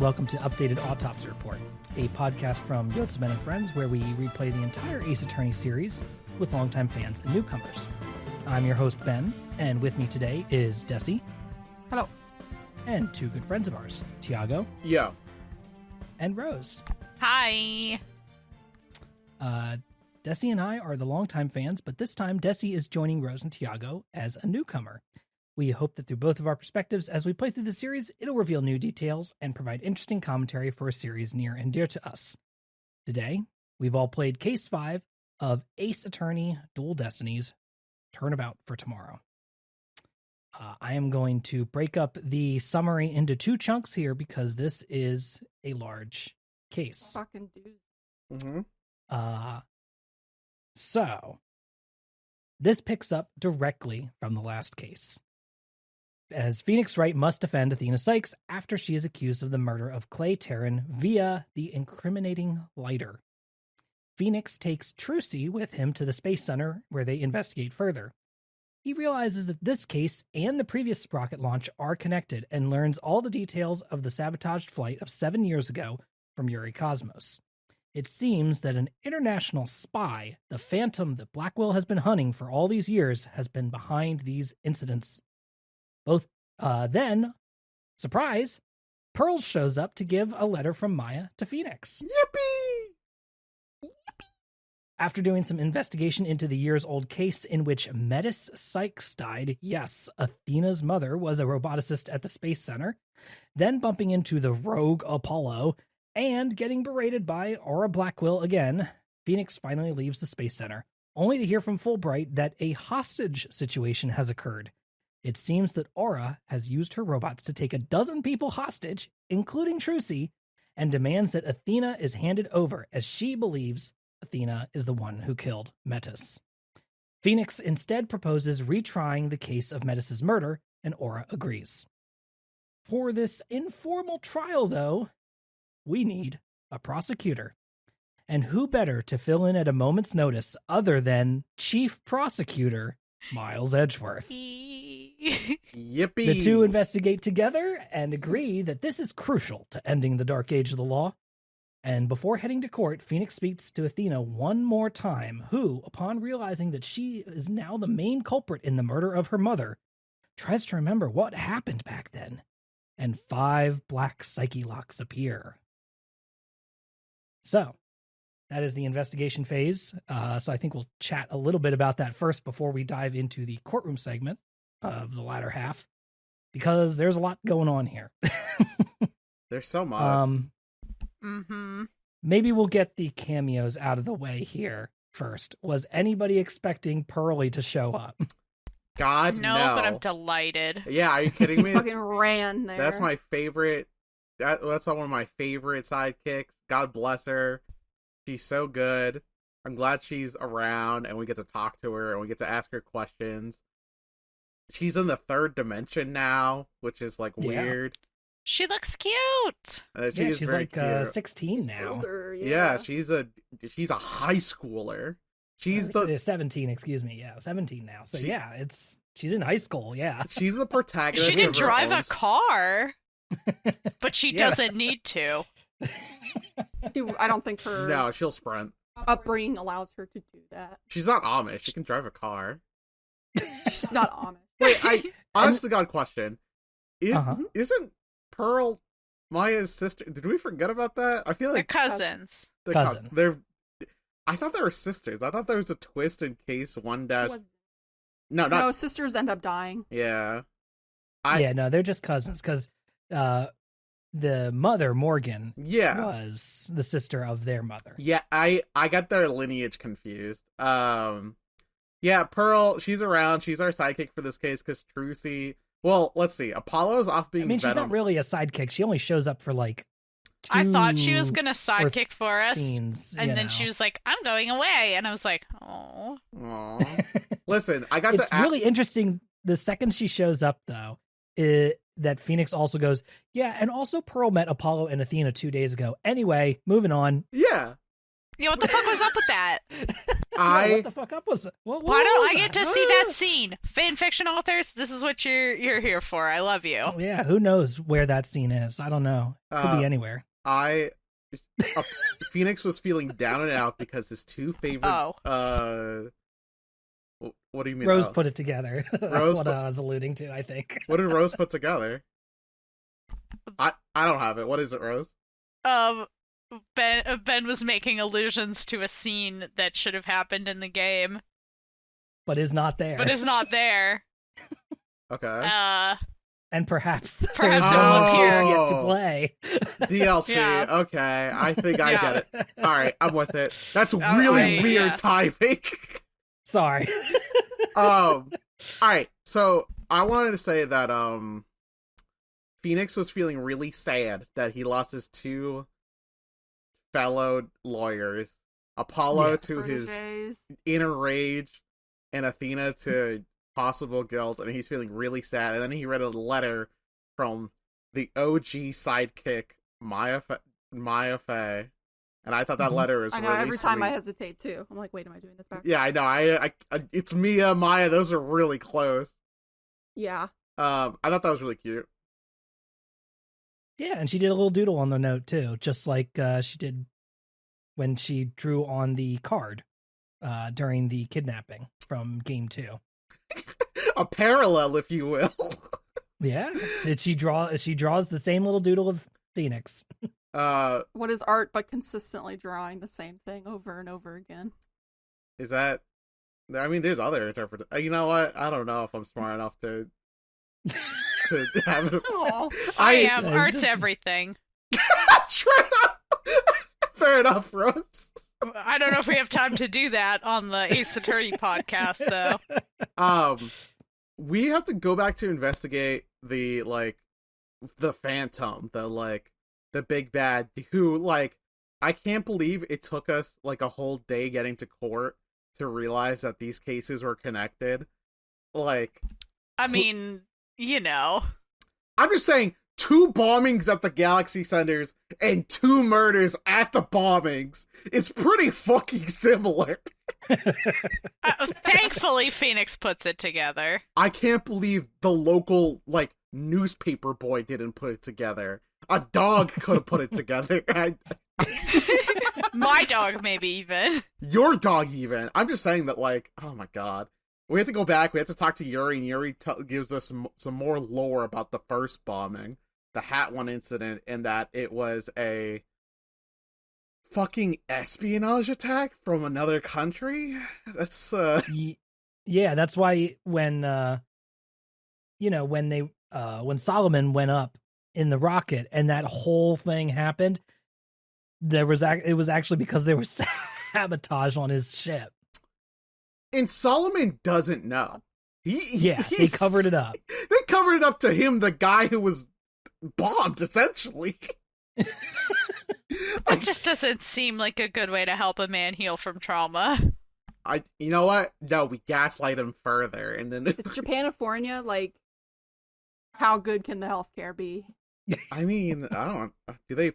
welcome to Updated Autopsy Report, a podcast from Yotsumen and Friends where we replay the entire Ace Attorney series with longtime fans and newcomers. I'm your host, Ben, and with me today is Dessy. Hello. And two good friends of ours, Tiago. Yo. And Rose. Hi. Dessy and I are the longtime fans, but this time Dessy is joining Rose and Tiago as a newcomer. We hope that through both of our perspectives as we play through the series, it'll reveal new details and provide interesting commentary for a series near and dear to us. Today, we've all played Case 5 of Ace Attorney Dual Destinies, Turnabout for Tomorrow. I am going to break up the summary into two chunks here because this is a large case. Fucking dude. Mm-hmm. So, this picks up directly from the last case, as Phoenix Wright must defend Athena Sykes after she is accused of the murder of Clay Terran via the incriminating lighter. Phoenix takes Trucy with him to the Space Center where they investigate further. He realizes that this case and the previous rocket launch are connected and learns all the details of the sabotaged flight of 7 years ago from Yuri Cosmos. It seems that an international spy, the Phantom that Blackwell has been hunting for all these years, has been behind these incidents. Then, surprise, Pearl shows up to give a letter from Maya to Phoenix. Yippee! After doing some investigation into the years-old case in which Metis Sykes died, yes, Athena's mother was a roboticist at the Space Center, then bumping into the rogue Apollo, and getting berated by Aura Blackwell again, Phoenix finally leaves the Space Center, only to hear from Fulbright that a hostage situation has occurred. It seems that Aura has used her robots to take 12 people hostage, including Trucy, and demands that Athena is handed over as she believes Athena is the one who killed Metis. Phoenix instead proposes retrying the case of Metis' murder, and Aura agrees. For this informal trial, though, we need a prosecutor. And who better to fill in at a moment's notice other than Chief Prosecutor Miles Edgeworth? Yippee! The two investigate together and agree that this is crucial to ending the dark age of the law. And before heading to court, Phoenix speaks to Athena one more time, who, upon realizing that she is now the main culprit in the murder of her mother, tries to remember what happened back then. And 5 black psyche locks appear. So, that is the investigation phase. So I think we'll chat a little bit about that first before we dive into the courtroom segment of the latter half, because there's a lot going on here. There's so much. Maybe we'll get the cameos out of the way here first. Was anybody expecting Pearly to show up? God, no. But I'm delighted. Yeah, are you kidding me? Fucking ran there. That's my favorite. That's one of my favorite sidekicks. God bless her. She's so good. I'm glad she's around and we get to talk to her and we get to ask her questions. She's in the 3rd dimension now, which is like weird. She looks cute. She's like cute. 16 now. Older, Yeah, she's a high schooler. She's 17, excuse me. Yeah, 17 now. So she's in high school. Yeah, she's the protagonist. She can of her drive own a car, but she doesn't need to. I don't think her No, she'll sprint. upbringing allows her to do that. She's not Amish. She can drive a car. She's not Amish. Wait, honest to God question. Isn't Pearl Maya's sister? Did we forget about that? I feel They're like cousins. I thought they were sisters. I thought there was a twist in case 1 dash. No, sisters end up dying. Yeah. No, they're just cousins because the mother, Morgan, was the sister of their mother. Yeah, I got their lineage confused. Yeah, Pearl, she's around. She's our sidekick for this case because Trucy. Well, let's see. Apollo's off being. She's not really a sidekick. She only shows up for like. I thought she was gonna sidekick for us, scenes, and then she was like, "I'm going away," and I was like, "Oh." Listen, It's really interesting. The second she shows up, though, that Phoenix also goes, yeah, and also Pearl met Apollo and Athena 2 days ago. Anyway, moving on. Yeah. Yeah, what the fuck was up with that? What the fuck up was it? Why don't I get to see that scene? Fan fiction authors, this is what you're here for. I love you. Yeah, who knows where that scene is? I don't know. Could be anywhere. Phoenix was feeling down and out because his two favorite. What do you mean? Rose put it together. Rose what I was alluding to, I think. What did Rose put together? I don't have it. What is it, Rose? Ben was making allusions to a scene that should have happened in the game, but is not there. Okay. And perhaps it will appear yet to play. DLC. Yeah. Okay, I think I get it. All right, I'm with it. That's really weird timing. Sorry. All right. So I wanted to say that Phoenix was feeling really sad that he lost his two fellow lawyers, Apollo to his inner rage, and Athena to possible guilt, and he's feeling really sad. And then he read a letter from the OG sidekick Maya Fey, and I thought that letter was really every time sweet. I hesitate too. I'm like, wait, am I doing this back? Yeah, I know. I it's Maya. Those are really close. Yeah. I thought that was really cute. Yeah, and she did a little doodle on the note too, just like she did when she drew on the card during the kidnapping from Game 2. A parallel, if you will. Yeah, she draws the same little doodle of Phoenix. What is art but consistently drawing the same thing over and over again? Is that? I mean, there's other interpretations. You know what? I don't know if I'm smart enough to have it. I am. Art's everything. Fair enough, Rose. I don't know if we have time to do that on the Ace Attorney podcast, though. We have to go back to investigate the Phantom, the big bad who, I can't believe it took us a whole day getting to court to realize that these cases were connected. I mean, you know. I'm just saying, 2 bombings at the Galaxy Centers and 2 murders at the bombings is pretty fucking similar. Thankfully, Phoenix puts it together. I can't believe the local, newspaper boy didn't put it together. A dog could have put it together. My dog, maybe even. Your dog, even. I'm just saying that, oh my god. We have to go back. We have to talk to Yuri, and Yuri gives us some more lore about the first bombing, the Hat One incident, and that it was a fucking espionage attack from another country. That's yeah. That's why when when Solomon went up in the rocket and that whole thing happened, it was actually because there was sabotage on his ship. And Solomon doesn't know. They covered it up. They covered it up to him, the guy who was bombed, essentially. It just doesn't seem like a good way to help a man heal from trauma. You know what? No, we gaslight him further, and then it's Japanifornia. How good can the healthcare be? I mean, I don't. Do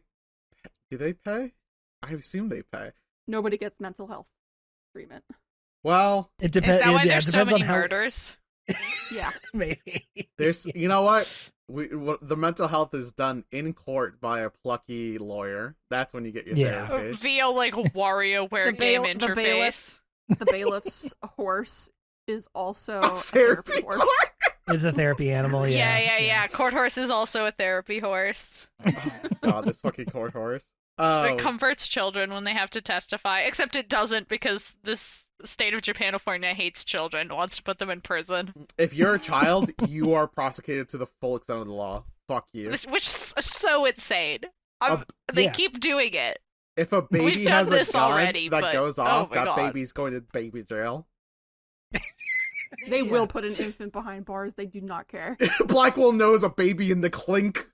they pay? I assume they pay. Nobody gets mental health treatment. Well, it depends. Is that why there's so many murders? Yeah, maybe. There's, you know what? The mental health is done in court by a plucky lawyer. That's when you get your therapy. Via WarioWare game interface. The bailiff's horse is also a therapy horse. Is a therapy animal. Yeah. Court horse is also a therapy horse. Oh god, this fucking court horse. It comforts children when they have to testify, except it doesn't because this state of Japanifornia hates children, wants to put them in prison. If you're a child, you are prosecuted to the full extent of the law. Fuck you. Which is so insane. They keep doing it. If a baby has a gun already, that goes off, that God. baby's going to baby jail. They will put an infant behind bars. They do not care. Blackwell knows a baby in the clink.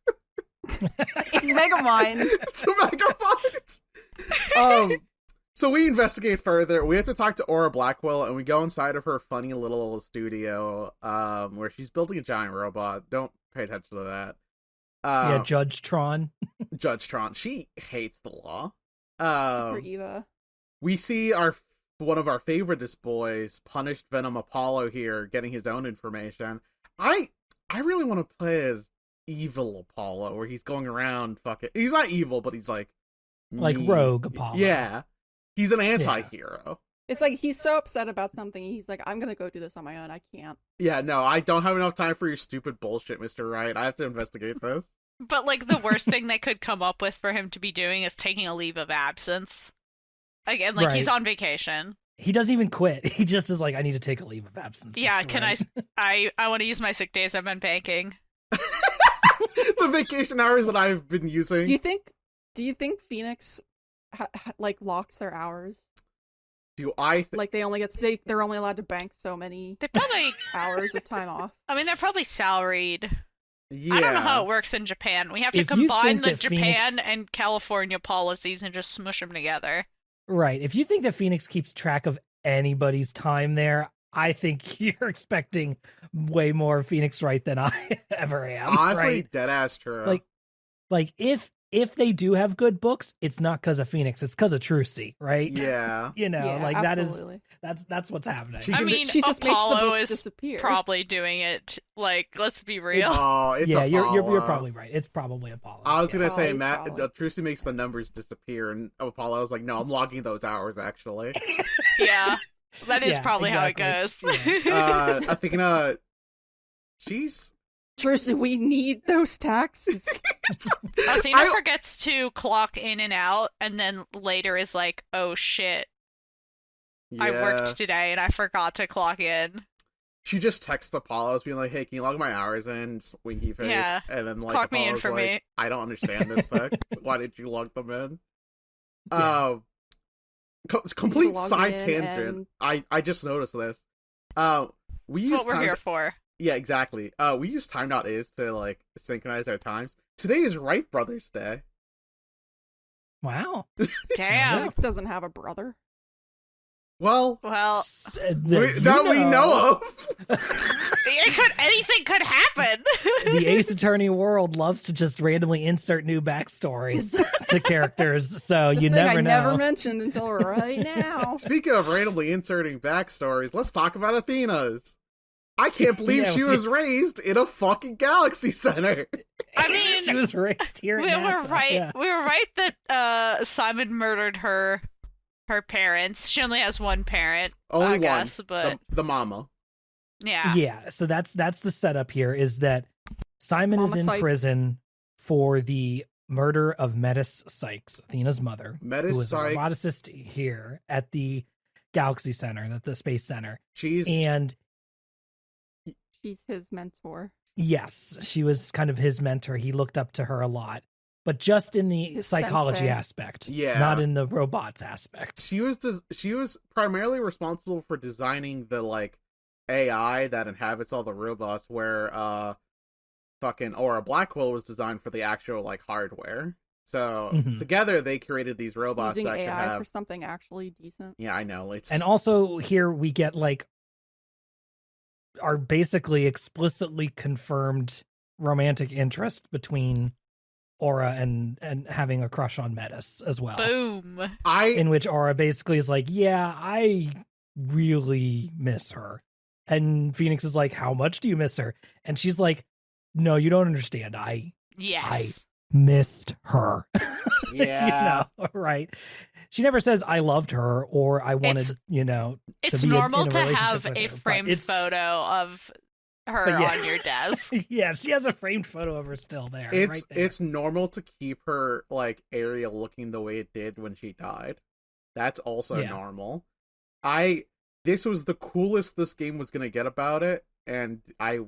It's Megamind. It's a Megamind. So we investigate further. We have to talk to Aura Blackwell, and we go inside of her funny little studio, where she's building a giant robot. Don't pay attention to that. Judge Tron. Judge Tron. She hates the law. It's for Eva. we see one of our favoriteest boys, Punished Venom Apollo here, getting his own information. I really want to play as evil Apollo, where he's going around fucking. He's not evil, but he's like rogue Apollo. Yeah, he's an anti-hero. It's like he's so upset about something. He's like, I'm gonna go do this on my own. I can't. Yeah, no, I don't have enough time for your stupid bullshit, Mr. Wright. I have to investigate this. But, like, the worst thing they could come up with for him to be doing is taking a leave of absence. Again, like, he's on vacation. He doesn't even quit. He just is like, I need to take a leave of absence. Yeah, Mr. can Wright. I want to use my sick days. I've been banking. The vacation hours that I've been using. Do you think Phoenix like locks their hours? Do I Like they're only allowed to bank so many They probably, hours of time off. I mean, they're probably salaried. Yeah. I don't know how it works in Japan. We have to If you combine think the that Japan Phoenix- and California policies and just smush them together. Right. If you think that Phoenix keeps track of anybody's time there, I think you're expecting way more Phoenix Wright than I ever am. Honestly, right? dead ass true. Like if they do have good books, it's not because of Phoenix, it's because of Trucy, right? yeah. You know, Yeah, like absolutely. that's what's happening. She I can- mean, She just makes the Apollo books is disappear. probably doing it. Like, let's be real. Oh, it's yeah, you're Apollo. probably right. It's probably Apollo. I was gonna Oh, say he's Matt probably- Trucy makes the numbers disappear, and Apollo was like, "No, I'm logging those hours actually." Yeah, that is Yeah, probably exactly. how it goes. I'm thinking, she's. Trucy, we need those taxes. Athena I- forgets to clock in and out, and then later is like, "Oh shit, I Yeah. worked today and I forgot to clock in." She just texts Apollo, being like, "Hey, can you log my hours in?" Just winky face, Yeah. and then like Clock me in Apollo's for like, me. "I don't understand this text. Why did you log them in?" Yeah. Complete Log side in tangent. I just noticed this. We That's use what we're here for. Yeah, exactly. We use time.is to like synchronize our times. Today is Wright Brothers Day. Wow. Damn. Phoenix doesn't have a brother. Well, Well, that we know of. anything could happen. The Ace Attorney world loves to just randomly insert new backstories to characters, so The you thing never I know. never mentioned until right now. Speaking of randomly inserting backstories, let's talk about Athena's. I can't believe Yeah, she was raised in a fucking galaxy center. I mean, she was raised here. we at were NASA. right. Yeah. We were right that Simon murdered her parents. She only has one parent, Only I one. guess, but The mama. yeah. Yeah, so that's the setup here is that Simon is Mama in Sykes. prison for the murder of Metis Sykes, Athena's mother, Metis who is a Sykes. roboticist here at the Galaxy Center, at the Space Center. She's And She's his mentor. yes, she was kind of his mentor. He looked up to her a lot, but just in the His psychology sensei. aspect, Yeah. not in the robots aspect. she was primarily responsible for designing the like AI that inhabits all the robots, where fucking Aura Blackwell was designed for the actual like hardware. So Mhm. together they created these robots Using that can AI have. for something actually decent. Yeah, I know. It's And also here we get like our basically explicitly confirmed romantic interest between Aura and having a crush on Metis as well. Boom. In which Aura basically is like, yeah, I really miss her. And Phoenix is like, how much do you miss her? And she's like, no, you don't understand. I Yes. missed her. Yeah. You know, right. She never says I loved her or I wanted, to It's be normal in a to relationship have with a her, but framed it's- photo of her But yeah. on your desk. Yeah, she has a framed photo of her still there. it's right there. it's normal to keep her like area looking the way it did when she died. That's also Yeah. normal. This was the coolest this game was gonna get about it, and I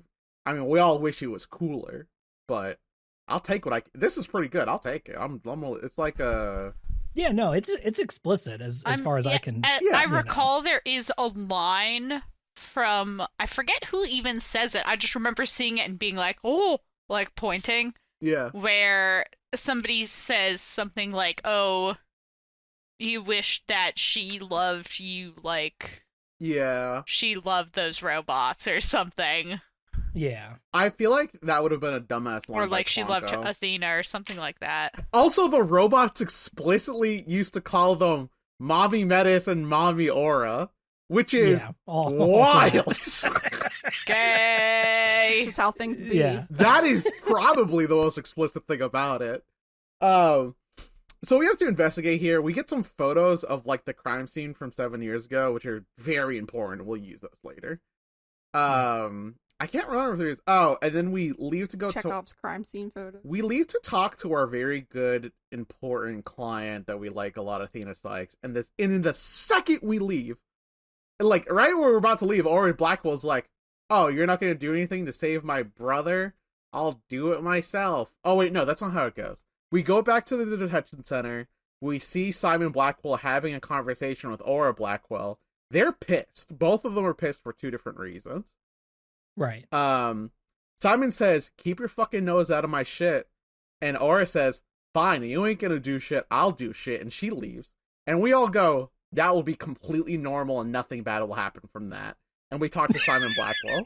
mean we all wish it was cooler, but I'll take what this is pretty good. I'll take it. It's like a Yeah, no, it's explicit as far as I can. Yeah, I you know. recall there is a line from, I forget who even says it. I just remember seeing it and being like, oh, like pointing, yeah. where somebody says something like, oh, you wish that she loved you like Yeah. she loved those robots or something. Yeah. I feel like that would have been a dumbass line. Or by like she loved Quanko. Athena or something like that. Also, the robots explicitly used to call them Mommy Metis and Mommy Aura, which is all wild. Gay. It's just how things be. Yeah. That is probably the most explicit thing about it. So we have to investigate here. We get some photos of like the crime scene from 7 years ago, which are very important. We'll use those later. I can't remember if there's. Oh, and then we leave to go Chekhov's crime scene photo. We leave to talk to our very good, important client that we like a lot, Athena Sykes. And in the second we leave, like right when we're about to leave, Ori Blackwell's like, "Oh, you're not going to do anything to save my brother? I'll do it myself." Oh wait, no, that's not how it goes. We go back to the detention center. We see Simon Blackwell having a conversation with Aura Blackwell. They're pissed. Both of them are pissed for two different reasons. Right. Simon says, "Keep your fucking nose out of my shit." And Aura says, "Fine, you ain't gonna do shit, I'll do shit." And she leaves. And we all go, that will be completely normal and nothing bad will happen from that. And we talk to Simon Blackwell.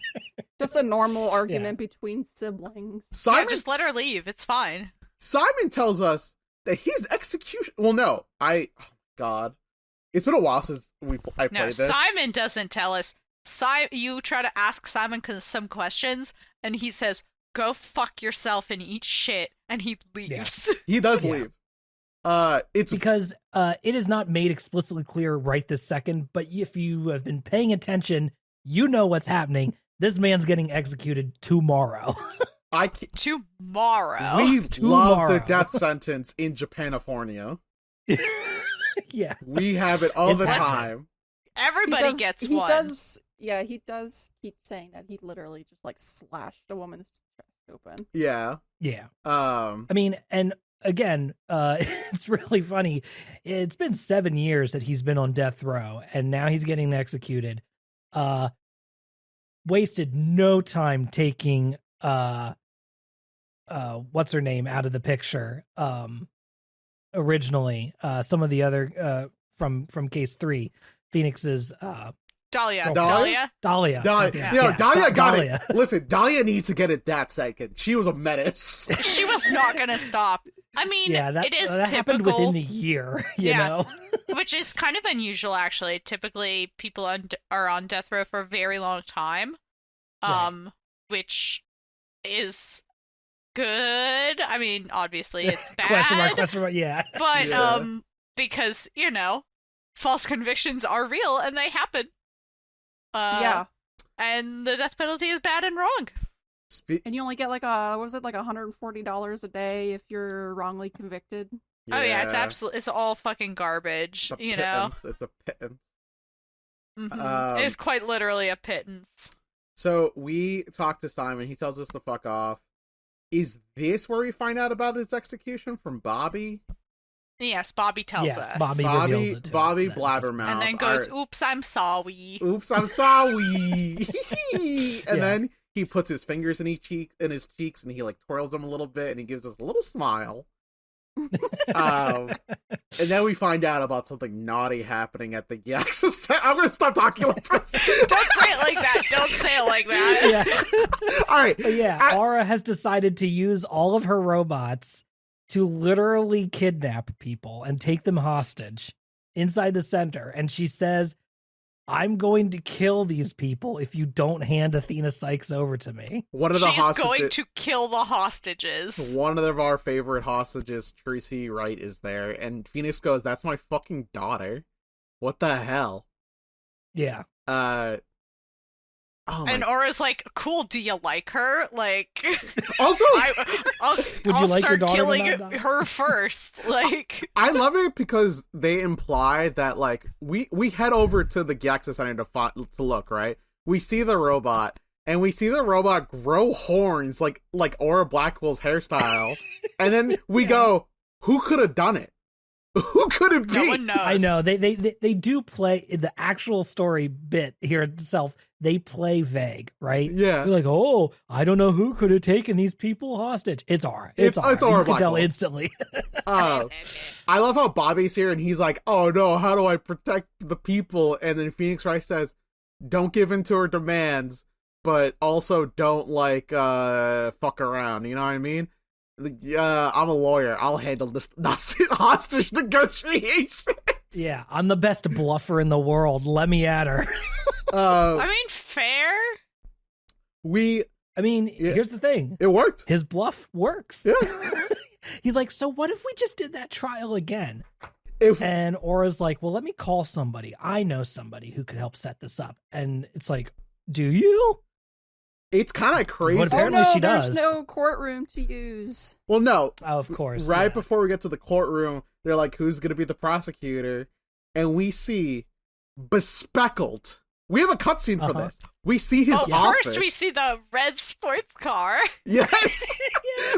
Just a normal argument between siblings. Simon, Yeah, just let her leave. It's fine. Simon tells us that his execution... Well, no. Oh, God. It's been a while since I played this. Simon doesn't tell us. You try to ask Simon some questions, and he says, "Go fuck yourself and eat shit," and he leaves. Yeah. He does leave. It's because it is not made explicitly clear right this second, but if you have been paying attention, you know what's happening. This man's getting executed tomorrow. Tomorrow. We love the death sentence in Japanifornia. Yeah. We have it all the time. Everybody gets one. He does keep saying that he literally just like slashed a woman's chest open. Yeah. Yeah. I mean, and again, it's really funny. It's been 7 years that he's been on death row, and now he's getting executed. Wasted no time taking what's her name out of the picture. Originally, some of the other from case 3, Phoenix's Dahlia. Dahlia. Dahlia got Dahlia. it. Listen, Dahlia needs to get it that second. She was a menace. She was not going to stop. I mean, it is that typical. happened within the year, you know? Which is kind of unusual, actually. Typically, people are on death row for a very long time, which is good. I mean, obviously, it's bad. question mark, yeah. But, because, false convictions are real, and they happen. And the death penalty is bad and wrong. And you only get like $140 a day if you're wrongly convicted. Yeah. Oh yeah, it's all fucking garbage. It's a pittance. Mm-hmm. It is quite literally a pittance. So we talk to Simon. He tells us to fuck off. Is this where we find out about his execution from Bobby? Yes, Bobby tells us. Bobby reveals it to Bobby us. Blabbermouth. And then goes, "Oops, I'm sorry." Oops, I'm sorry. And then he puts his fingers in his cheeks and he like twirls them a little bit and he gives us a little smile. And then we find out about something naughty happening at the Yaxis. I'm gonna stop talking like this. Don't say it like that. Don't say it like that. Yeah. All right. But Aura has decided to use all of her robots to literally kidnap people and take them hostage inside the center. And she says, "I'm going to kill these people if you don't hand Athena Sykes over to me." She's going to kill the hostages. One of our favorite hostages, Tracy Wright, is there. And Phoenix goes, "That's my fucking daughter. What the hell?" Yeah. And Aura's like, "Cool, do you like her?" Like, also, I'll like start your daughter killing her first. Like, I love it because they imply that like we head over to the Galaxy Center to look, right? We see the robot, and we see the robot grow horns like Aura Blackwell's hairstyle, and then we go, "Who could have done it? Who could it be?" No one knows. I know they do play the actual story bit here itself. They play vague, right? Yeah. They're like, "Oh, I don't know who could have taken these people hostage." It's Aura. It's Aura. You can tell instantly. I love how Bobby's here and he's like, "Oh no, how do I protect the people?" And then Phoenix Wright says, "Don't give in to her demands, but also don't fuck around." You know what I mean? I'm a lawyer. I'll handle this hostage negotiation. Yeah, I'm the best bluffer in the world. Let me at her. I mean, fair. Here's the thing. It worked. His bluff works. Yeah. He's like, so what if we just did that trial again? If And Aura's like, well, let me call somebody. I know somebody who could help set this up. And it's like, do you? it's kind of crazy. But apparently oh no, she there's does. no courtroom to use. Well, no. Oh, of course. Right yeah. before we get to the courtroom, they're like, who's going to be the prosecutor? And we see Bespeckled. We have a cutscene for this. We see his office. First we see the red sports car. Yes.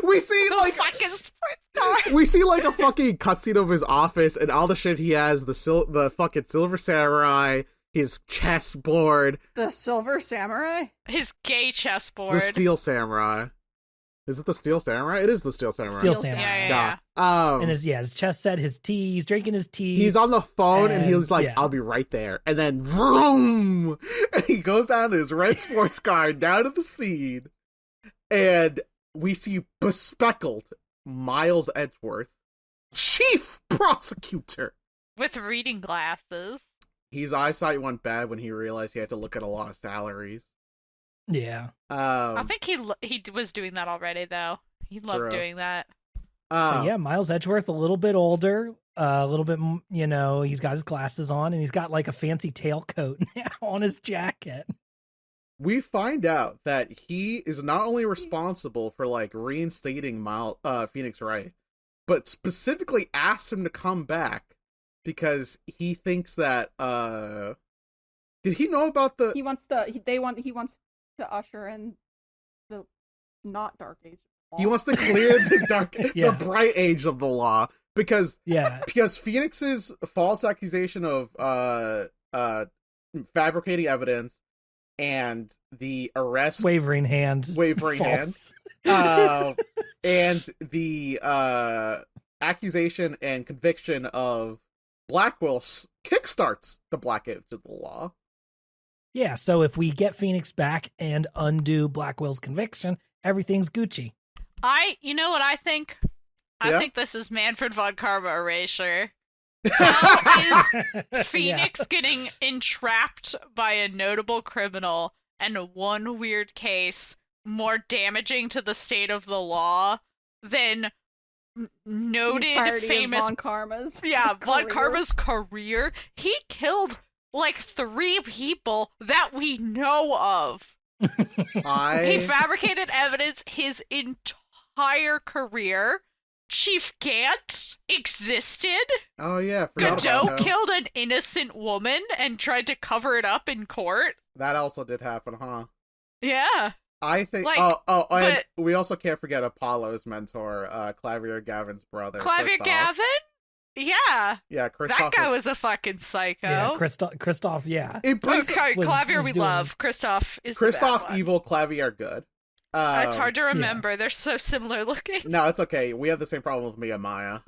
We see The like fucking sports car. we see like a fucking cutscene of his office and all the shit he has, the fucking Silver Samurai, his chessboard, The Silver Samurai? His gay chessboard. the Steel Samurai. Is it the Steel Samurai? It is the Steel Samurai. Steel Steel Samurai. Yeah. And his chest set, his tea. He's drinking his tea. He's on the phone and And, he's like, yeah. I'll be right there. And then vroom! And he goes down to his red sports car down to the scene. And we see Bespeckled Miles Edgeworth, chief prosecutor. With reading glasses. His eyesight went bad when he realized he had to look at a lot of salaries. Yeah. I think he was doing that already, though. He loved True. doing that. But yeah, Miles Edgeworth, a little bit older, a little bit, he's got his glasses on and he's got like a fancy tailcoat now on his jacket. We find out that he is not only responsible for like reinstating Phoenix Wright, but specifically asked him to come back because he thinks that did he know about the He wants to usher in the not dark age. he wants to clear the Yeah. the bright age of the law because Yeah. Phoenix's false accusation of fabricating evidence and the arrest Wavering hand. hands False. and the accusation and conviction of Blackwell kickstarts the black age of the law. Yeah, so if we get Phoenix back and undo Blackwell's conviction, everything's Gucci. You know what I think? I Yeah? think this is Manfred von Karma erasure. How is Phoenix getting entrapped by a notable criminal and one weird case more damaging to the state of the law than noted Entirety of famous Von Karma's Von career. Karma's career? He killed like 3 people that we know of. He fabricated evidence his entire career. Chief Gant existed. Oh yeah, forgot Godot about him. killed an innocent woman and tried to cover it up in court. That also did happen, huh? Yeah. I think. Like, and but- we also can't forget Apollo's mentor, Clavier Gavin's brother. Clavier Christoph. Gavin? Yeah. Yeah, Christoph. That guy was a fucking psycho. Yeah, Christoph, yeah. It Oh, brings sorry, was- Clavier was we doing- love. Christoph is the Christoph bad one. evil, Clavier good. It's hard to remember. They're so similar looking. No, it's okay. We have the same problem with me and Maya.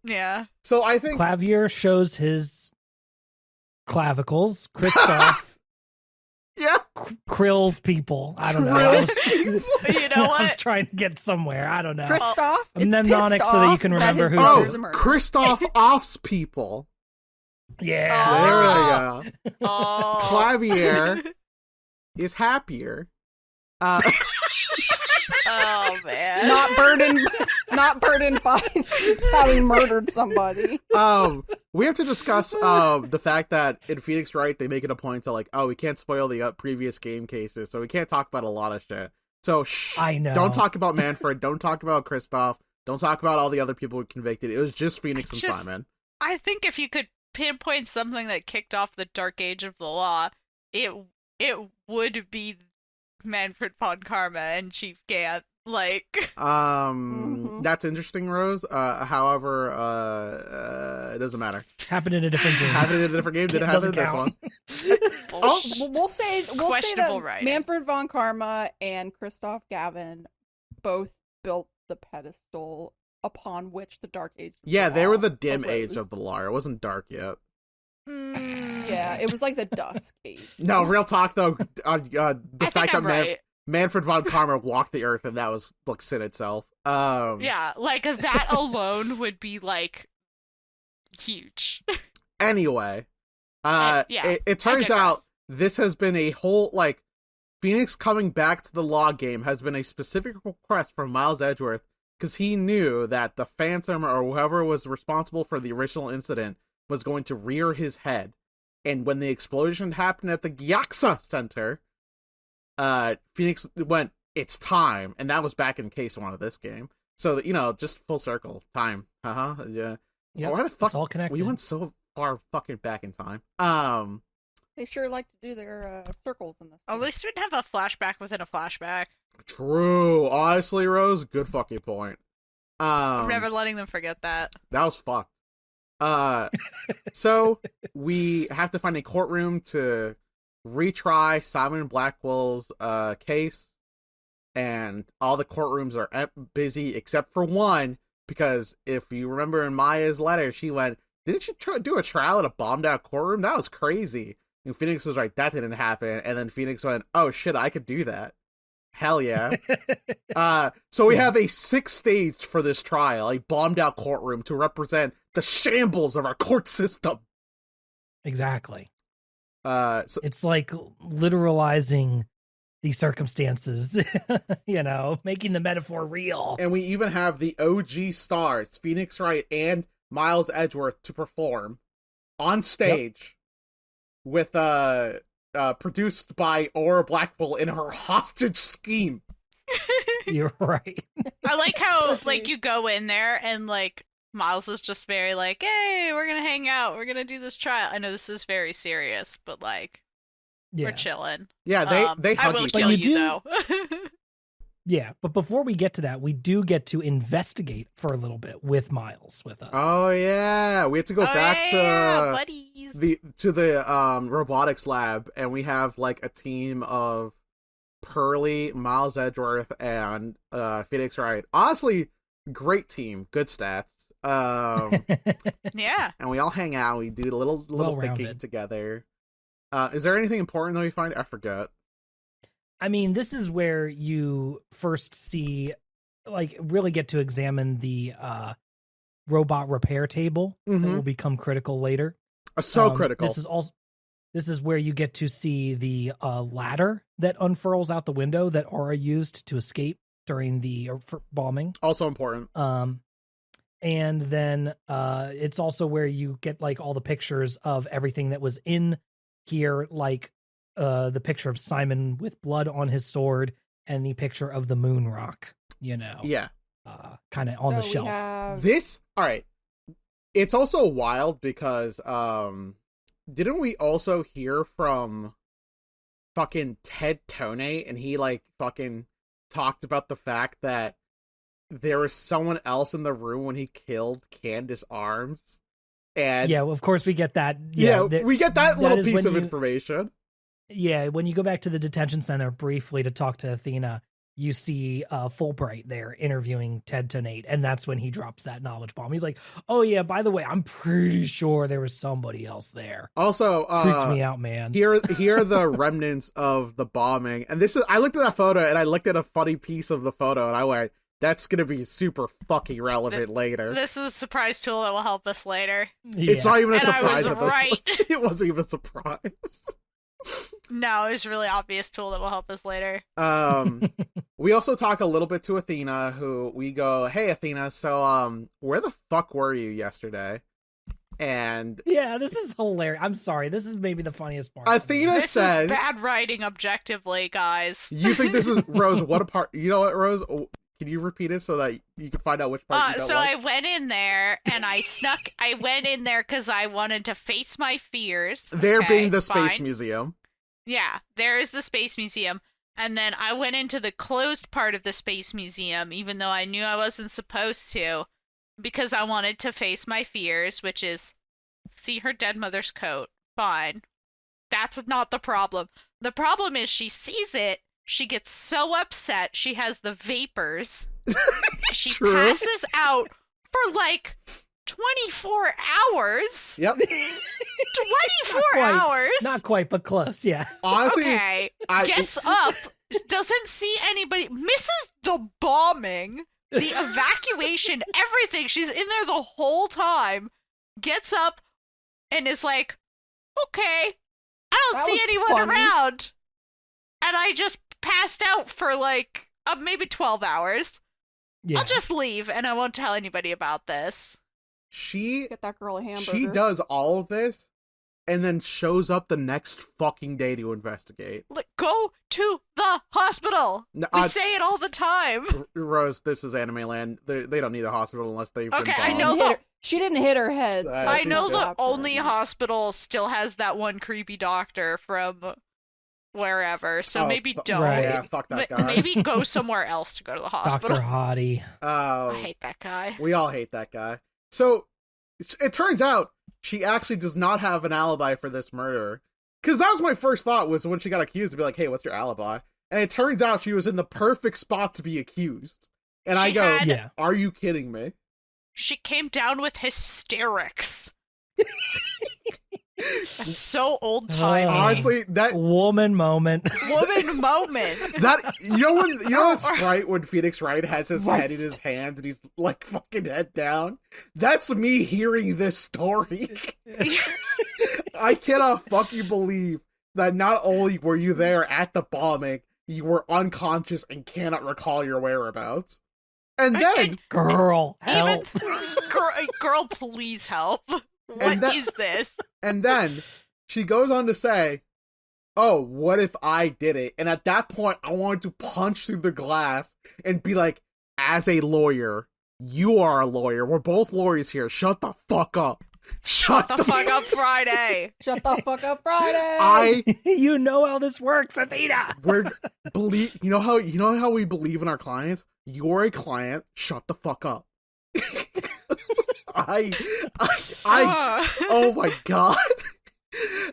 Yeah. So I think Clavier shows his clavicles. Christoph yeah, krills people. I don't know. Krills You know I was what? trying to get somewhere. I don't know. Christoph I'm is mnemonic pissed so that you off can that remember his who- brother's a oh, murderer. Christoph offs people. Yeah. There we go. Oh. Clavier is happier. Oh man. not burdened by having murdered somebody. We have to discuss the fact that in Phoenix Wright they make it a point to like, oh, we can't spoil the previous game cases, so we can't talk about a lot of shit. So I know. don't talk about Manfred, don't talk about Christoph, don't talk about all the other people who convicted. It was just Phoenix and Just- Simon. I think if you could pinpoint something that kicked off the dark age of the law, it would be Manfred von Karma and Chief Gant. Like, That's interesting, Rose. However, it doesn't matter. Happened in a different game. Happened in a different game, didn't happen in this one. bullshit. We'll say Questionable that writing. Manfred von Karma and Christoph Gavin both built the pedestal upon which the Dark Age. Of Yeah, the they Law were the dim arose. age of the law. It wasn't dark yet. Yeah, it was like the dusk age. No, real talk though. The I fact think that I'm right. Manfred von Karma walked the earth, and that was like sin itself. Yeah, like that alone would be like huge. Anyway, Yeah, it turns digress. out this has been a whole, like, Phoenix coming back to the log game has been a specific request from Miles Edgeworth, because he knew that the Phantom or whoever was responsible for the original incident was going to rear his head. And when the explosion happened at the Gyaxa Center, Phoenix went, it's time. And that was back in case 1 of this game. So, you know, just full circle. Time. Yeah. Yep, Where the fuck? it's all connected. We went so far fucking back in time. They sure like to do their circles in this. At least we didn't have a flashback within a flashback. True. Honestly, Rose, good fucking point. I'm never letting them forget that. That was fucked. So we have to find a courtroom to retry Simon Blackwell's case, and all the courtrooms are busy except for one, because if you remember in Maya's letter, she went, didn't you do a trial at a bombed out courtroom? That was crazy. And Phoenix was like, that didn't happen. And then Phoenix went, oh shit, I could do that. Hell yeah. So we have a 6th stage for this trial, a bombed out courtroom to represent the shambles of our court system. Exactly. So, It's like literalizing the circumstances, you know, making the metaphor real. and we even have the OG stars, Phoenix Wright and Miles Edgeworth, to perform on stage with produced by Aura Blackwell in her hostage scheme. You're right. I like how, Oh, like, geez. you go in there and, like, Miles is just very like, hey, we're gonna hang out, we're gonna do this trial. I know this is very serious, but, like, Yeah. we're chilling. Yeah, they I hug will each kill other. you you, do- though. Yeah, but before we get to that, we do get to investigate for a little bit with Miles with us. Oh yeah, we have to go back to buddies. the robotics lab, and we have like a team of Pearly, Miles Edgeworth, and Phoenix Wright. Honestly, great team, good stats. Yeah. And we all hang out. We do a little thinking Well-rounded. together. Is there anything important that we find? I forget. I mean, this is where you first see, like, really get to examine the robot repair table that Mhm. will become critical later. So critical. This is where you get to see the ladder that unfurls out the window that Aura used to escape during the bombing. Also important. And then it's also where you get like all the pictures of everything that was in here, like the picture of Simon with blood on his sword and the picture of the moon rock, you know, Yeah. kind of on the So we shelf. have- This, all right. It's also wild because didn't we also hear from fucking Ted Tone, and he like fucking talked about the fact that there was someone else in the room when he killed Candace Arms? And Yeah, well, of course we get that. yeah, that- we get that little is piece when of you- information. Yeah, when you go back to the detention center briefly to talk to Athena, you see Fulbright there interviewing Ted Tonate, and that's when he drops that knowledge bomb. He's like, "Oh yeah, by the way, I'm pretty sure there was somebody else there." Also, Freaked me out, man. here are the remnants of the bombing. And this is, I looked at that photo and I looked at a funny piece of the photo and I went, that's gonna be super fucking relevant later. This is a surprise tool that will help us later. It's not even a And I surprise was at this right. point. It wasn't even a surprise. No, it's a really obvious tool that will help us later. We also talk a little bit to Athena, who we go, hey Athena, so where the fuck were you yesterday? And Yeah, this is hilarious. I'm sorry, this is maybe the funniest part. Athena This says, is bad writing objectively, guys. you think this is Rose, what a part, you know what, Rose, can you repeat it so that you can find out which part you don't So like? I went in there and I went in there because I wanted to face my fears. There okay, being the Space fine. Museum. Yeah, there is the Space Museum. And then I went into the closed part of the Space Museum, even though I knew I wasn't supposed to, because I wanted to face my fears, which is see her dead mother's coat. Fine. That's not the problem. The problem is she sees it, she gets so upset, she has the vapors, she True. passes out for like 24 hours. Yep. 24 quite. hours? Not quite, but close. Yeah. Honestly, Okay, gets up, doesn't see anybody, misses the bombing, the evacuation, everything. She's in there the whole time, gets up, and is like, okay, I don't That see was anyone funny. around. And I just passed out for like maybe 12 hours. Yeah. I'll just leave and I won't tell anybody about this. She Get that girl a hamburger. she does all of this and then shows up the next fucking day to investigate. Like, go to the hospital. No, We say it all the time. Rose, this is Anime Land. They don't need a hospital unless they've been Okay, I bombed. know She didn't hit her head. So I I think know so. the only hospital still has that one creepy doctor from wherever, so maybe don't. right. Yeah, fuck that guy. Maybe go somewhere else to go to the hospital. Dr. Hottie. Oh, I hate that guy. we all hate that guy. So it turns out she actually does not have an alibi for this murder. Because that was my first thought, was when she got accused to be like, hey, what's your alibi? And it turns out she was in the perfect spot to be accused. And I She go, had- Yeah. are you kidding me? She came down with hysterics. That's so old time. Honestly, that Woman moment. Woman moment. you know that Sprite when Phoenix Wright has his head in Christ. his hands and he's like fucking head down? That's me hearing this story. I cannot fucking believe that not only were you there at the bombing, you were unconscious and cannot recall your whereabouts. And then Girl, help. Girl, please help. What And that- is this? And then she goes on to say, oh, what if I did it? And at that point, I wanted to punch through the glass and be like, as a lawyer, you are a lawyer. We're both lawyers here. Shut the fuck up. Shut The fuck up, Friday. Shut the fuck up, Friday. You know how this works, Athena. You know how we believe in our clients? You're a client. Shut the fuck up. Oh my god.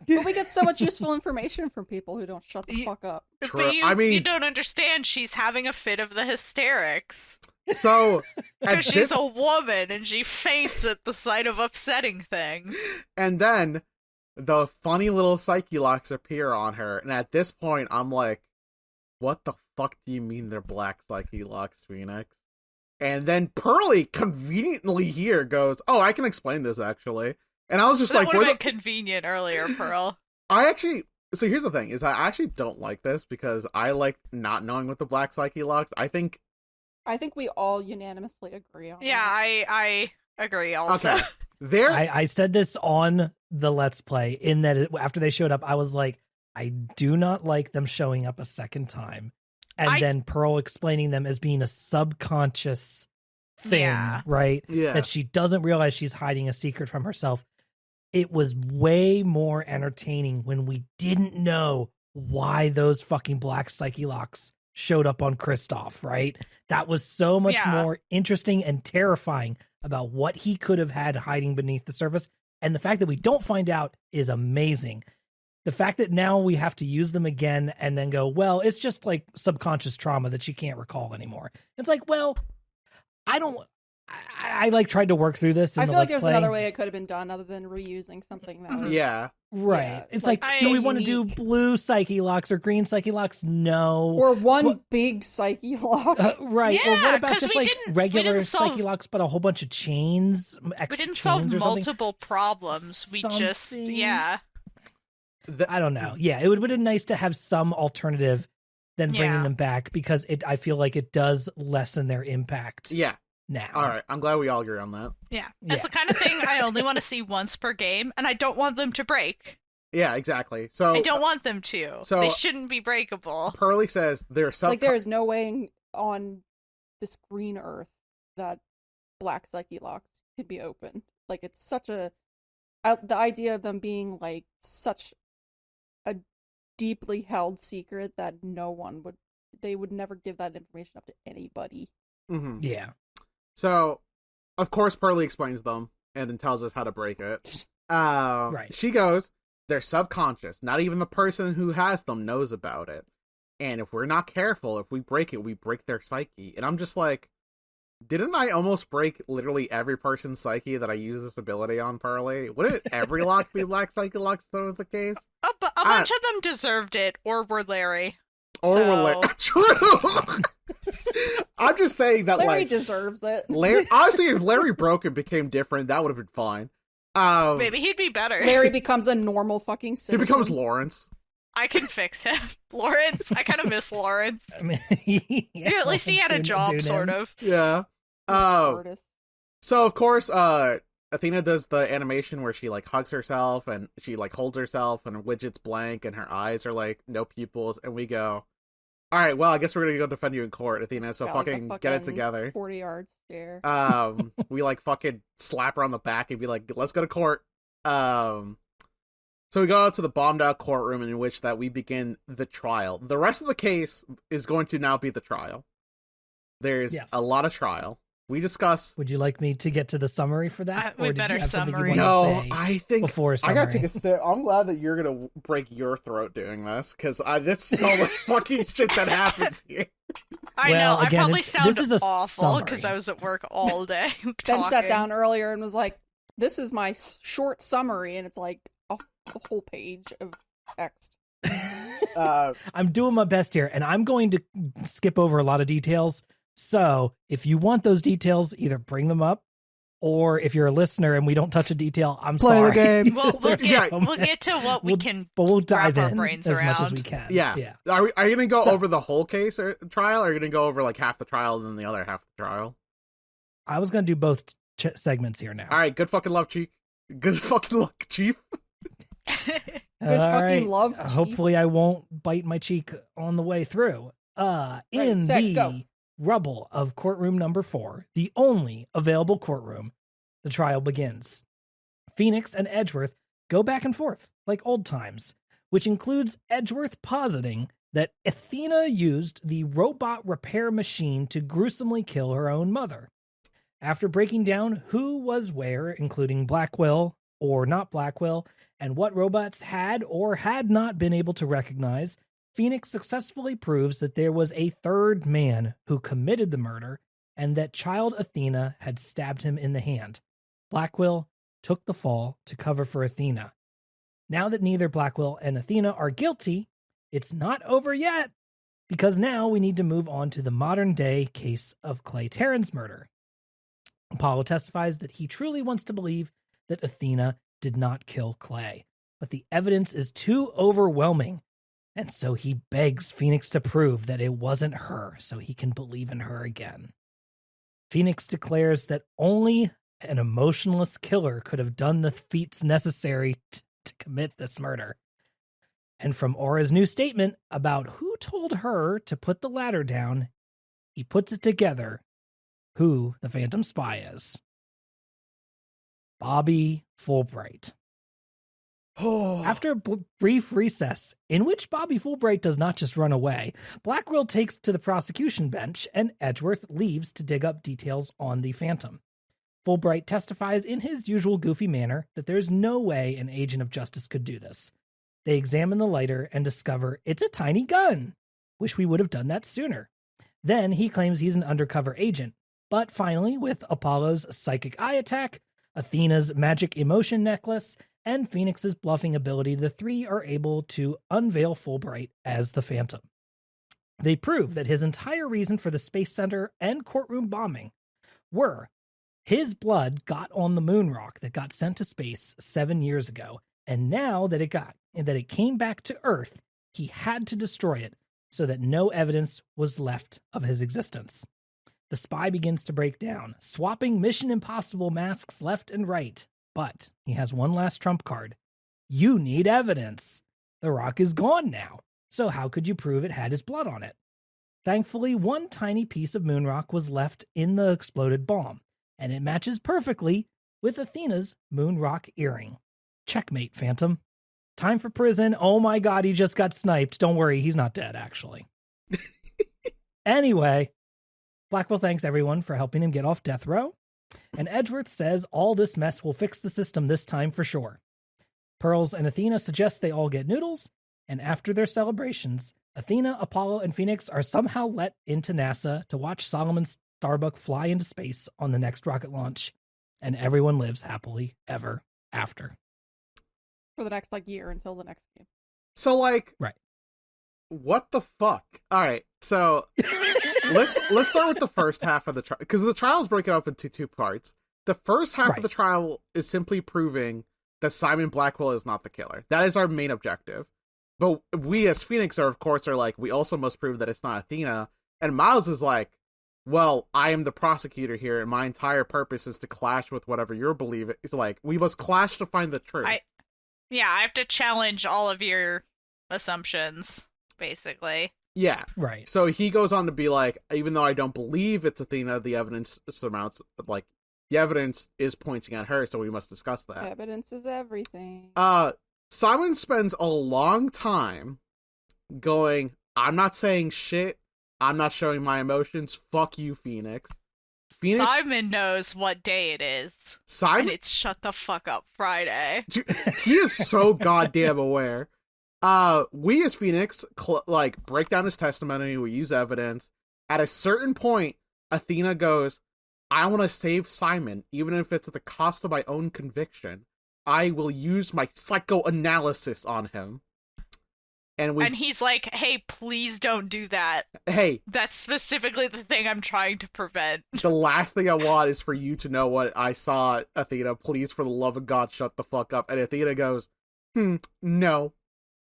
But we get so much useful information from people who don't shut the fuck up. True. But you, I mean- you don't understand. She's having a fit of the hysterics. So at Because she's this, a woman and she faints at the sight of upsetting things. and then the funny little psyche locks appear on her, and at this point, I'm like, "What the fuck do you mean they're black psyche locks, Phoenix?" And then Pearly conveniently here goes, "Oh, I can explain this actually." And I was just That like, would have "Where been convenient earlier, Pearl. So here's the thing: is I actually don't like this because I like not knowing what the black psyche locks. I think we all unanimously agree on Yeah, that. I agree also. okay, they're I said this on the Let's Play in that after they showed up, I was like, I do not like them showing up a second time. And then Pearl explaining them as being a subconscious thing, Yeah. right? yeah. That she doesn't realize she's hiding a secret from herself. It was way more entertaining when we didn't know why those fucking black psyche locks showed up on Kristoff, right? That was so much Yeah. more interesting and terrifying about what he could have had hiding beneath the surface. And the fact that we don't find out is amazing. The fact that now we have to use them again and then go, well, it's just like subconscious trauma that she can't recall anymore. It's like, well, I like tried to work through this. In I the feel like Let's there's Play. another way it could have been done other than reusing something that was... yeah. Right. Yeah, It's like, like, so we want to do unique. blue psyche locks or green psyche locks? No. Or one What- big psyche lock. Right. or Yeah, what about 'cause just we like didn't regular solve- psyche locks, but a whole bunch of chains, We extra didn't chains solve or something? multiple problems. We just, Something. yeah. I don't know. Yeah, it would have been nice to have some alternative than bringing Yeah. them back because I feel like it does lessen their impact Yeah. now. All right. I'm glad we all agree on that. Yeah. Yeah. It's the kind of thing I only want to see once per game, and I don't want them to break. Yeah, exactly. So I don't want them to. so- They shouldn't be breakable. Pearly says they're Like, there is no way on this green earth that black psyche locks could be opened. Like, it's such a... the idea of them being, like, such a deeply held secret that no one would... They would never give that information up to anybody. Mhm. Yeah. So, of course, Pearly explains them and then tells us how to break it. Right. She goes, they're subconscious. Not even the person who has them knows about it. And if we're not careful, if we break it, we break their psyche. And I'm just like, didn't I almost break literally every person's psyche that I use this ability on, Pearly? Wouldn't every lock be black psyche locks, though, was the case? A bunch of them deserved it, or were Larry. Or So- will True! I'm just saying that, Larry like, deserves it. Larry, honestly, if Larry broke and became different, that would have been fine. Maybe he'd be better. Larry becomes a normal fucking He citizen. becomes Lawrence. I can fix him. Lawrence. I kind of miss Lawrence. I mean, At least he had a job, sort of. Yeah. Artist. So of course, Athena does the animation where she like hugs herself and she like holds herself and her widget's blank and her eyes are like no pupils, and we go, all right, well, I guess we're gonna go defend you in court, Athena. So Got, like, a fucking get it together. 40-yard stare. We like fucking slap her on the back and be like, let's go to court. So we go out to the bombed out courtroom in which that we begin the trial. The rest of the case is going to now be the trial. There's a lot of trial. We discuss. Would you like me to get to the summary for that? We or did better you have something summary. you want to No, say I think before I summary? gotta take a sip. I'm glad that you're gonna break your throat doing this because that's so much fucking shit that happens here. I Well, know. again, I probably this sound is a awful because summary. I was at work all day. Ben sat talking. down earlier and was like, "This is my short summary," and it's like a whole page of text. I'm doing my best here, and I'm going to skip over a lot of details. So if you want those details, either bring them up, or if you're a listener and we don't touch a detail, I'm Play the sorry. game. We'll get to what we can But we'll dive wrap our in brains as around. much as we can. Yeah. Are you gonna go So- over the whole case or trial, or are you gonna go over like half the trial and then the other half of the trial? I was going to do both segments here now. All right, good fucking luck, Chief. Good fucking luck, Chief. Good All fucking love, Chief. Hopefully I won't bite my cheek on the way through. In set, the go. rubble of courtroom number 4, the only available courtroom, the trial begins. Phoenix and Edgeworth go back and forth like old times, which includes Edgeworth positing that Athena used the robot repair machine to gruesomely kill her own mother. After breaking down who was where, including Blackwell or not Blackwell, and what robots had or had not been able to recognize, Phoenix successfully proves that there was a third man who committed the murder and that child Athena had stabbed him in the hand. Blackwell took the fall to cover for Athena. Now that neither Blackwell and Athena are guilty, it's not over yet, because now we need to move on to the modern-day case of Clay Terran's murder. Apollo testifies that he truly wants to believe that Athena did not kill Clay, but the evidence is too overwhelming, and so he begs Phoenix to prove that it wasn't her so he can believe in her again. Phoenix declares that only an emotionless killer could have done the feats necessary to commit this murder. And from Aura's new statement about who told her to put the ladder down, he puts it together who the Phantom Spy is. Bobby Fulbright. After a brief recess, in which Bobby Fulbright does not just run away, Blackwell takes to the prosecution bench and Edgeworth leaves to dig up details on the Phantom. Fulbright testifies in his usual goofy manner that there's no way an agent of justice could do this. They examine the lighter and discover it's a tiny gun. Wish we would have done that sooner. Then he claims he's an undercover agent. But finally, with Apollo's psychic eye attack, Athena's magic emotion necklace, and Phoenix's bluffing ability, the three are able to unveil Fulbright as the Phantom. They prove that his entire reason for the Space Center and courtroom bombing were his blood got on the moon rock that got sent to space 7 years ago, and now that it came back to Earth, he had to destroy it so that no evidence was left of his existence. The spy begins to break down, swapping Mission Impossible masks left and right. But he has one last trump card. You need evidence. The rock is gone now, so how could you prove it had his blood on it? Thankfully, one tiny piece of moon rock was left in the exploded bomb, and it matches perfectly with Athena's moon rock earring. Checkmate, Phantom. Time for prison. Oh my god, he just got sniped. Don't worry, he's not dead, actually. Anyway, Blackwell thanks everyone for helping him get off death row, and Edgeworth says all this mess will fix the system this time for sure. Pearls and Athena suggest they all get noodles, and after their celebrations, Athena, Apollo, and Phoenix are somehow let into NASA to watch Solomon Starbuck fly into space on the next rocket launch, and everyone lives happily ever after. For the next year until the next game. So right. What the fuck? All right, so let's start with the first half of the trial, because the trial is broken up into two parts. the first half Right. of the trial is simply proving that Simon Blackwell is not the killer. That is our main objective. But we as Phoenix are, of course, are like, we also must prove that it's not Athena. And Miles is like, well, I am the prosecutor here, and my entire purpose is to clash with whatever you're believing. It's like, we must clash to find the truth. I have to challenge all of your assumptions, basically. Yeah. Right. So he goes on to be like, even though I don't believe it's Athena, the evidence surmounts, like, the evidence is pointing at her, so we must discuss that. Evidence is everything. Simon spends a long time going, I'm not saying shit. I'm not showing my emotions. Fuck you, Phoenix. Simon knows what day it is. Simon, And it's Shut the Fuck Up Friday. he is so goddamn aware. We as Phoenix, break down his testimony. We use evidence. At a certain point, Athena goes, I want to save Simon, even if it's at the cost of my own conviction. I will use my psychoanalysis on him. And he's like, hey, please don't do that. Hey. That's specifically the thing I'm trying to prevent. The last thing I want is for you to know what I saw, Athena. Please, for the love of God, shut the fuck up. And Athena goes, no.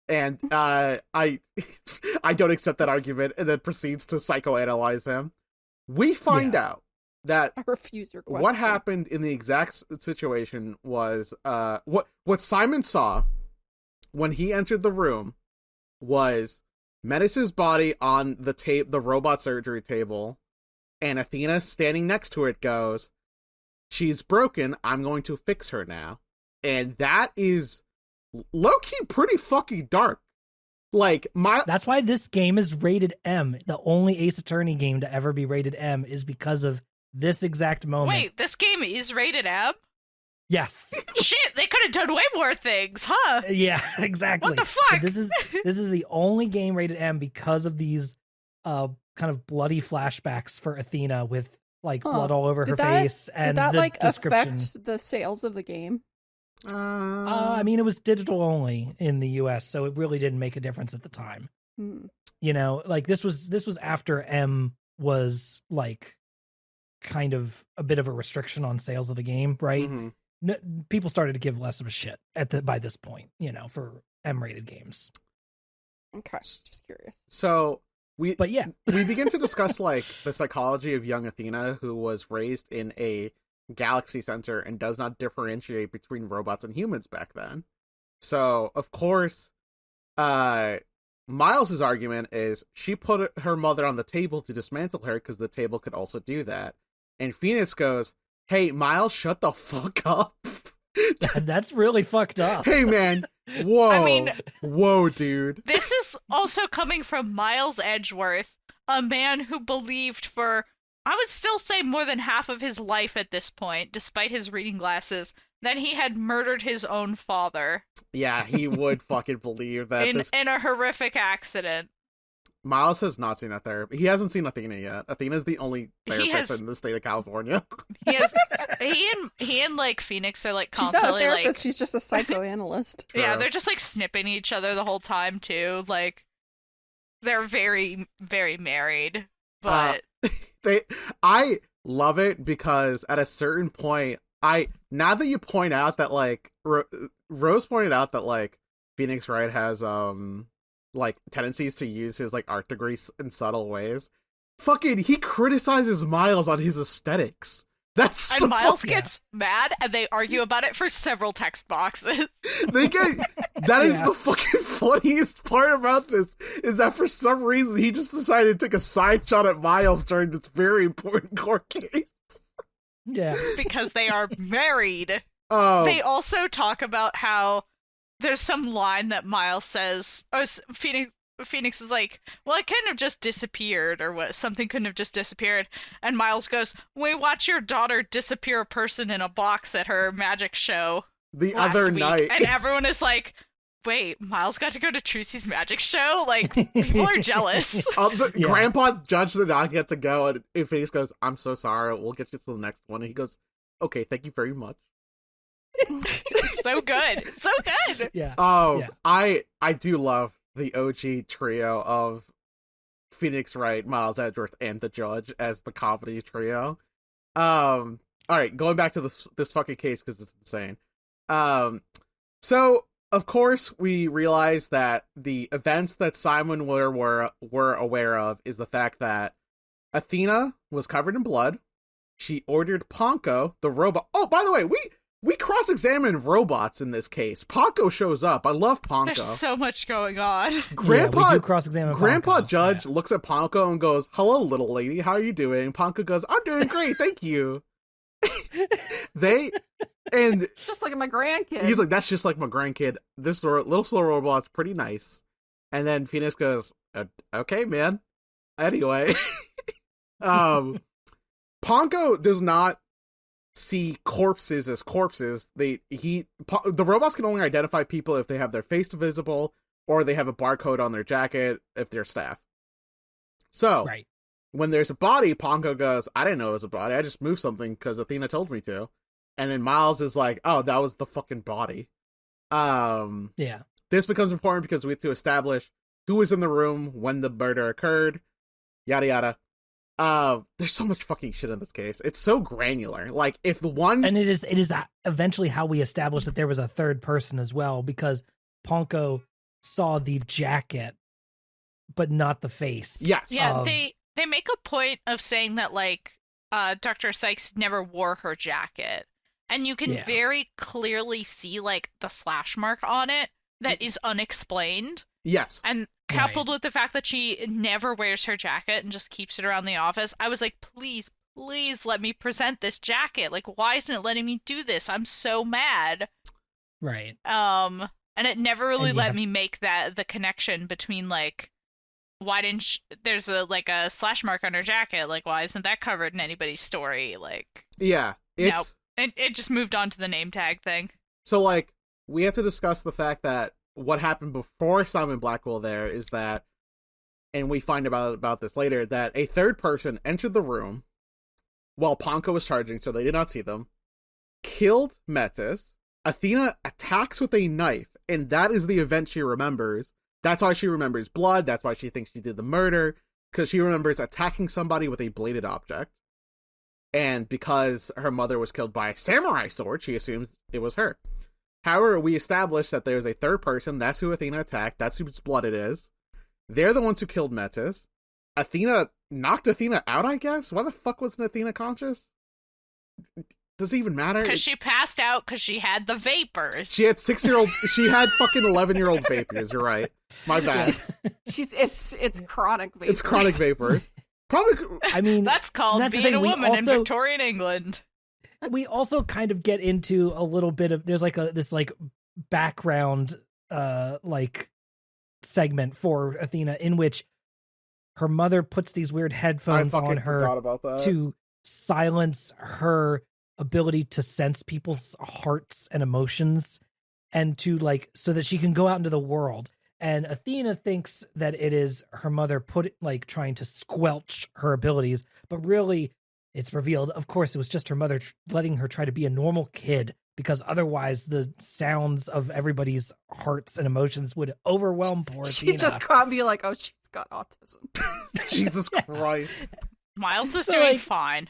And I don't accept that argument, and then proceeds to psychoanalyze him. We find out that I refuse your question. What happened in the exact situation was what Simon saw when he entered the room was Menace's body on the robot surgery table, and Athena standing next to it goes, she's broken, I'm going to fix her now. And that is low-key pretty fucking dark. Like, That's why this game is rated M. The only Ace Attorney game to ever be rated M is because of this exact moment. Wait, this game is rated M? Yes. Shit, they could have done way more things, huh? Yeah, exactly. What the fuck? So this is the only game rated M because of these kind of bloody flashbacks for Athena with blood all over her face and did that the description. affect the sales of the game? I mean, it was digital only in the US, so it really didn't make a difference at the time. You know, this was after M was kind of a bit of a restriction on sales of the game, right? Mm-hmm. People started to give less of a shit by this point, you know, for M-rated games. Okay, just curious. So we begin to discuss the psychology of young Athena, who was raised in a galaxy center and does not differentiate between robots and humans back then. So of course, Miles's argument is she put her mother on the table to dismantle her because the table could also do that. And Phoenix goes, hey, Miles, shut the fuck up. That's really fucked up. Hey, man. Whoa. I mean, whoa, dude. This is also coming from Miles Edgeworth, a man who believed for, I would still say more than half of his life at this point, despite his reading glasses, that he had murdered his own father. Yeah, he would fucking believe that. In a horrific accident. Miles has not seen a therapist. He hasn't seen Athena yet. Athena's the only therapist in the state of California. He and Phoenix are She's not a constantly therapist, she's just a psychoanalyst. Yeah, they're just snipping each other the whole time too. They're very, very married. But I love it because at a certain point, now that you point out that Rose pointed out that Phoenix Wright has tendencies to use his art degree in subtle ways. Fucking, he criticizes Miles on his aesthetics. And Miles gets mad, and they argue about it for several text boxes. That is the fucking funniest part about this, is that for some reason he just decided to take a side shot at Miles during this very important court case. Yeah. Because they are married. Oh. They also talk about how there's some line that Miles says, Phoenix is like, well, it couldn't have just disappeared, or what? Something couldn't have just disappeared. And Miles goes, we watched your daughter disappear a person in a box at her magic show the last other week. night. And everyone is like, wait, Miles got to go to Trucy's magic show? People are jealous. Grandpa Judge did not get to go, and Phoenix goes, I'm so sorry, we'll get you to the next one. And he goes, okay, thank you very much. So good. Yeah. Oh, yeah. I do love the OG trio of Phoenix Wright, Miles Edgeworth, and the Judge as the comedy trio. all right, going back to this fucking case because it's insane. So of course we realize that the events that Simon were aware of is the fact that Athena was covered in blood. She ordered Ponko, the robot. Oh, by the way, we cross-examine robots in this case. Ponko shows up. I love Ponko. There's so much going on. Grandpa, we do cross-examine Grandpa Ponko. Judge looks at Ponko and goes, "Hello, little lady. How are you doing?" Ponko goes, "I'm doing great, thank you." And Just like my grandkid. he's like, "That's just like my grandkid. This little slow robot's pretty nice." And then Phoenix goes, "Okay, man. Anyway." Ponko does not see corpses as corpses. The robots can only identify people if they have their face visible or they have a barcode on their jacket if they're staff. So, Right. when there's a body, Ponko goes, "I didn't know it was a body. I just moved something because Athena told me to." And then Miles is like, "Oh, that was the fucking body." Yeah. This becomes important because we have to establish who was in the room when the murder occurred. Yada yada. There's so much fucking shit in this case. It's so granular. Like, if the one... And it is eventually how we established that there was a third person as well, because Ponko saw the jacket, but not the face. Yes. Yeah, of- they make a point of saying that, like, Dr. Sykes never wore her jacket. And you can Yeah. very clearly see, like, the slash mark on it that is unexplained. Yes. And coupled with the fact that she never wears her jacket and just keeps it around the office, I was like, please let me present this jacket. Like, why isn't it letting me do this? I'm so mad. Right. And it never really And let yeah. me make the connection between, like, why didn't there's a slash mark on her jacket? Like, why isn't that covered in anybody's story? Like, Yeah. It's... it just moved on to the name tag thing. So, like, we have to discuss the fact that what happened before Simon Blackwell there is that, and we find about this later, that a third person entered the room while Ponko was charging, so they did not see them, killed Metis. Athena attacks with a knife, and that is the event she remembers. That's why she remembers blood. That's why she thinks she did the murder, because she remembers attacking somebody with a bladed object. And because her mother was killed by a samurai sword, she assumes it was her. However, we established that there's a third person. That's who Athena attacked. That's whose blood it is. They're the ones who killed Metis. Athena knocked Athena out, I guess? Why the fuck wasn't Athena conscious? Does it even matter? Because she passed out because she had the vapors. She had 6-year-old... She had fucking 11-year-old vapors. You're right. My bad. It's chronic vapors. It's chronic vapors. Probably... I mean, That's called that's the being thing, a we woman in also- Victorian England. we also kind of get into a little bit of, there's like this like background like segment for Athena in which her mother puts these weird I headphones fucking on forgot her about that. to silence her ability to sense people's hearts and emotions, and to like, so that she can go out into the world. And Athena thinks that it is her mother trying to squelch her abilities, but really it's revealed, of course, it was just her mother letting her try to be a normal kid, because otherwise the sounds of everybody's hearts and emotions would overwhelm poor She Athena. just can't be like, oh, she's got autism. Jesus Christ. Miles is So, doing like- fine.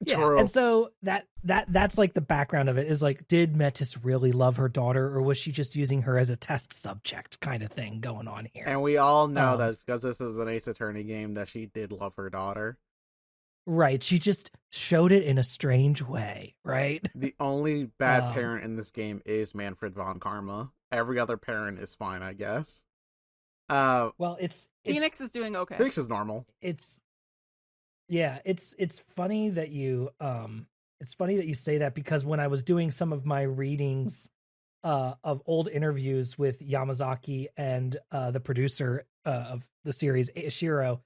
Yeah, True. and so that's like the background of it, is like, did Metis really love her daughter, or was she just using her as a test subject kind of thing going on here? And we all know Um, that because this is an Ace Attorney game that she did love her daughter. Right, she just showed it in a strange way, right? The only bad Um, parent in this game is Manfred von Karma. Every other parent is fine, I guess. Well, it's Phoenix is doing okay. Phoenix is normal. it's funny that you say that, because when I was doing some of my readings of old interviews with Yamazaki and the producer of the series, Shiro,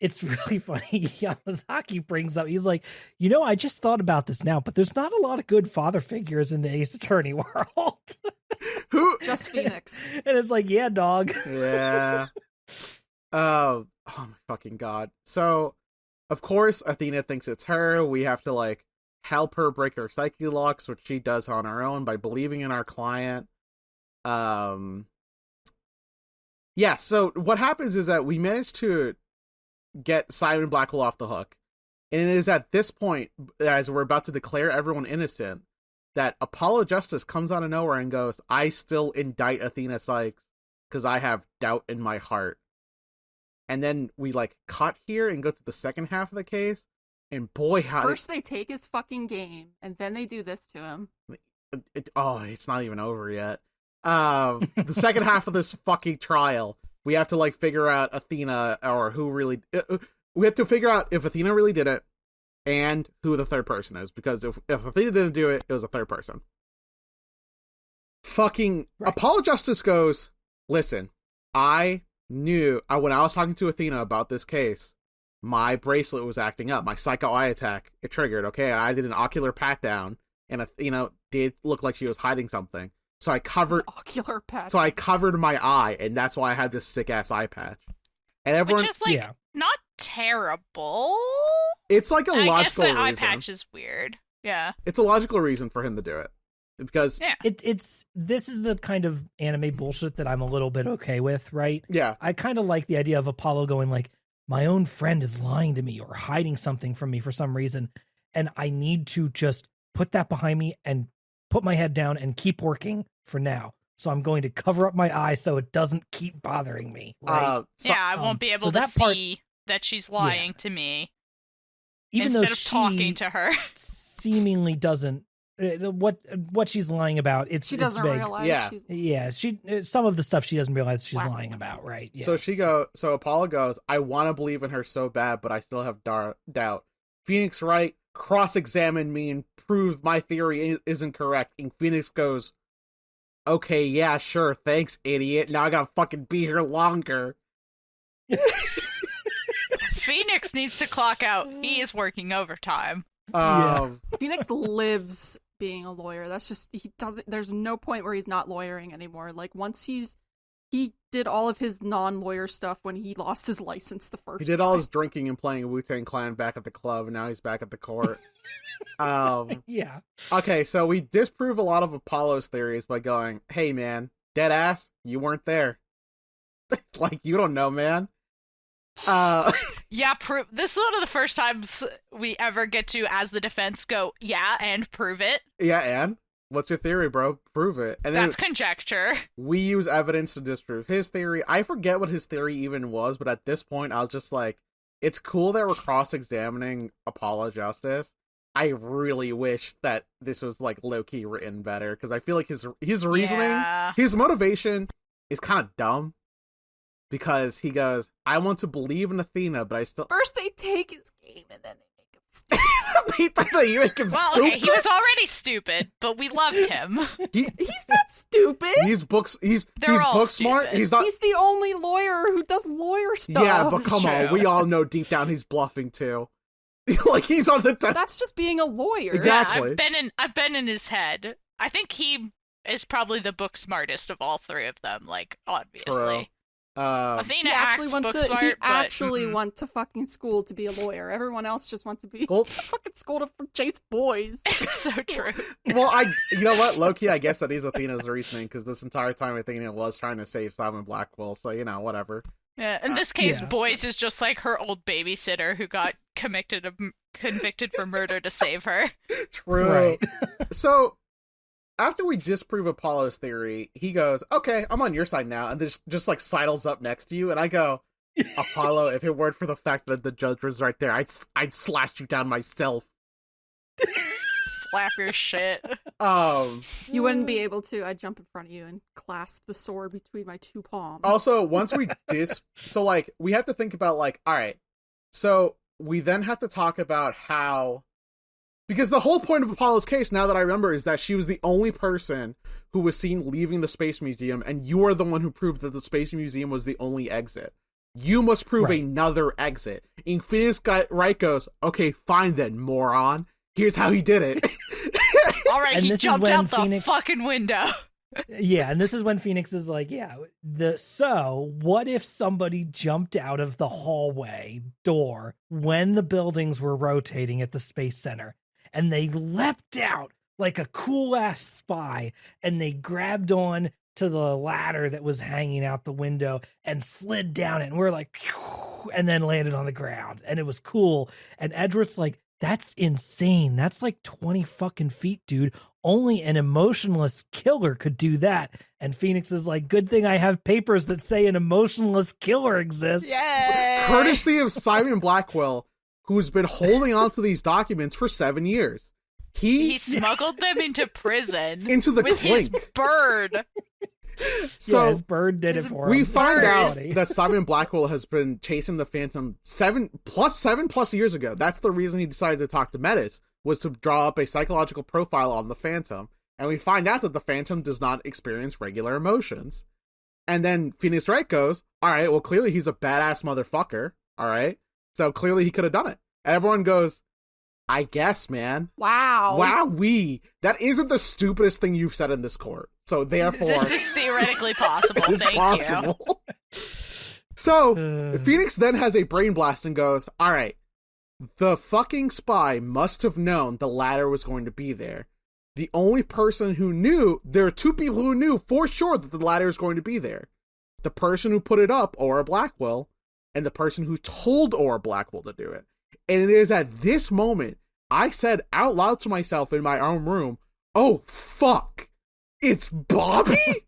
it's really funny. Yamazaki brings up, he's like, I just thought about this now, but there's not a lot of good father figures in the Ace Attorney world. Who? Just Phoenix. And it's like, yeah, dog. Yeah. Oh my fucking god. So, of course, Athena thinks it's her. We have to, like, help her break her psyche locks, which she does on her own by believing in our client. Yeah, so what happens is that we manage to get Simon Blackwell off the hook. And it is at this point, as we're about to declare everyone innocent, that Apollo Justice comes out of nowhere and goes, I still indict Athena Sykes because I have doubt in my heart. And then we like cut here and go to the second half of the case. And boy, how first they take his fucking game, and then they do this to him. It's not even over yet. The second half of this fucking trial, we have to like figure out Athena or who really. We have to figure out if Athena really did it, and who the third person is. Because if Athena didn't do it, it was a third person. Fucking right. Apollo Justice goes, listen, I knew when I was talking to Athena about this case, my bracelet was acting up. My psycho eye attack, it triggered. Okay, I did an ocular pat down, and Athena did look like she was hiding something. So I covered ocular patch. So I covered my eye, and that's why I had this sick ass eye patch. And everyone, which is like not terrible. It's like a logical reason. I guess the eye patch is weird. Yeah, it's a logical reason for him to do it because this is the kind of anime bullshit that I'm a little bit okay with, right? Yeah, I kind of like the idea of Apollo going like, my own friend is lying to me or hiding something from me for some reason, and I need to just put that behind me and put my head down and keep working for now. So I'm going to cover up my eye so it doesn't keep bothering me. Right? I won't be able to see that she's lying to me. Even instead though of talking to her. Seemingly doesn't. What she's lying about, she doesn't realize. She some of the stuff she doesn't realize she's lying about, right? Yeah. So Apollo goes, I want to believe in her so bad, but I still have doubt. Phoenix Wright cross-examined me and proved my theory isn't correct. And Phoenix goes, okay, yeah, sure, thanks, idiot. Now I gotta fucking be here longer. Phoenix needs to clock out. He is working overtime. Phoenix lives being a lawyer. That's just, he doesn't, there's no point where he's not lawyering anymore. Like once he did all of his non-lawyer stuff when he lost his license the first time. He did all his drinking and playing Wu-Tang Clan back at the club, and now he's back at the court. Yeah. Okay, so we disprove a lot of Apollo's theories by going, hey man, dead ass, you weren't there. Like, you don't know, man. Yeah, this is one of the first times we ever get to, as the defense, go, yeah, and prove it. Yeah, and? What's your theory, bro? Prove it. And that's conjecture. We use evidence to disprove his theory. I forget what his theory even was, but at this point, I was just like, it's cool that we're cross-examining Apollo Justice. I really wish that this was, like, low-key written better, because I feel like his reasoning, his motivation is kind of dumb. Because he goes, I want to believe in Athena, but I still... First they take his game, and then they make him stupid. They make him stupid? Okay, he was already stupid, but we loved him. He's not stupid. He's book smart. He's not... He's the only lawyer who does lawyer stuff. Yeah, but come on, we all know deep down he's bluffing too. Like, he's on the... That's just being a lawyer. Exactly. Yeah, I've been in his head. I think he is probably the book smartest of all three of them, like, obviously. True. Athena actually went to fucking school to be a lawyer. Everyone else just wants to be fucking school to chase boys. It's so true. Well, you know what, low-key, I guess that is Athena's reasoning, because this entire time Athena was trying to save Simon Blackwell, so, you know, whatever. Yeah, in this case, Boys is just like her old babysitter who got convicted for murder to save her. True. Right. So, after we disprove Apollo's theory, he goes, okay, I'm on your side now, and just like sidles up next to you, and I go, Apollo, if it weren't for the fact that the judge was right there, I'd slash you down myself. Slap your shit. You wouldn't be able to. I'd jump in front of you and clasp the sword between my two palms. Also, once we so like, we have to think about like, alright, so we then have to talk about how... Because the whole point of Apollo's case, now that I remember, is that she was the only person who was seen leaving the Space Museum, and you are the one who proved that the Space Museum was the only exit. You must prove another exit. And Phoenix Wright goes, okay, fine then, moron. Here's how he did it. Alright, he jumped out the fucking window. Yeah, and this is when Phoenix is like, so what if somebody jumped out of the hallway door when the buildings were rotating at the Space Center? And they leapt out like a cool-ass spy, and they grabbed on to the ladder that was hanging out the window and slid down it. And we're like, phew. and then landed on the ground, and it was cool. And Edward's like, that's insane. That's like 20 fucking feet, dude. Only an emotionless killer could do that. And Phoenix is like, good thing I have papers that say an emotionless killer exists. Yay! Courtesy of Simon Blackwell, who's been holding on to these documents for 7 years. He smuggled them into prison into the with clink. his bird. So his bird did it for him. we find Bird. out that Simon Blackwell has been chasing the Phantom 7+ years ago. That's the reason he decided to talk to Metis, was to draw up a psychological profile on the Phantom. And we find out that the Phantom does not experience regular emotions. And then Phoenix Wright goes, all right, well, clearly he's a badass motherfucker. All right. So clearly he could have done it. Everyone goes, I guess, man. Wow. Wowee. That isn't the stupidest thing you've said in this court. So therefore, This is theoretically possible. it's Thank you. possible. So Phoenix then has a brain blast and goes, all right, the fucking spy must have known the ladder was going to be there. The only person who knew, there are two people who knew for sure that the ladder is going to be there. The person who put it up, Aura Blackwell, and the person who told Aura Blackwell to do it. And it is at this moment, I said out loud to myself in my own room, oh, fuck, it's Bobby?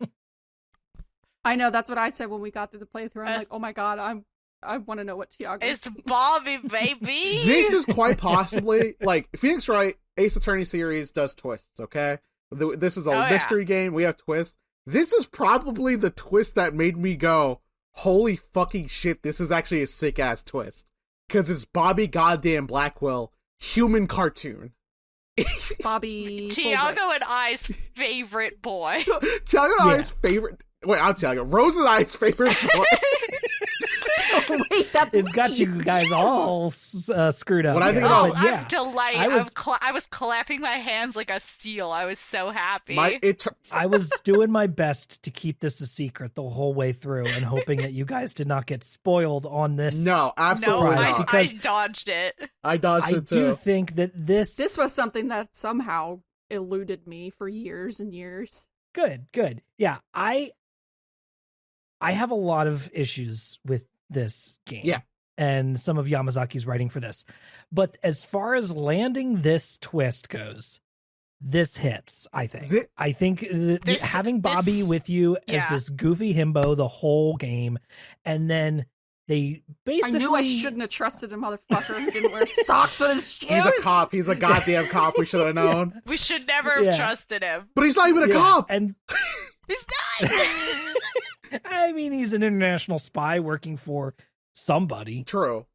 I know, that's what I said when we got through the playthrough. I'm like, oh my god, I want to know what Tiago It's thinks. Bobby, baby. This is quite possibly, like, Phoenix Wright, Ace Attorney series does twists, okay? This is a mystery game, we have twists. This is probably the twist that made me go, holy fucking shit, this is actually a sick-ass twist. Because it's Bobby goddamn Blackwell, human cartoon. Bobby. Tiago and I's favorite boy. Tiago and I's favorite... Wait, I'm Tiago. Rose and I's favorite boy. Wait, that's It's got you guys all screwed up. When I think here. about- But yeah, I'm delighted. I was clapping my hands like a seal. I was so happy. I was doing my best to keep this a secret the whole way through and hoping that you guys did not get spoiled on this. No, absolutely surprise, not. because I dodged it. I dodged I it do too. think that this was something that somehow eluded me for years and years. good. Yeah, I have a lot of issues with this game. Yeah. And some of Yamazaki's writing for this. But as far as landing this twist goes, this hits, I think. I think having Bobby with you as this goofy himbo the whole game, and then they basically... I knew I shouldn't have trusted a motherfucker who didn't wear socks with his shoes. He's a cop. He's a goddamn cop. We should have known. We should never have trusted him. But he's not even a cop. And He's not. I mean, he's an international spy working for somebody. True.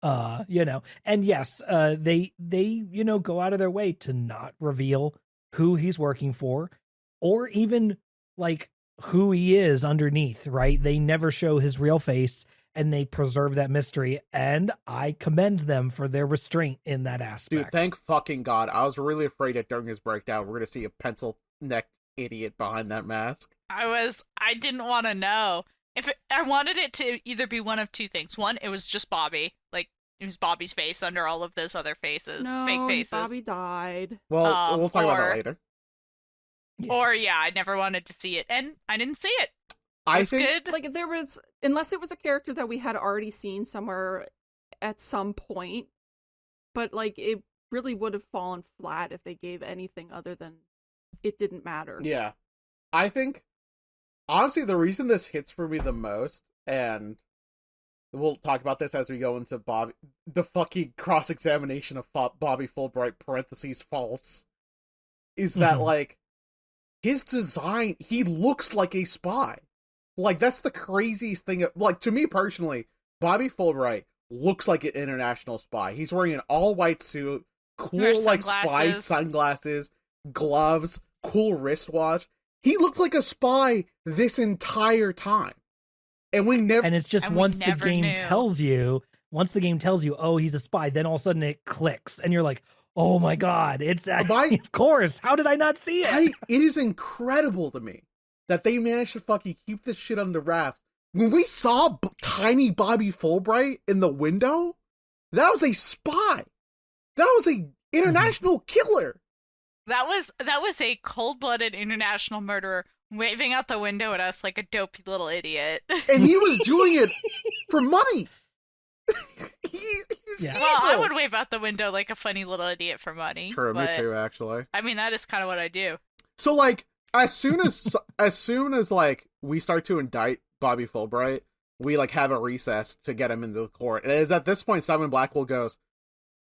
And yes, they go out of their way to not reveal who he's working for or even like who he is underneath, right? They never show his real face and they preserve that mystery, and I commend them for their restraint in that aspect. Dude, thank fucking God. I was really afraid that during his breakdown we're going to see a pencil-necked idiot behind that mask. I didn't want to know. I wanted it to either be one of two things. One, it was just Bobby. Like, it was Bobby's face under all of those other faces. No, fake faces. Bobby died. Well, we'll talk about that later. Or, I never wanted to see it. And I didn't see it. I It's think good. Like, there was, unless it was a character that we had already seen somewhere at some point, but, like, it really would have fallen flat if they gave anything other than it didn't matter. Yeah. I think, honestly, the reason this hits for me the most, and we'll talk about this as we go into Bobby, the fucking cross-examination of Bobby Fulbright, parentheses, false, is that, like, his design, he looks like a spy. Like, that's the craziest thing. Like, to me personally, Bobby Fulbright looks like an international spy. He's wearing an all-white suit, cool, like, spy sunglasses, gloves, cool wristwatch. He looked like a spy this entire time. And we never... And it's just once the game knew. tells you, oh, he's a spy, then all of a sudden it clicks, and you're like, oh my God, it's... of course, how did I not see it? It is incredible to me that they managed to fucking keep this shit under wraps. When we saw tiny Bobby Fulbright in the window, that was a spy. That was a international killer. That was a cold-blooded international murderer waving out the window at us like a dopey little idiot. And he was doing it for money. He's Yeah. evil. Well, I would wave out the window like a funny little idiot for money. True, me but, too, actually. I mean, that is kind of what I do. So, like, as soon as like we start to indict Bobby Fulbright, we like have a recess to get him into the court. And it is at this point Simon Blackwell goes,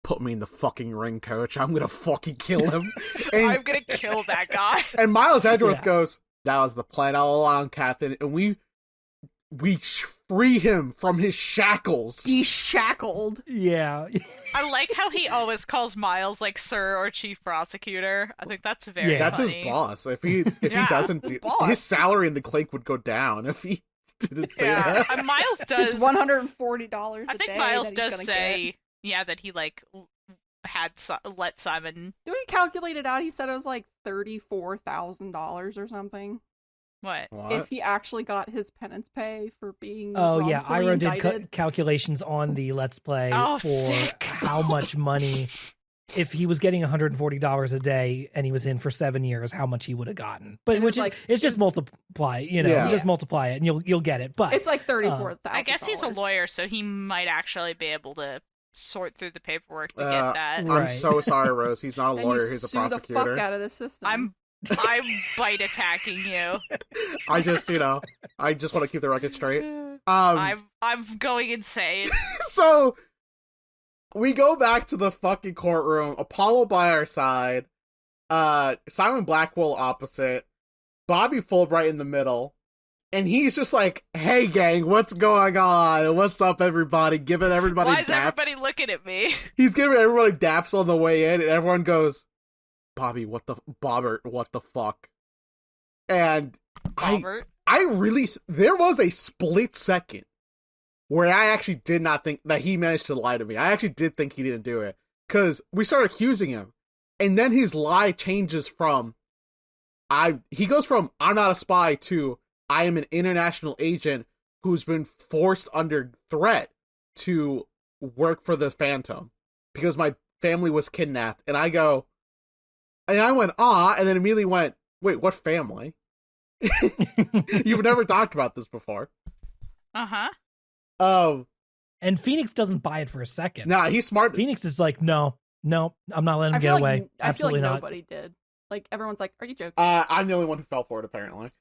"Put me in the fucking ring, coach. I'm gonna fucking kill him." And, I'm gonna kill that guy. and Miles Edgeworth Yeah. goes, "That was the plan all along, Captain." And we free him from his shackles. Deshackled. Yeah. I like how he always calls Miles like Sir or Chief Prosecutor. I think that's very Yeah. That's funny. his boss. If he Yeah, doesn't, his do, boss. his salary in the clink would go down if he didn't say Yeah, that. Miles does. It's $140 a I think day Miles that he's does gonna say, get. yeah, that he like let Simon. Did he calculate it out? He said it was like $34,000 or something. What? If he actually got his penance pay for being Oh yeah, wrongfully Iro did indicted. calculations on the Let's Play Oh, for sick. how much money, if he was getting $140 a day and he was in for 7 years, how much he would have gotten. But And it which was like- it's just it's- multiply, you know, Yeah. just multiply it and you'll get it. But It's like $34,000. I guess he's a lawyer, so he might actually be able to sort through the paperwork to get that. I'm Right. so sorry, Rose. He's not a And lawyer. you He's a sue the prosecutor. fuck out of the system. I'm bite attacking you. I just want to keep the record straight. I'm going insane. So we go back to the fucking courtroom. Apollo by our side. Simon Blackwell opposite. Bobby Fulbright in the middle. And he's just like, "Hey gang, what's going on? What's up, everybody?" Giving everybody Why is daps. everybody looking at me? He's giving everybody daps on the way in, and everyone goes, "Bobby, what the fuck?" And Robert. I really, there was a split second where I actually did not think that he managed to lie to me. I actually did think he didn't do it. Because we started accusing him. And then his lie changes from, he goes from, "I'm not a spy," to, "I am an international agent who's been forced under threat to work for the Phantom because my family was kidnapped." And I went, "Ah," and then immediately went, "Wait, what family?" You've never talked about this before. Uh-huh. and Phoenix doesn't buy it for a second. Nah, he's smart. Phoenix is like, no, I'm not letting him I get feel away. like, I feel Absolutely like not. nobody did. Like, everyone's like, "Are you joking?" I'm the only one who fell for it, apparently.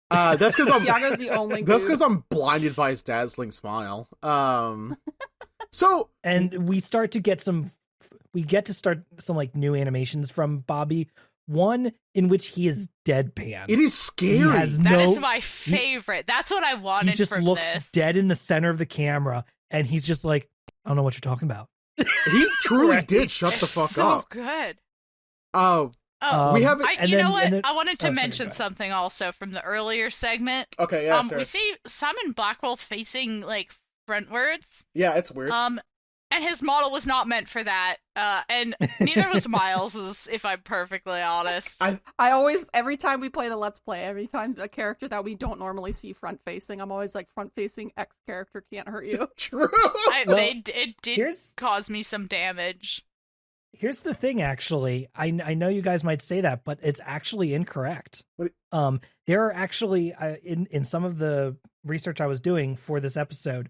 That's because Tiago's the only That's dude. because I'm blinded by his dazzling smile. So And we start to get some like new animations from Bobby. One in which he is deadpan. it is scary. He has That is no. my favorite. That's what I wanted He just from looks this. dead in the center of the camera, and he's just like, "I don't know what you're talking about." He truly Right. did shut the It's fuck so up. good. Oh, Oh, we have it. and you then- know what? and then- I wanted to oh, sorry, mention go ahead. something also from the earlier segment. Okay, yeah, sure. We see Simon Blackwell facing like frontwards. Yeah, it's weird. And his model was not meant for that. And neither was Miles's, if I'm perfectly honest. I always, every time we play the Let's Play, every time a character that we don't normally see front-facing, I'm always like, front-facing X character can't hurt you. True. Well, it did Here's cause me some damage. here's the thing. Actually, I know you guys might say that, but it's actually incorrect. What- There are actually in some of the research I was doing for this episode,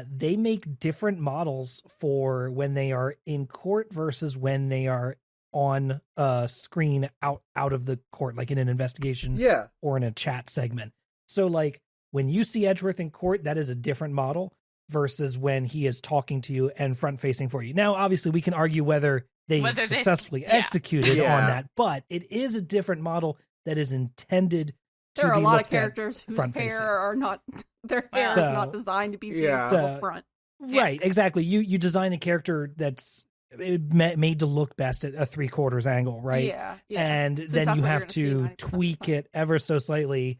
they make different models for when they are in court versus when they are on screen out of the court, like in an investigation Yeah. or in a chat segment. So like when you see Edgeworth in court, that is a different model versus when he is talking to you and front facing for you. Now, obviously we can argue whether they successfully executed Yeah. on that, but it is a different model that is intended to There are a be lot of looked at characters whose front-facing. hair are not, their hair So- is not designed to be Yeah. visible So- front. Right, exactly. You design a character that's made to look best at a 3/4 angle, right? Yeah. And Since then that's you what you're have gonna see to 90% of the tweak time. it ever so slightly.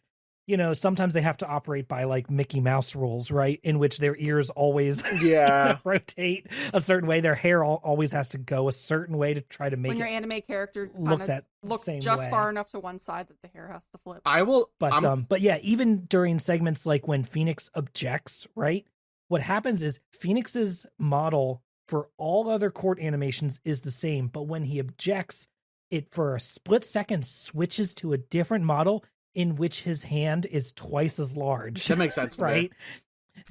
You know, sometimes they have to operate by like Mickey Mouse rules, right? In which their ears always Yeah. rotate a certain way. Their hair always has to go a certain way to try to make When it your anime character look kind of that looks same just way. far enough to one side that the hair has to flip. I will. But yeah, even during segments like when Phoenix objects, right? What happens is Phoenix's model for all other court animations is the same, but when he objects, it for a split second switches to a different model in which his hand is twice as large. That makes sense, to me. right?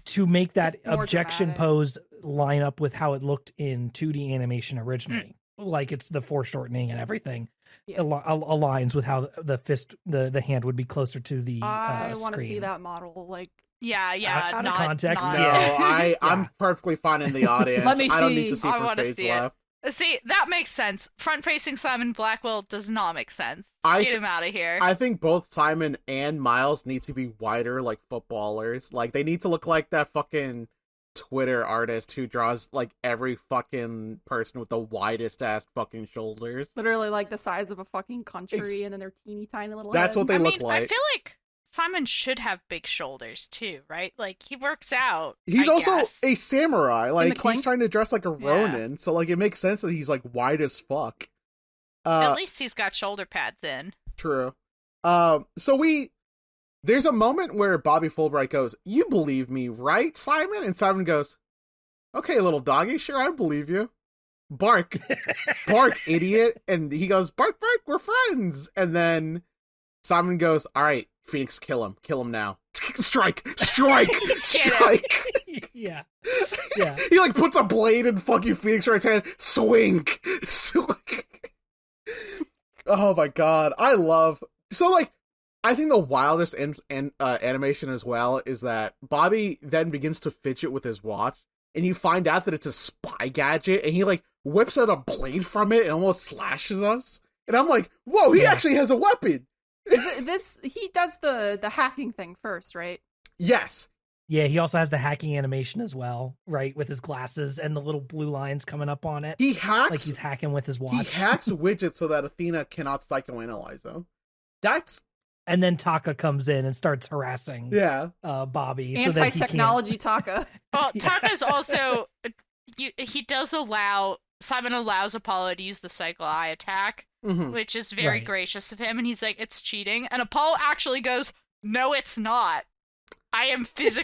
To make that More objection dramatic. pose line up with how it looked in 2D animation originally. Like it's the foreshortening and everything aligns with how the hand would be closer to the I want to screen. see that model. Like, Yeah, Out of not context, not- No, I'm perfectly fine in the audience. Let me I don't need see. to see I from wanna stage see it. left. See, that makes sense. Front-facing Simon Blackwell does not make sense. Get him out of here. I think both Simon and Miles need to be wider, like footballers. Like they need to look like that fucking Twitter artist who draws like every fucking person with the widest ass fucking shoulders. literally like the size of a fucking country, and then their teeny tiny little That's head. what they I look mean, like. I feel like Simon should have big shoulders too, right? Like he works out. He's I also guess. a samurai. Like he's clink? trying to dress like a Ronin, so like it makes sense that he's like wide as fuck. At least he's got shoulder pads in. True. There's a moment where Bobby Fulbright goes, "You believe me, right, Simon?" And Simon goes, "Okay, little doggy, sure, I believe you. Bark, bark, idiot." And he goes, "Bark, bark, we're friends." And then Simon goes, "All right, Phoenix, kill him now. Strike, strike, strike." yeah. He like puts a blade in fucking Phoenix Wright's hand. Swing, swing. Oh my god, I think the wildest animation as well is that Bobby then begins to fidget with his watch, and you find out that it's a spy gadget, and he like whips out a blade from it and almost slashes us. And I'm like, whoa, he actually has a weapon. He does the hacking thing first, right? Yes. Yeah, he also has the hacking animation as well, right? With his glasses and the little blue lines coming up on it. He hacks. Like he's hacking with his watch. He hacks widgets so that Athena cannot psychoanalyze him. That's... And then Taka comes in and starts harassing Bobby. So that he Anti-technology Taka. Well, Taka's also Simon allows Apollo to use the cycle eye attack, which is very gracious of him, and he's like, it's cheating. And Apollo actually goes, no, it's not. I am this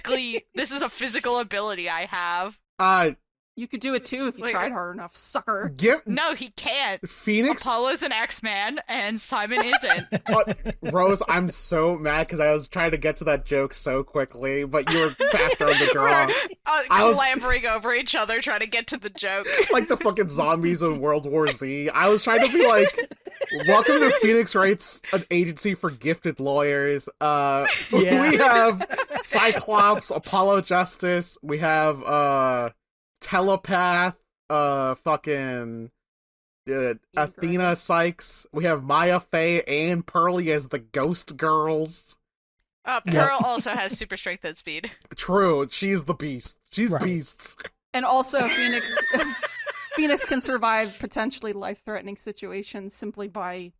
is a physical ability I have. You could do it too if you tried hard enough, sucker. No, he can't. Phoenix? Apollo's an X-Man, and Simon isn't. Rose, I'm so mad because I was trying to get to that joke so quickly, but you were faster on the draw. Clambering over each other trying to get to the joke. Like the fucking zombies in World War Z. I was trying to be like, welcome to Phoenix Wright's, an agency for gifted lawyers. We have Cyclops, Apollo Justice, we have, Telepath, fucking Athena Sykes. We have Maya Faye and Pearly as the Ghost Girls. Pearl also has super strength and speed. True, she's the beast. She's beasts. And also, Phoenix can survive potentially life-threatening situations simply by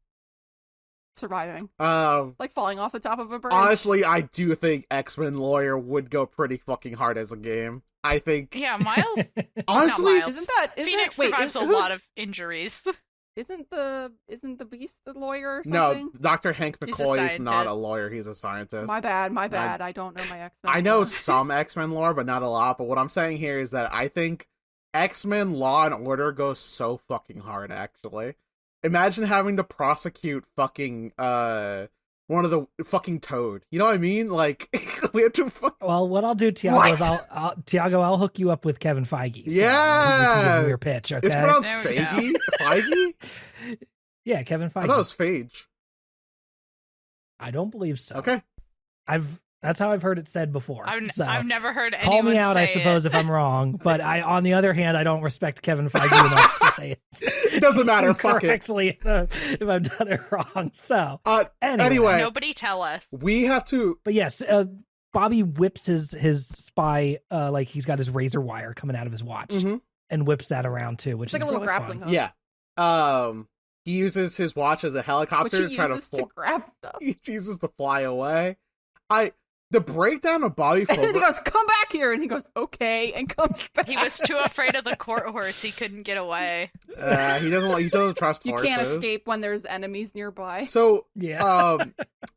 surviving. Like falling off the top of a bridge. Honestly, I do think X-Men Lawyer would go pretty fucking hard as a game. I think. Yeah, Miles. Honestly, Miles. Phoenix survives a lot of injuries. Isn't the Beast a lawyer or something? No, Dr. Hank McCoy is not a scientist. lawyer. He's a scientist. My bad. I don't know my X-Men. I know lore. some X-Men lore, but not a lot. But what I'm saying here is that I think X-Men Law and Order goes so fucking hard, actually. Imagine having to prosecute fucking, one of the fucking Toad. You know what I mean? Like, we have to Well, what I'll do, Tiago, is I'll hook you up with Kevin Feige. So Yeah! you can give him your pitch, okay? It's pronounced There we Feige? Feige? Yeah, Kevin Feige. I thought it was Phage. I don't believe so. Okay. That's how I've heard it said before. I've never heard anyone Call me out, say I suppose, if I'm wrong. But on the other hand, I don't respect Kevin Feige enough to say It doesn't matter. Fuck it. correctly if I've done it wrong. So Anyway, Nobody tell us. we have to. But yes, Bobby whips his spy like he's got his razor wire coming out of his watch and whips that around too, which It's like is a little really grappling fun. hook. Yeah. He uses his watch as a helicopter Which he to try uses to grab stuff. He uses to fly away. The breakdown of Bobby And then he Fulbright. goes, come back here! And he goes, okay, and comes back. He was too afraid of the court horse. He couldn't get away. He doesn't trust You horses. can't escape when there's enemies nearby. So Yeah.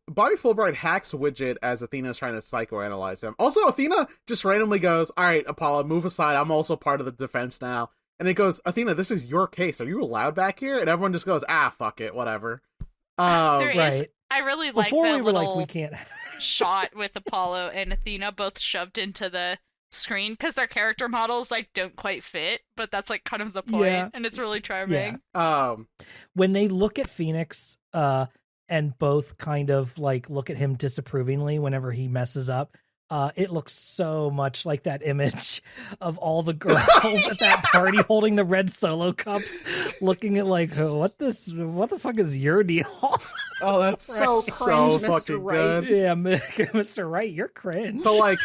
Bobby Fulbright hacks Widget as Athena's trying to psychoanalyze him. Also, Athena just randomly goes, "All right, Apollo, move aside. I'm also part of the defense now." And it goes, "Athena, this is your case. Are you allowed back here?" And everyone just goes, "Fuck it, whatever." There is. right. I really like Before that we were little like, we can't. shot with Apollo and Athena both shoved into the screen because their character models like don't quite fit, but that's like kind of the point, Yeah. and it's really charming. When they look at Phoenix, and both kind of like look at him disapprovingly whenever he messes up, it looks so much like that image of all the girls at that party holding the red Solo cups, looking at like, what the fuck is your deal? Oh, that's So so cringe, Mr. fucking Wright. good. Yeah, Mr. Wright, you're cringe. So like,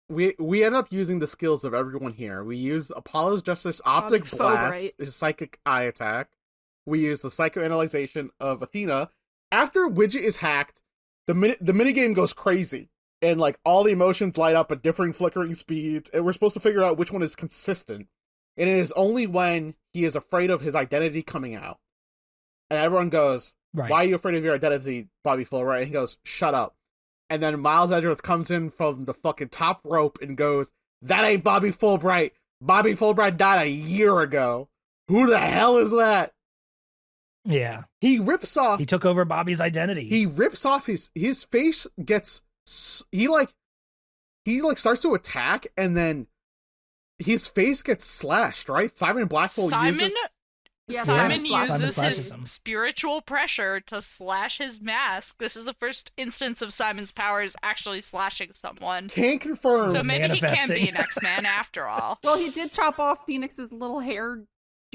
we end up using the skills of everyone here. We use Apollo's Justice Optic Bobby Blast, Fulbright. his psychic eye attack. We use the psychoanalyzation of Athena. After Widget is hacked, the minigame goes crazy. And like all the emotions light up at different flickering speeds, and we're supposed to figure out which one is consistent. And it is only when he is afraid of his identity coming out. And everyone goes, Right. Why are you afraid of your identity, Bobby Fulbright? And he goes, shut up. And then Miles Edgeworth comes in from the fucking top rope and goes, that ain't Bobby Fulbright. Bobby Fulbright died a year ago. Who the hell is that? Yeah. He rips off. He took over Bobby's identity. He rips off his face gets. He starts to attack, and then his face gets slashed, right? Simon Blackwell uses. Yeah, Simon Simon uses slashes his him. spiritual pressure to slash his mask. This is the first instance of Simon's powers actually slashing someone. Can't confirm. So maybe he can Manifesting. be an X-Man after all. Well, he did chop off Phoenix's little hair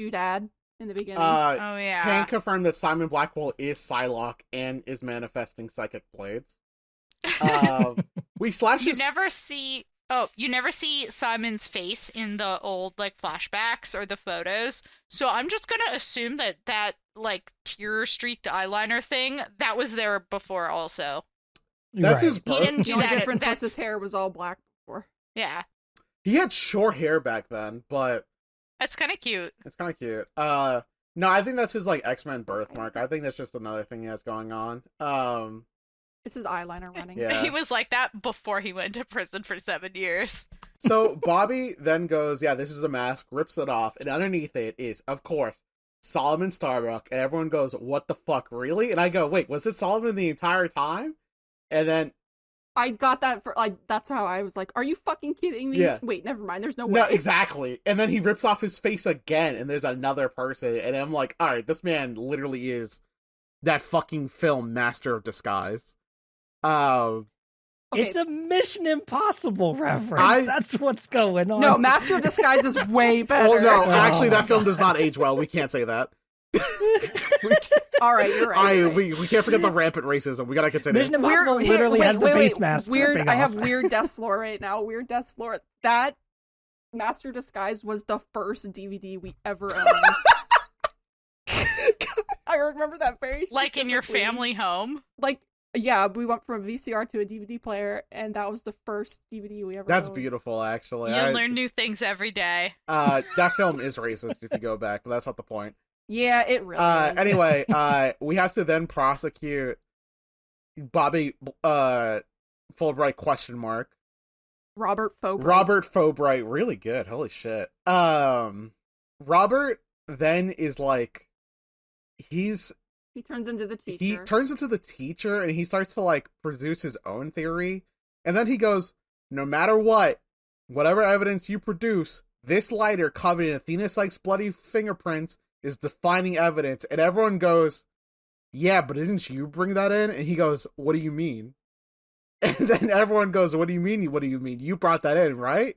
doodad in the beginning. Oh yeah. Can confirm that Simon Blackwell is Psylocke and is manifesting psychic blades. We slash You his. never see Simon's face in the old like flashbacks or the photos. So I'm just gonna assume that like tear streaked eyeliner thing that was there before also. That's his He birth. didn't the do only that. difference was That's his hair was all black before. yeah. He had short hair back then, but That's kind of cute. it's kind of cute. No, I think that's his like X-Men birthmark. I think that's just another thing he has going on. It's his eyeliner running. Yeah. He was like that before he went to prison for 7 years. So Bobby then goes, yeah, this is a mask, rips it off, and underneath it is, of course, Solomon Starbuck, and everyone goes, what the fuck, really? And I go, wait, was it Solomon the entire time? And then... I got that for like that's how I was like, are you fucking kidding me? Yeah. Wait, never mind. There's no way. No, exactly. And then he rips off his face again, and there's another person, and I'm like, alright, this man literally is that fucking film Master of Disguise. Okay. It's a Mission Impossible reference. That's what's going on. No, Master of Disguise is way better. Oh, no, actually, Oh, that my film God. does not age well. We can't say that. All right, you're right. You're right. We can't forget the rampant racism. We gotta continue. Mission Impossible literally has the face mask. Weird. ripping I have off. weird death lore right now. Weird death lore. That Master of Disguise was the first DVD we ever owned. I remember that very Like in your specifically. family home. Like, yeah, we went from a VCR to a DVD player, and that was the first DVD we ever That's owned. beautiful, actually. You learn new things every day. That film is racist if you go back, but that's not the point. Yeah, it really is. Anyway, we have to then prosecute Bobby Fulbright question mark. Robert Fulbright. Robert Fulbright, really good. Holy shit. Robert then is like He turns into the teacher. he turns into the teacher and he starts to like produce his own theory. And then he goes, no matter what, whatever evidence you produce, this lighter covered in Athena Sykes' bloody fingerprints is defining evidence. And everyone goes, yeah, but didn't you bring that in? And he goes, what do you mean? And then everyone goes, what do you mean? What do you mean? You brought that in, right?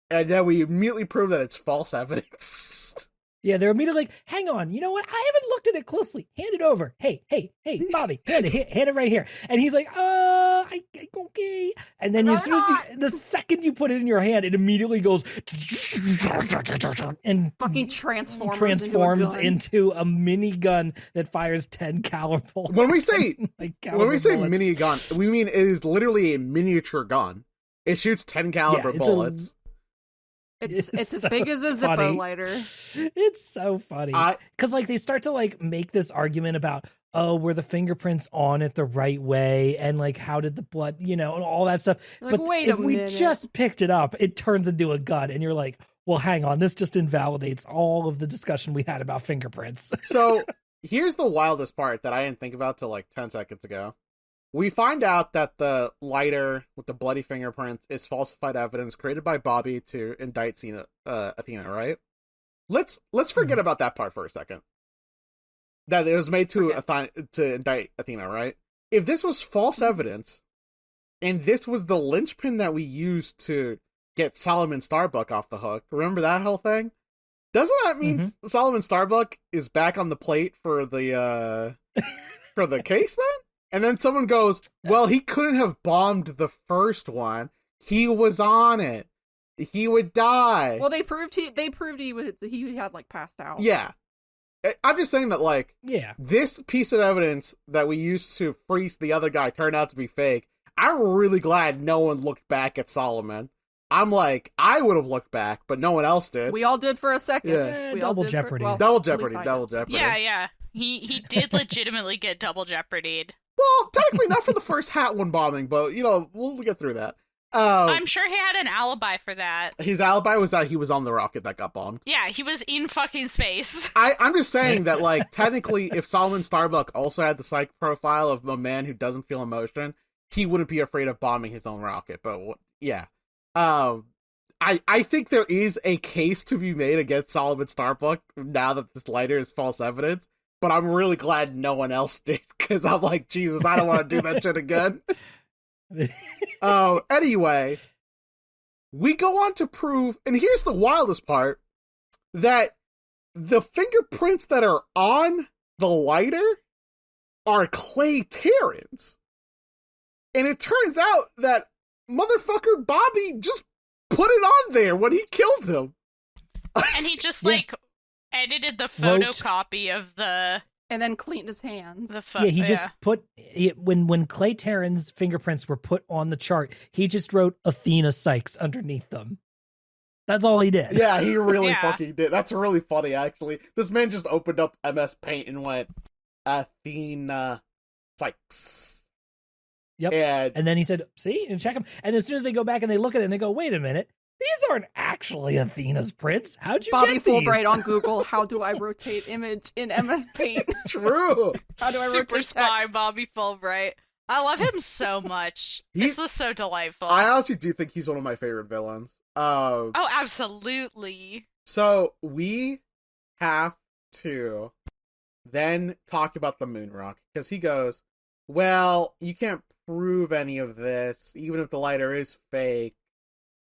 And then we immediately prove that it's false evidence. Yeah, they're immediately like, hang on, you know what? I haven't looked at it closely. Hand it over. Hey, Bobby, hand it right here. And he's like, okay. And then as soon as the second you put it in your hand, it immediately goes and fucking transforms into a minigun that fires 10 caliber bullets. When we say bullets. minigun, we mean it is literally a miniature gun. It shoots 10 caliber bullets. It's as so big as a funny. Zippo lighter. It's so funny. Because like they start to like make this argument about, oh, were the fingerprints on it the right way? And like, how did the blood, and all that stuff. Like, but wait if a we minute. just picked it up, it turns into a gun. And you're like, well, hang on. This just invalidates all of the discussion we had about fingerprints. So here's the wildest part that I didn't think about till like 10 seconds ago. we find out that the lighter with the bloody fingerprints is falsified evidence created by Bobby to indict Athena, right? Let's forget about that part for a second. That it was made to indict Athena, right? If this was false evidence, and this was the linchpin that we used to get Solomon Starbuck off the hook, remember that whole thing? Doesn't that mean Solomon Starbuck is back on the plate for the case then? And then someone goes, well, he couldn't have bombed the first one. He was on it. He would die. Well, they proved he had like passed out. Yeah. I'm just saying that, this piece of evidence that we used to freeze the other guy turned out to be fake. I'm really glad no one looked back at Solomon. I'm like, I would have looked back, but no one else did. We all did for a second. Yeah. Double jeopardy. Double jeopardy. Yeah. He did legitimately get double jeopardied. Well, technically not for the first Hat one bombing, but, we'll get through that. I'm sure he had an alibi for that. His alibi was that he was on the rocket that got bombed. Yeah, he was in fucking space. I'm just saying that, technically, if Solomon Starbuck also had the psych profile of a man who doesn't feel emotion, he wouldn't be afraid of bombing his own rocket. But, yeah. I think there is a case to be made against Solomon Starbuck now that this lighter is false evidence. But I'm really glad no one else did, because I'm like, Jesus, I don't want to do that shit again. Anyway, we go on to prove, and here's the wildest part, that the fingerprints that are on the lighter are Clay Terrans. And it turns out that motherfucker Bobby just put it on there when he killed him. And he just, edited the photocopy of the... And then cleaned his hands. He just put... When Clay Terran's fingerprints were put on the chart, he just wrote Athena Sykes underneath them. That's all he did. Yeah, he really fucking did. That's really funny, actually. This man just opened up MS Paint and went, Athena Sykes. Yep. And then he said, see? And check them. And as soon as they go back and they look at it and they go, wait a minute. These aren't actually Athena's prints. How'd you Bobby get these? Fulbright on Google, how do I rotate image in MS Paint? True. How do I Super rotate spy text? Bobby Fulbright. I love him so much. This was so delightful. I honestly do think he's one of my favorite villains. Oh, absolutely. So we have to then talk about the moon rock, because he goes, well, you can't prove any of this, even if the lighter is fake.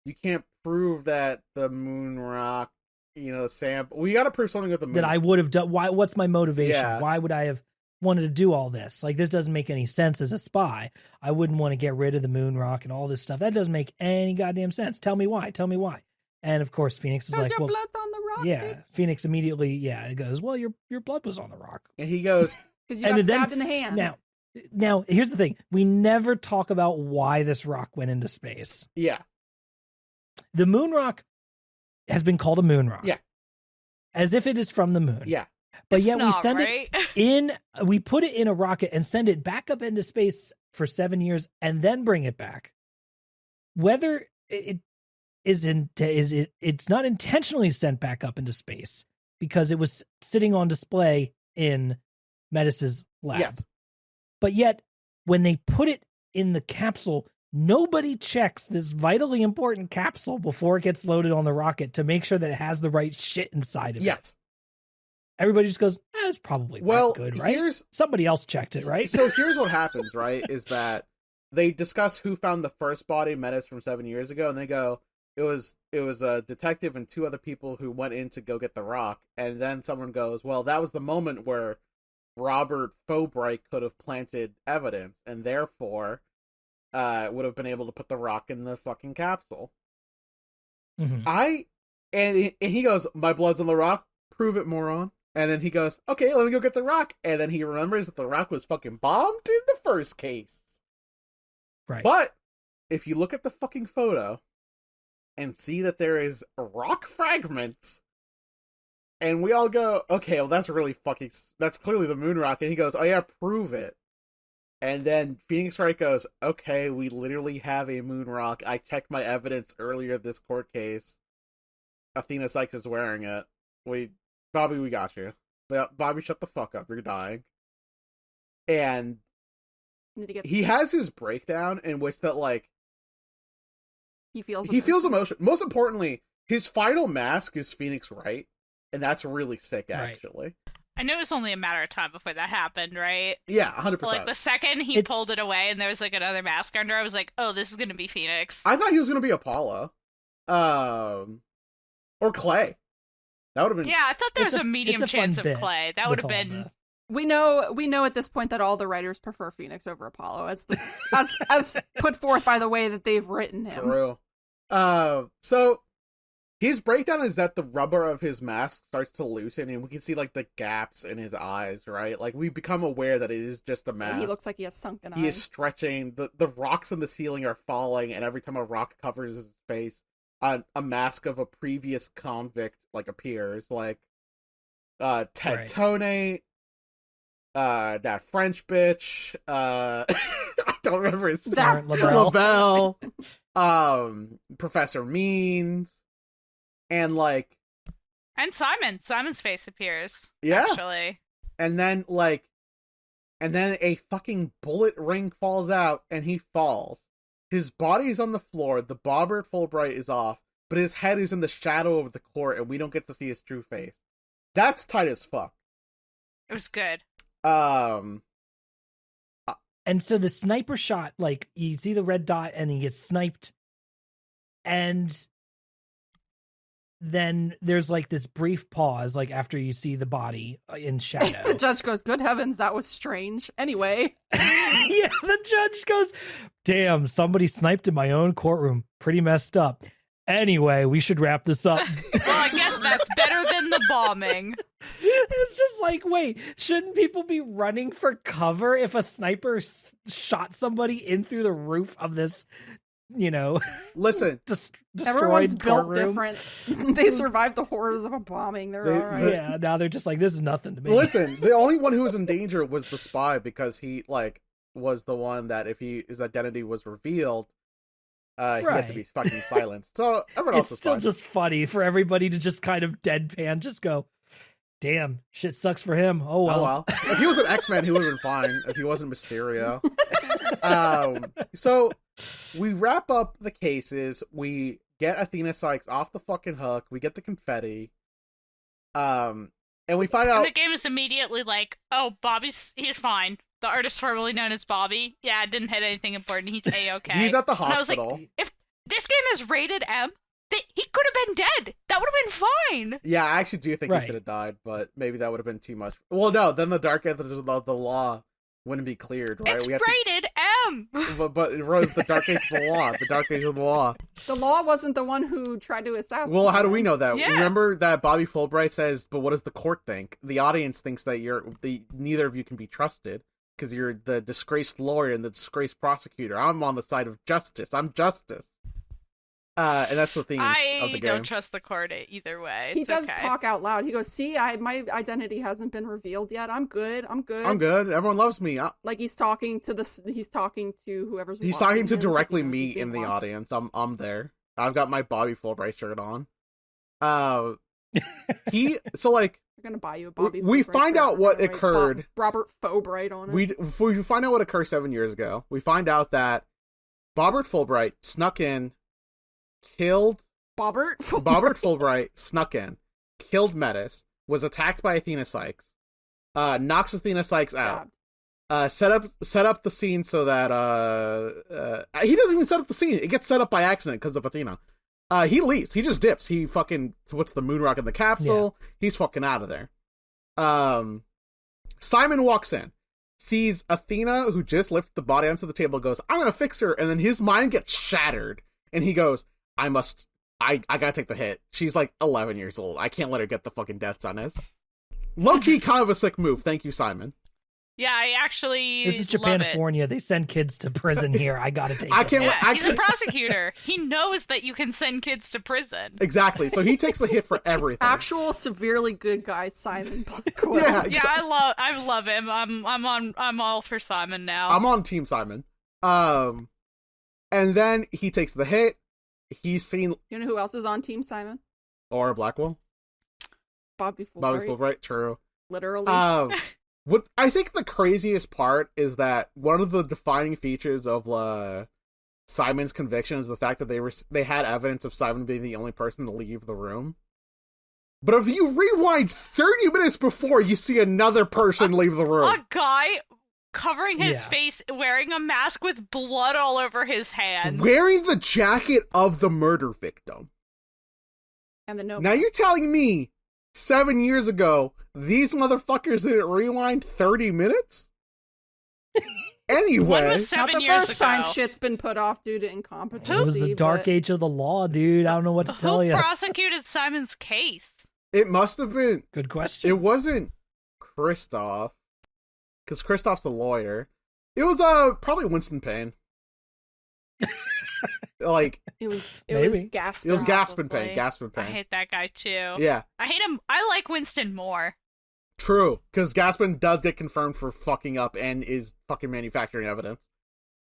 You can't prove that the moon rock, sample. We got to prove something with the moon. That I would have done. What's my motivation? Yeah. Why would I have wanted to do all this? This doesn't make any sense as a spy. I wouldn't want to get rid of the moon rock and all this stuff. That doesn't make any goddamn sense. Tell me why. And of course, Phoenix is like, your blood's on the rock. yeah. Phoenix immediately, it goes, well, your blood was on the rock. And he goes, because you got stabbed in the hand. Now, here's the thing. We never talk about why this rock went into space. Yeah. The moon rock has been called a moon rock. Yeah. As if it is from the moon. Yeah. But It's yet we not, send right? it in, we put it in a rocket and send it back up into space for 7 years and then bring it back. Whether it it's not intentionally sent back up into space because it was sitting on display in Metis's lab. Yes. But yet, when they put it in the capsule, nobody checks this vitally important capsule before it gets loaded on the rocket to make sure that it has the right shit inside of it. Yes. Everybody just goes, it's probably not good, right? Somebody else checked it, right? So here's what happens, right, is that they discuss who found the first body, Metis, from 7 years ago, and they go, it was a detective and 2 other people who went in to go get the rock, and then someone goes, well, that was the moment where Robert Fulbright could have planted evidence, and therefore would have been able to put the rock in the fucking capsule. Mm-hmm. And he goes, my blood's on the rock, prove it, moron. And then he goes, okay, let me go get the rock. And then he remembers that the rock was fucking bombed in the first case. Right. But if you look at the fucking photo and see that there is rock fragments, and we all go, okay, well, that's clearly the moon rock. And he goes, oh yeah, prove it. And then Phoenix Wright goes, okay, we literally have a moon rock. I checked my evidence earlier this court case. Athena Sykes is wearing it. Bobby, we got you. Bobby, shut the fuck up. You're dying. And he has his breakdown in which that like he feels emotion. Most importantly, his final mask is Phoenix Wright, and that's really sick, actually. Right. I know it was only a matter of time before that happened, right? Yeah, 100%. Like, the second he pulled it away and there was, like, another mask under, I was like, oh, this is gonna be Phoenix. I thought he was gonna be Apollo. Or Clay. That would have been... Yeah, I thought there was a medium chance of Clay. That would have been... We know at this point that all the writers prefer Phoenix over Apollo, as put forth by the way that they've written him. True. So... his breakdown is that the rubber of his mask starts to loosen, and we can see, like, the gaps in his eyes, right? Like, we become aware that it is just a mask. And he looks like he has sunken eyes. He is stretching. The rocks in the ceiling are falling, and every time a rock covers his face, a mask of a previous convict, like, appears. Like, Ted Tonate, that French bitch, I don't remember his name. LaBelle. Professor Means. And, like... And Simon's face appears, yeah. Actually. And then, like... And then a fucking bullet ring falls out, and he falls. His body is on the floor, the Bobbert Fulbright is off, but his head is in the shadow of the court, and we don't get to see his true face. That's tight as fuck. It was good. And so the sniper shot, like, you see the red dot, and he gets sniped, and... then there's like this brief pause, like after you see the body in shadow. The judge goes, good heavens, that was strange. Anyway. Yeah, the judge goes, damn, somebody sniped in my own courtroom. Pretty messed up. Anyway, we should wrap this up. Well, I guess that's better than the bombing. It's just like, wait, shouldn't people be running for cover if a sniper shot somebody in through the roof of this, listen, everyone's built courtroom. different. They survived the horrors of a bombing. They're all right. Yeah, now they're just like, this is nothing to me. Listen, the only one who was in danger was the spy, because he was the one that if his identity was revealed, he had to be fucking silenced. So everyone else it's is still fine. just funny for everybody to just kind of deadpan, just go, damn, shit sucks for him. Oh well. If he was an X-Men, he would have been fine. If he wasn't Mysterio. So we wrap up the cases. We get Athena Sykes off the fucking hook. We get the confetti. And we find out... And the game is immediately like, oh, he's fine. The artist formerly known as Bobby. Yeah, didn't hit anything important. He's A-okay. He's at the hospital. hospital. I was like, if this game is rated M, he could have been dead. That would have been fine. Yeah, I actually do think he could have died, but maybe that would have been too much. Well, no, then the dark end of the law wouldn't be cleared, right? It's rated M. But Rose, the dark age of the law. The dark age of the law. The law wasn't the one who tried to assassinate. Well, how do we know that? Yeah. Remember that Bobby Fulbright says, but what does the court think? The audience thinks that neither of you can be trusted because you're the disgraced lawyer and the disgraced prosecutor. I'm on the side of justice. I'm justice. And that's the theme of the game. I don't trust the court either way. He does talk out loud. He goes, see, my identity hasn't been revealed yet. I'm good. I'm good. Everyone loves me. Like he's talking to whoever's He's talking to directly me in the audience. I'm there. I've got my Bobby Fulbright shirt on. So like, we're gonna buy you a Bobby. We find out what occurred. Robert Fulbright on it. We find out what occurred 7 years ago. We find out that Robert Fulbright snuck in, killed Bobbert Fulbright, snuck in, killed Metis, was attacked by Athena Sykes, knocks Athena Sykes out, set up the scene so that he doesn't even set up the scene. It gets set up by accident because of Athena. He leaves. He just dips. He fucking puts the moon rock in the capsule. Yeah. He's fucking out of there. Simon walks in, sees Athena, who just lifted the body onto the table, goes, I'm gonna fix her, and then his mind gets shattered, and he goes, I gotta take the hit. She's like 11 years old. I can't let her get the fucking death sentence. Low-key kind of a sick move. Thank you, Simon. Yeah, I actually This is Japan-Fornia. They send kids to prison here. I gotta take it. He's a prosecutor. He knows that you can send kids to prison. Exactly. So he takes the hit for everything. Actual severely good guy, Simon Blackwell. Yeah, I love him. I'm all for Simon now. I'm on Team Simon. And then he takes the hit. He's seen... You know who else is on Team Simon? Or Blackwell? Bobby Fulbright. Bobby Fulbright, true. Literally. What I think the craziest part is that one of the defining features of Simon's conviction is the fact that they had evidence of Simon being the only person to leave the room. But if you rewind 30 minutes before, you see another person leave the room. A guy covering his face, wearing a mask with blood all over his hand. Wearing the jacket of the murder victim. And the notebook. Now you're telling me 7 years ago, these motherfuckers didn't rewind 30 minutes? Anyway. One was 7 Not the years first ago. time shit's been put off due to incompetence. It was the dark age of the law, dude. I don't know what to tell Who you. prosecuted Simon's case? It must have been... Good question. It wasn't Christoph, because Christoph's a lawyer. It was probably Winston Payne. Like It was Maybe. Gaspin. it was Gaspin probably. Payne. Gaspin I Payne. hate that guy too. Yeah, I hate him. I like Winston more. true. Because Gaspin does get confirmed for fucking up and is fucking manufacturing evidence.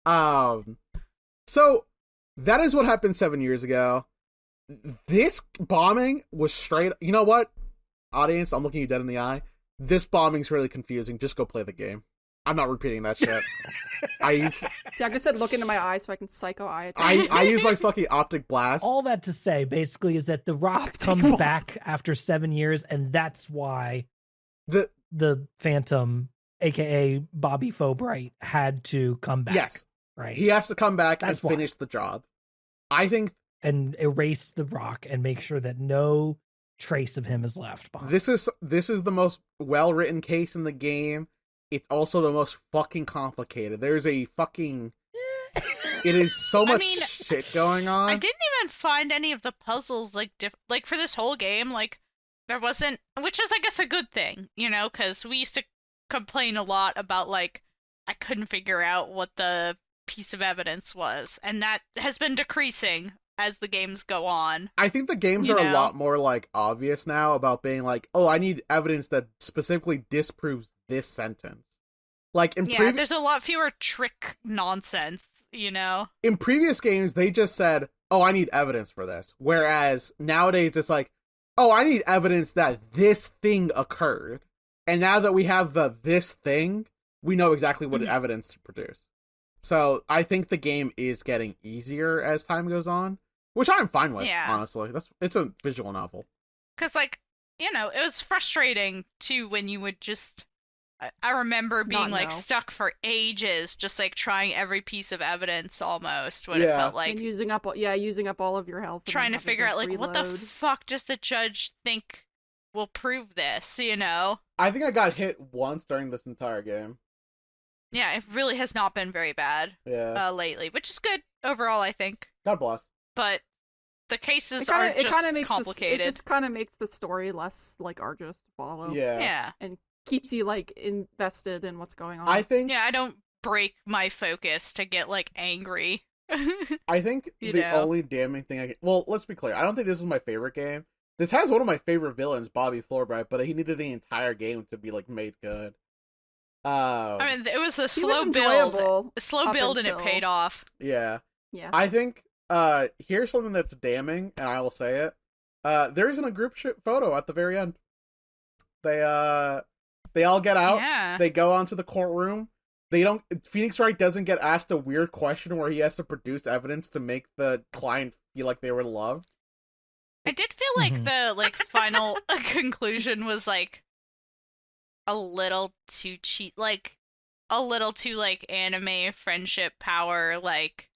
So that is what happened 7 years ago. This bombing was straight. You know what, audience? I'm looking you dead in the eye. This bombing's really confusing. Just go play the game. I'm not repeating that shit. Tiago said, "Look into my eyes so I can psycho eye attack." I use my fucking optic blast. All that to say, basically, is that the Rock Optic comes blast. back after 7 years, and that's why The Phantom, aka Bobby Faubright, had to come back. yes, Right. he has to come back That's and why. finish the job. I think And erase the Rock and make sure that no trace of him is left behind. this is the most well written case in the game. It's also the most fucking complicated. There's a fucking it is so much mean, shit going on. I didn't even find any of the puzzles like for this whole game. Like there wasn't, which is I guess a good thing, you know, because we used to complain a lot about like I couldn't figure out what the piece of evidence was, and that has been decreasing as the games go on. I think the games You are a know? lot more like obvious now about being like, oh, I need evidence that specifically disproves this sentence. Like Yeah, there's a lot fewer trick nonsense, you know. in previous games, they just said, oh, I need evidence for this. Whereas nowadays, it's like, oh, I need evidence that this thing occurred. And now that we have this thing, we know exactly what evidence to produce. So I think the game is getting easier as time goes on, which I'm fine with, Yeah. honestly. It's a visual novel. Because, like, you know, it was frustrating, too, when you would just... I remember being, Not like, know. stuck for ages, just, like, trying every piece of evidence, almost, when it Yeah. felt like... and using up all of your health. and trying then to having figure out, like, what the reload. fuck does the judge think will prove this, you know? I think I got hit once during this entire game. Yeah, it really has not been very bad Yeah. lately, which is good overall, I think. God bless. But the cases It are kind just of makes complicated. it just kind of makes the story less like arduous to follow. Yeah. Yeah. and keeps you like invested in what's going on. I think Yeah, I don't break my focus to get, like, angry. I think You the know? only damning thing well, let's be clear. I don't think this is my favorite game. This has one of my favorite villains, Bobby Floorbright, but he needed the entire game to be like made good. I mean, it was a He slow was build. enjoyable A slow up build, and it until- paid off. Yeah. Yeah, I think here's something that's damning, and I will say it. There isn't a group photo at the very end. They all get out. Yeah. They go onto the courtroom. Phoenix Wright doesn't get asked a weird question where he has to produce evidence to make the client feel like they were loved. I did feel like Mhm. the like final conclusion was like a little too cheap, like a little too like anime friendship power, like.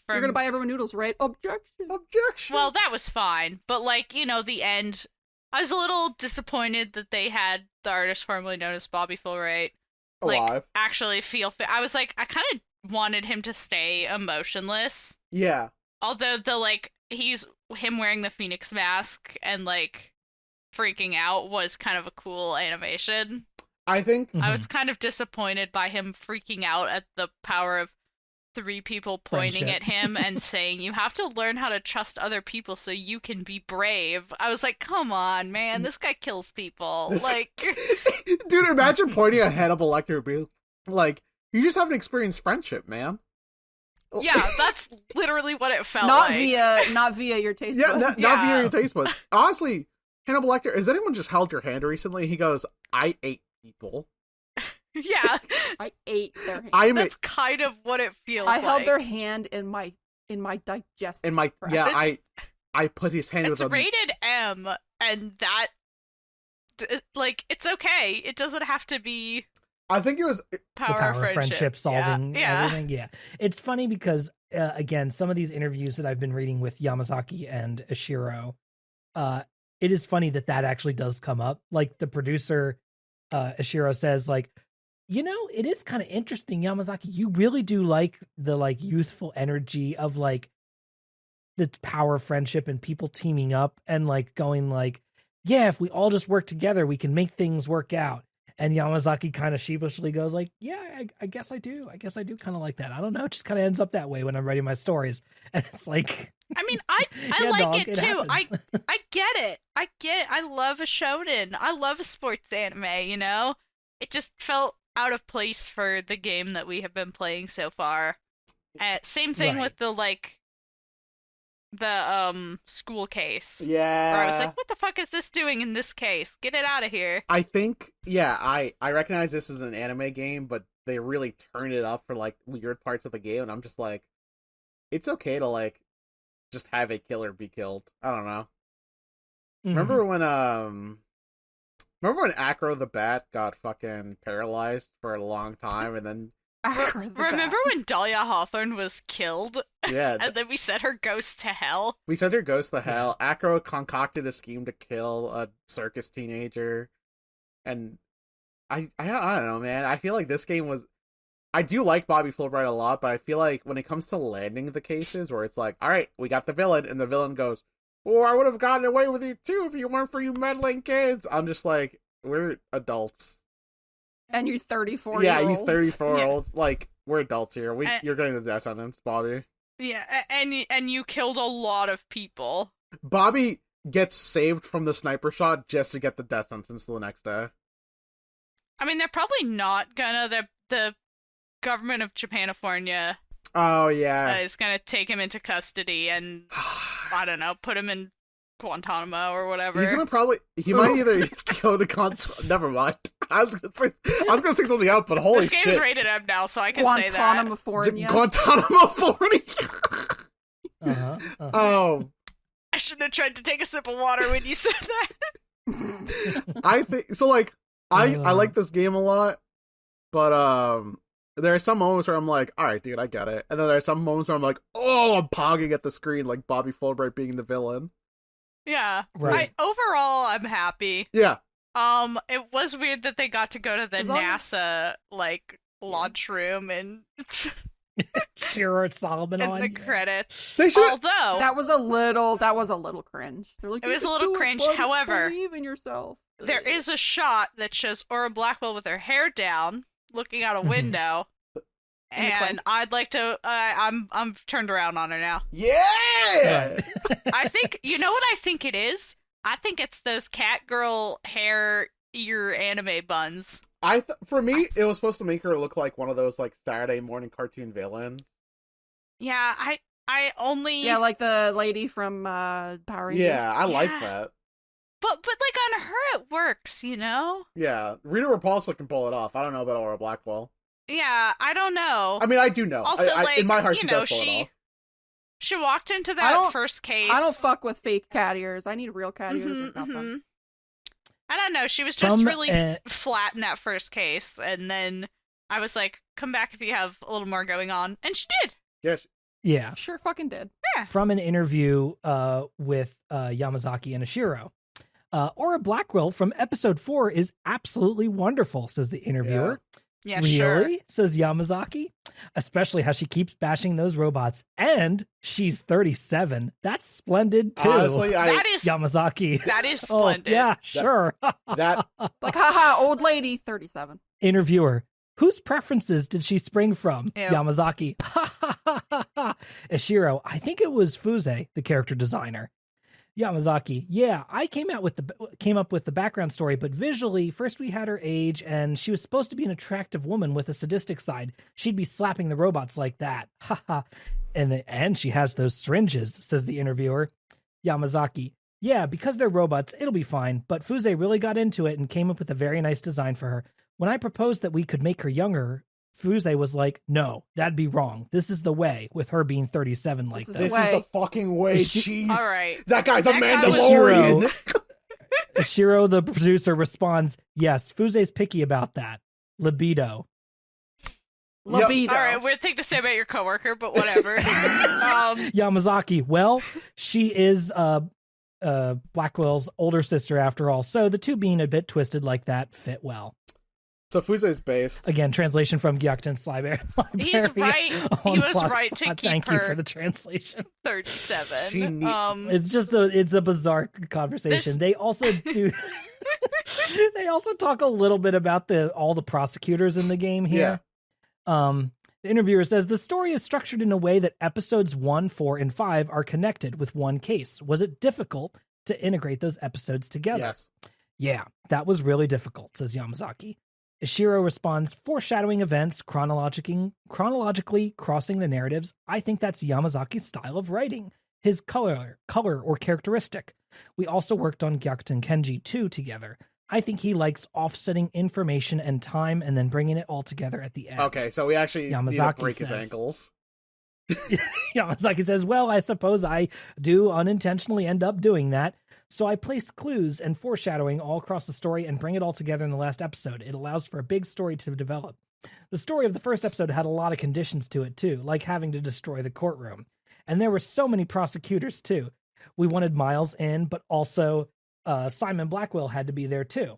you're gonna buy everyone noodles, right? Objection. Objection. Well, that was fine, but like, you know, the end, I was a little disappointed that they had the artist formerly known as Bobby Fulbright like alive. actually feel I was like, I kind of wanted him to stay emotionless. Yeah. Although the like him wearing the Phoenix mask and like freaking out was kind of a cool animation. I think I was kind of disappointed by him freaking out at the power of 3 people pointing Friendship. at him and saying, you have to learn how to trust other people so you can be brave. I was like, come on, man, this guy kills people. Like, dude, imagine pointing at Hannibal Lecter and being like, you just haven't experienced friendship, man. yeah, that's literally what it felt Not like. not via your taste Yeah, buds. not via your taste buds. Honestly, Hannibal Lecter, has anyone just held your hand recently? He goes, I ate people. Yeah, I ate their hand. that's kind of what it feels like. I held their hand in my digestive. And my tract. yeah, I put his hand It's with a rated M, and that, like, it's okay. It doesn't have to be I think it was power, the power of friendship Yeah, solving yeah. everything. Yeah. It's funny because, again, some of these interviews that I've been reading with Yamazaki and Ishiro, it is funny that actually does come up. Like, the producer, Ishiro, says, like, it is kind of interesting, Yamazaki. You really do like the, like, youthful energy of, like, the power of friendship and people teaming up and, like, going, like, yeah, if we all just work together, we can make things work out. And Yamazaki kind of sheepishly goes, like, yeah, I guess I do. I guess I do kind of like that. I don't know. It just kind of ends up that way when I'm writing my stories. And it's like... I mean, I Yeah, like dog, it it too. happens. I get it. I love a shonen. I love a sports anime, you know? It just felt out of place for the game that we have been playing so far. Same thing Right. with the school case. yeah. Where I was like, what the fuck is this doing in this case? Get it out of here. I think I recognize this is an anime game, but they really turned it up for like weird parts of the game, and I'm just like, it's okay to like just have a killer be killed. I don't know. Mhm. Remember when Acro the Bat got fucking paralyzed for a long time, and then Remember when Dahlia Hawthorne was killed? yeah, And then we sent her ghost to hell? we sent her ghost to hell. Acro concocted a scheme to kill a circus teenager, and I don't know, man. I feel like this game was. I do like Bobby Fulbright a lot, but I feel like when it comes to landing the cases, where it's like, all right, we got the villain, and the villain goes, "Oh, I would have gotten away with it too if you weren't for you meddling kids." I'm just like, we're adults. And you 34 Yeah, year you olds. 34-year-olds. Like, we're adults here. You're getting the death sentence, Bobby. Yeah, and you killed a lot of people. Bobby gets saved from the sniper shot just to get the death sentence the next day. I mean, they're probably not gonna. The government of Japanifornia Oh, yeah. is gonna take him into custody and, I don't know, put him in Guantanamo or whatever. He's gonna probably. He might either go to Never mind. I was gonna say something else, but holy This game's shit. rated M now, so I can say that. Guantanamo. Guantanamo 40. Oh, I shouldn't have tried to take a sip of water when you said that. I think so. Like, I like this game a lot, but there are some moments where I'm like, all right, dude, I get it, and then there are some moments where I'm like, oh, I'm pogging at the screen, like Bobby Fulbright being the villain. Yeah. Right. Overall, I'm happy. Yeah, It was weird that they got to go to the As long as- NASA like launch room and Shiro Solomon in on. the credits. they should. Although That was a little cringe. They're like, It "You was a can little do it, cringe, buddy. however, Believe in yourself." there is a shot that shows Aura Blackwell with her hair down, looking out a Mhm. window, In the and clink. I'd like to. I'm turned around on her now. Yeah. I think you know what I think it is. I think it's those cat girl hair ear anime buns. For me, it was supposed to make her look like one of those like Saturday morning cartoon villains. Yeah, I only. Yeah, like the lady from Power Rangers. Yeah, I like Yeah. that. But like on her it works, you know. Yeah, Rita Repulsa can pull it off. I don't know about Aura Blackwell. Yeah, I don't know. I mean, I do know. Also, like, in my heart, you she know, does pull it off. She walked into I that don't- first case. I don't fuck with fake cat ears. I need real cat ears Mhm, or nothing. mhm. I don't know. She was just From, really flat in that first case, and then I was like, "Come back if you have a little more going on," and she did. Yes. Yeah. Sure fucking did. From an interview with Yamazaki and Ishiro. Aura Blackwell from episode 4 is absolutely wonderful, says the interviewer. Yeah, really? sure. Says Yamazaki. Especially how she keeps bashing those robots. And she's 37. That's splendid, too. Honestly, That is Yamazaki. that is Oh, splendid. yeah, sure. that Like, haha, old lady, 37. Interviewer. Whose preferences did she spring from? Ew. Yamazaki. Ishiro. I think it was Fuse, the character designer. Yamazaki. Yeah, I came up with the background story, but visually, first we had her age, and she was supposed to be an attractive woman with a sadistic side. She'd be slapping the robots like that. Haha. And she has those syringes, says the interviewer. Yamazaki. Yeah, because they're robots, it'll be fine, but Fuse really got into it and came up with a very nice design for her. When I proposed that we could make her younger, Fuse was like, no, that'd be wrong. This is the way, with her being 37 like This is that. the This way. is the fucking way, She- Chief. All right. That guy's a That guy was- Mandalorian. Shiro, the producer, responds, yes, Fuse's picky about that. Libido. Libido. All right, weird thing to say about your coworker, but whatever. Yamazaki, well, she is Blackwell's older sister after all, so the two being a bit twisted like that fit well. So Fuse's based. Again, translation from Gyakuten Library. He's right. on He was Blogspot. right to keep Thank you her for the translation. 37. She need- It's just a bizarre conversation. This- They also do. They also talk a little bit about all the prosecutors in the game here. The interviewer says the story is structured in a way that episodes 1, 4, and 5 are connected with one case. Was it difficult to integrate those episodes together? Yes. Yeah, that was really difficult, says Yamazaki. Ishiro responds, foreshadowing events, chronologically crossing the narratives. I think that's Yamazaki's style of writing, his color or characteristic. We also worked on Gyakuten Kenji 2 together. I think he likes offsetting information and time and then bringing it all together at the end. Okay, so we actually need to Yamazaki break his says- ankles. Yamazaki says, well, I suppose I do unintentionally end up doing that. So I place clues and foreshadowing all across the story and bring it all together in the last episode. It allows for a big story to develop. The story of the first episode had a lot of conditions to it, too, like having to destroy the courtroom. And there were so many prosecutors, too. We wanted Miles in, but also Simon Blackwell had to be there, too.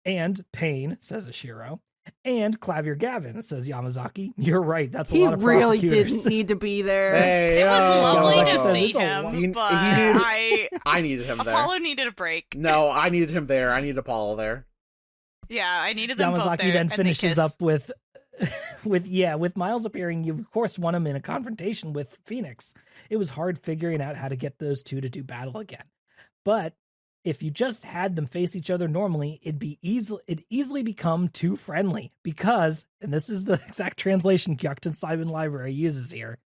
And Payne, says Ishiro. And Clavier Gavin, says Yamazaki. You're right, that's a He lot of really prosecutors. didn't need to be there. Hey, It was lovely Yamazaki to says see it's a him, lot. He but needed- I needed him there. Apollo needed a break. No, I needed him there. I needed Apollo there. Yeah, I needed them both Yamazaki there. then and they finishes kissed. up with with Miles appearing. You of course want him in a confrontation with Phoenix. It was hard figuring out how to get those two to do battle again. But if you just had them face each other normally, it'd easily become too friendly because, and this is the exact translation Gyakuten Simon Library uses here,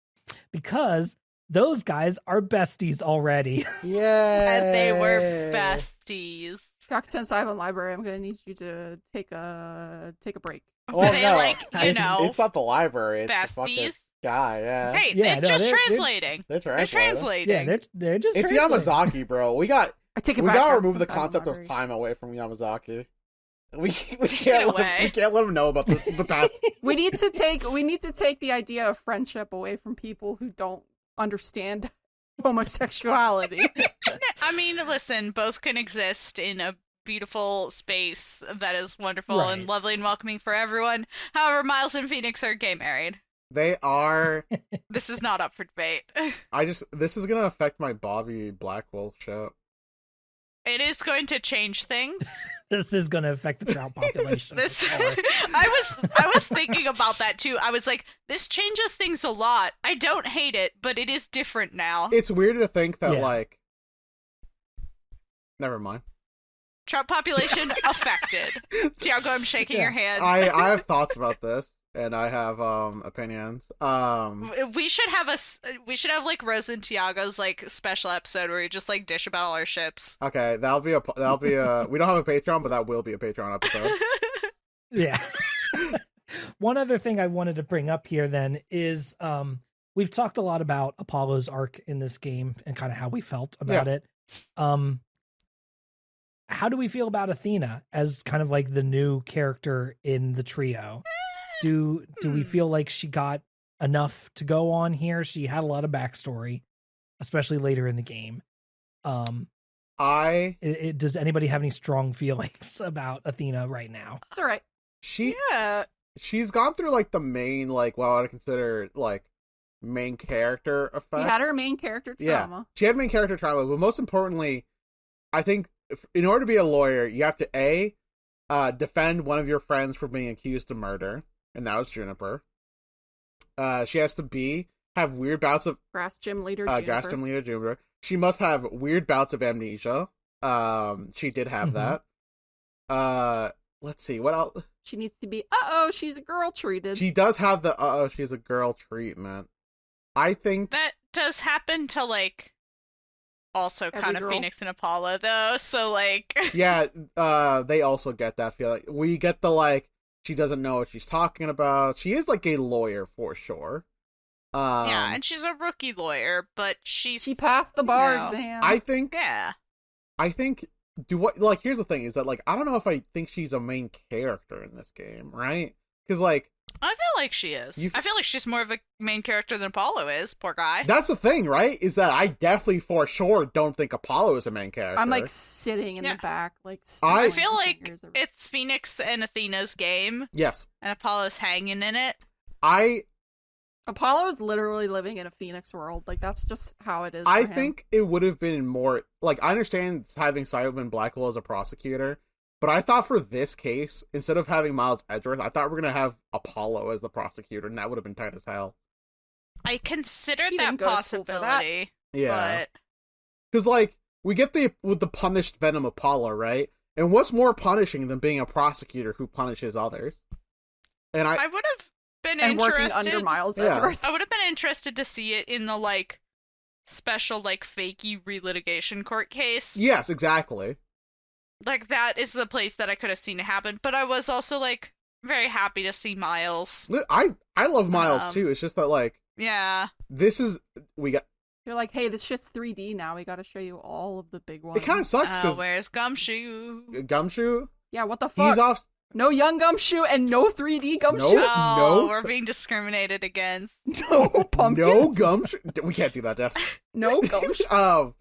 because those guys are besties already. Yeah. And they were besties. Gyakuten Silent Library, I'm gonna need you to take a break. Oh, They, no. like, you know, it's not the library. It's the fucking besties. guy, yeah. Hey, Yeah, they're no, just they're- translating. They're They're translating. Yeah, they're just It's translating. Yamazaki, bro. We gotta I take it we back. gotta Gyakuten remove the Silent concept Library. of time away from Yamazaki. We Take can't it away. we can't let him know about the past. We need to take the idea of friendship away from people who don't understand homosexuality. I mean, listen, both can exist in a beautiful space that is wonderful Right. and lovely and welcoming for everyone. However, Miles and Phoenix are gay married. They are. This is not up for debate. This is gonna affect my Bobby Blackwell show. It is going to change things. This is going to affect the trout population. This for sure. I was thinking about that too. I was like, this changes things a lot. I don't hate it, but it is different now. It's weird to think that Yeah. like. Never mind. Trout population affected. Tiago, I'm shaking Yeah. your hand. I have thoughts about this, and I have opinions. We should have like Rose and Tiago's like special episode where we just like dish about all our ships. Okay, that'll be a. We don't have a Patreon, but that will be a Patreon episode. Yeah. One other thing I wanted to bring up here then is we've talked a lot about Apollo's arc in this game and kind of how we felt about it. How do we feel about Athena as kind of like the new character in the trio? Do we feel like she got enough to go on here? She had a lot of backstory, especially later in the game. Does anybody have any strong feelings about Athena right now? It's all right. Yeah. She's gone through like the main like what I would consider like main character effect. You had her main character trauma. She had main character trauma, but most importantly, I think in order to be a lawyer, you have to defend one of your friends from being accused of murder, and that was Juniper. She has to have weird bouts of Grass gym leader. Grass Gym Leader Juniper. She must have weird bouts of amnesia. She did have that. Let's see what else. She needs to be. She's a girl treated. She does have the she's a girl treatment. I think That does happen to like also Every kind of girl. Phoenix and Apollo though, so like Yeah, they also get that feeling. We get the like she doesn't know what she's talking about. She is like a lawyer for sure. yeah, and she's a rookie lawyer, but She passed the bar exam. I think here's the thing is that like I don't know if I think she's a main character in this game, right? Because like I feel like she is. I feel like she's more of a main character than Apollo is. Poor guy. That's the thing, right? Is that I definitely for sure don't think Apollo is a main character. I'm like sitting in the back, like I feel like it's Phoenix and Athena's game. Yes. And Apollo's hanging in it. Apollo is literally living in a Phoenix world. Like that's just how it is. I think it would have been more like I understand having Simon Blackwell as a prosecutor, but I thought for this case, instead of having Miles Edgeworth, I thought we were gonna have Apollo as the prosecutor, and that would have been tight as hell. I considered He that didn't go to school for that. possibility. Yeah. But Because like we get with the punished Venom Apollo, right? And what's more punishing than being a prosecutor who punishes others? And I would have been and interested. working under Miles Yeah. Edgeworth. I would have been interested to see it in the like special like fakey relitigation court case. yes, exactly. Like that is the place that I could have seen it happen. But I was also like very happy to see Miles. I love Miles too. It's just that like Yeah. You're like, hey, this shit's 3D now. We got to show you all of the big ones. It kind of sucks because Where's Gumshoe? Gumshoe. Yeah, what the fuck? He's off. No young Gumshoe and no 3D Gumshoe. No. Oh, we're being discriminated against. No pumpkins. No Gumshoe. We can't do that, Jess. No Gumshoe.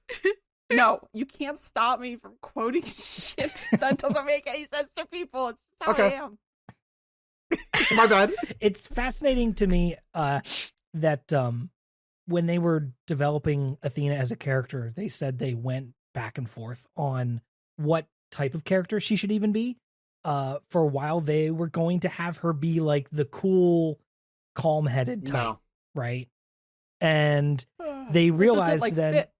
No, you can't stop me from quoting shit that doesn't make any sense to people. It's just how I am. My bad. It's fascinating to me that when they were developing Athena as a character, they said they went back and forth on what type of character she should even be. For a while, they were going to have her be like the cool, calm-headed type, right? And they realized that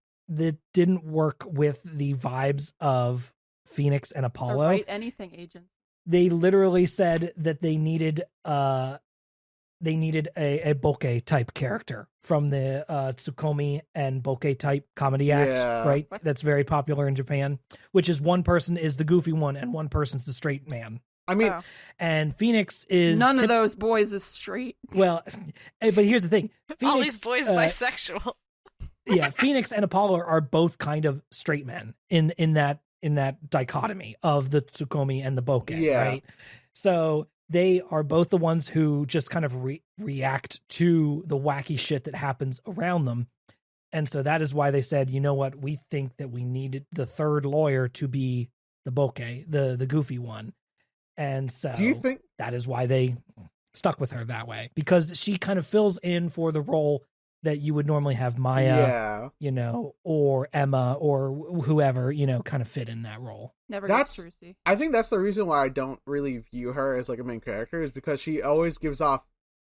didn't work with the vibes of Phoenix and Apollo. Write anything, agents. They literally said that they needed a bokeh type character from the Tsukomi and bokeh type comedy act, right? What? That's very popular in Japan, which is one person is the goofy one and one person's the straight man. I mean, and Phoenix is none of those boys is straight. Well, but here's the thing: Phoenix, all these boys bisexual. Yeah, Phoenix and Apollo are both kind of straight men in that dichotomy of the Tsukomi and the bokeh, right? So they are both the ones who just kind of react to the wacky shit that happens around them. And so that is why they said, you know what, we think that we needed the third lawyer to be the bokeh, the goofy one. And so do you think that is why they stuck with her that way? Because she kind of fills in for the role that you would normally have Maya, or Emma or whoever, kind of fit in that role. Never gets Trucy. I think that's the reason why I don't really view her as like a main character is because she always gives off,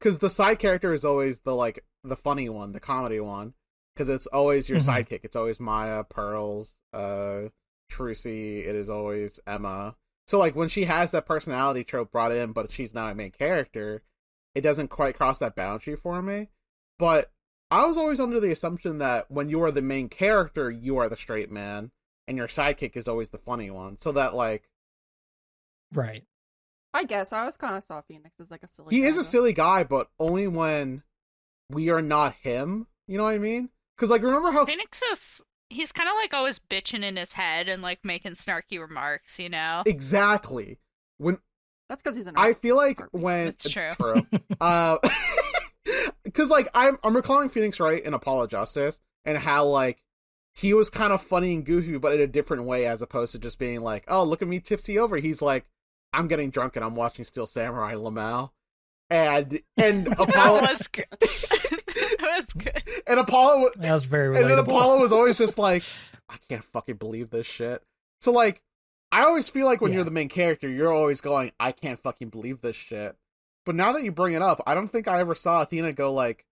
because the side character is always the funny one, the comedy one, because it's always your sidekick. It's always Maya, Pearls, Trucy. It is always Emma. So like when she has that personality trope brought in, but she's not a main character, it doesn't quite cross that boundary for me. But I was always under the assumption that when you are the main character, you are the straight man, and your sidekick is always the funny one. So that like, right? I guess I always kind of saw Phoenix as like a silly. He is a silly guy, but only when we are not him. You know what I mean? Because like, remember how Phoenix is? He's kind of like always bitching in his head and like making snarky remarks, Exactly. That's because he's an. I feel like when it's true. Because like I'm recalling Phoenix right in Apollo Justice and how like he was kind of funny and goofy, but in a different way as opposed to just being like, oh, look at me tipsy over. He's like, I'm getting drunk and I'm watching Steel Samurai Lamau. And Apollo was good. That was good. And Apollo that was very relatable. And then Apollo was always just like, I can't fucking believe this shit. So like I always feel like when you're the main character, you're always going, I can't fucking believe this shit. But now that you bring it up, I don't think I ever saw Athena go like,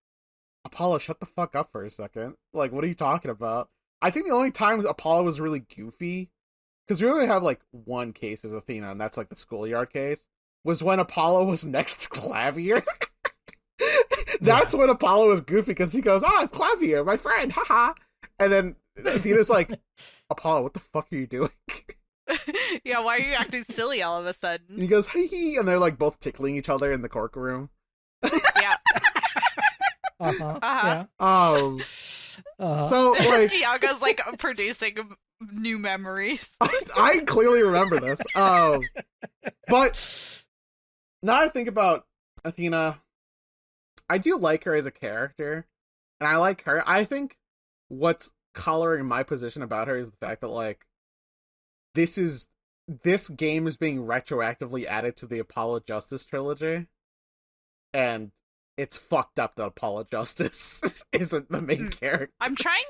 Apollo, shut the fuck up for a second. Like, what are you talking about? I think the only times Apollo was really goofy, because we only have like one case as Athena, and that's like the schoolyard case, was when Apollo was next to Clavier. That's when Apollo was goofy, because he goes, it's Clavier, my friend, haha. And then Athena's like, Apollo, what the fuck are you doing? Yeah, why are you acting silly all of a And sudden? he goes, hee, and they're like both tickling each other in the courtroom. Yeah. Uh-huh. Uh-huh. So like, Tiago's like producing new memories. I clearly remember this. But now I think about Athena, I do like her as a character, and I like her. I think what's coloring my position about her is the fact that like this game is being retroactively added to the Apollo Justice trilogy, and it's fucked up that Apollo Justice isn't the main character. I'm trying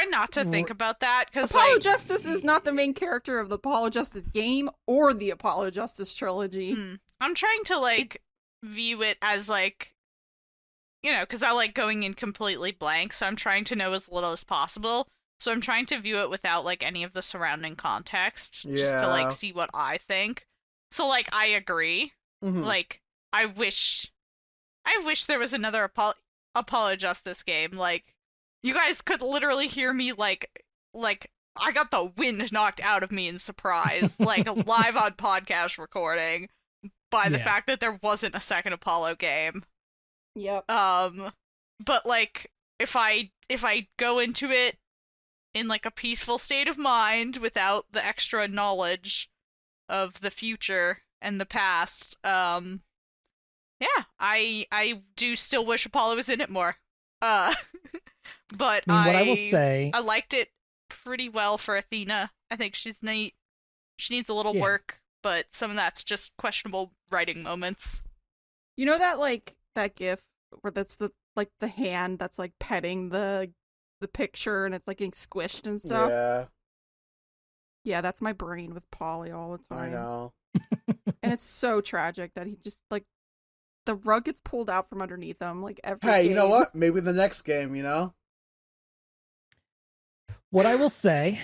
not to think about that because Apollo Justice is not the main character of the Apollo Justice game or the Apollo Justice trilogy. I'm trying to like view it as like, you know, because I like going in completely blank, so I'm trying to know as little as possible. So I'm trying to view it without like any of the surrounding context, just to like see what I think. So like I agree. Mm-hmm. Like I wish there was another Apollo Justice game. Like you guys could literally hear me like I got the wind knocked out of me in surprise, like live on podcast recording by the fact that there wasn't a second Apollo game. Yep. But like if I go into it in like a peaceful state of mind without the extra knowledge of the future and the past, yeah, I do still wish Apollo was in it more. But I mean, what I will say, I liked it pretty well for Athena. I think she's neat. She needs a little work, but some of that's just questionable writing moments. You know that like that GIF where that's the like the hand that's like petting the picture and it's like getting squished and stuff? Yeah. Yeah, that's my brain with Polly all the time. I know. And it's so tragic that he just like the rug gets pulled out from underneath him like every Hey, game. you know what? Maybe the next game, you know? what I will say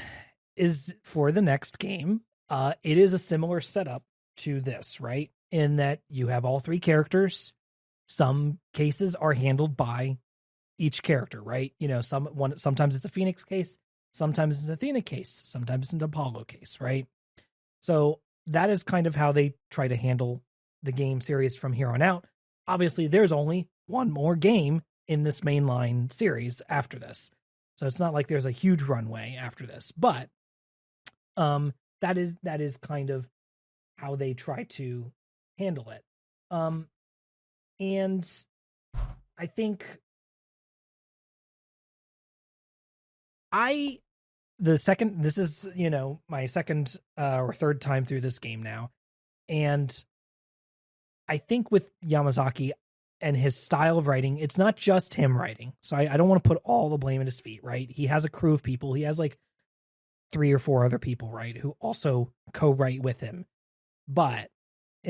is for the next game, it is a similar setup to this, right? In that you have all three characters. Some cases are handled by each character, right? You know, sometimes it's a Phoenix case, sometimes it's an Athena case, sometimes it's an Apollo case, right? So that is kind of how they try to handle the game series from here on out. Obviously, there's only one more game in this mainline series after this. So it's not like there's a huge runway after this, but that is kind of how they try to handle it. And I think this is, you know, my second or third time through this game now. And I think with Yamazaki and his style of writing, it's not just him writing. So I don't want to put all the blame at his feet, right? He has a crew of people. He has like 3 or 4 other people, right, who also co-write with him. But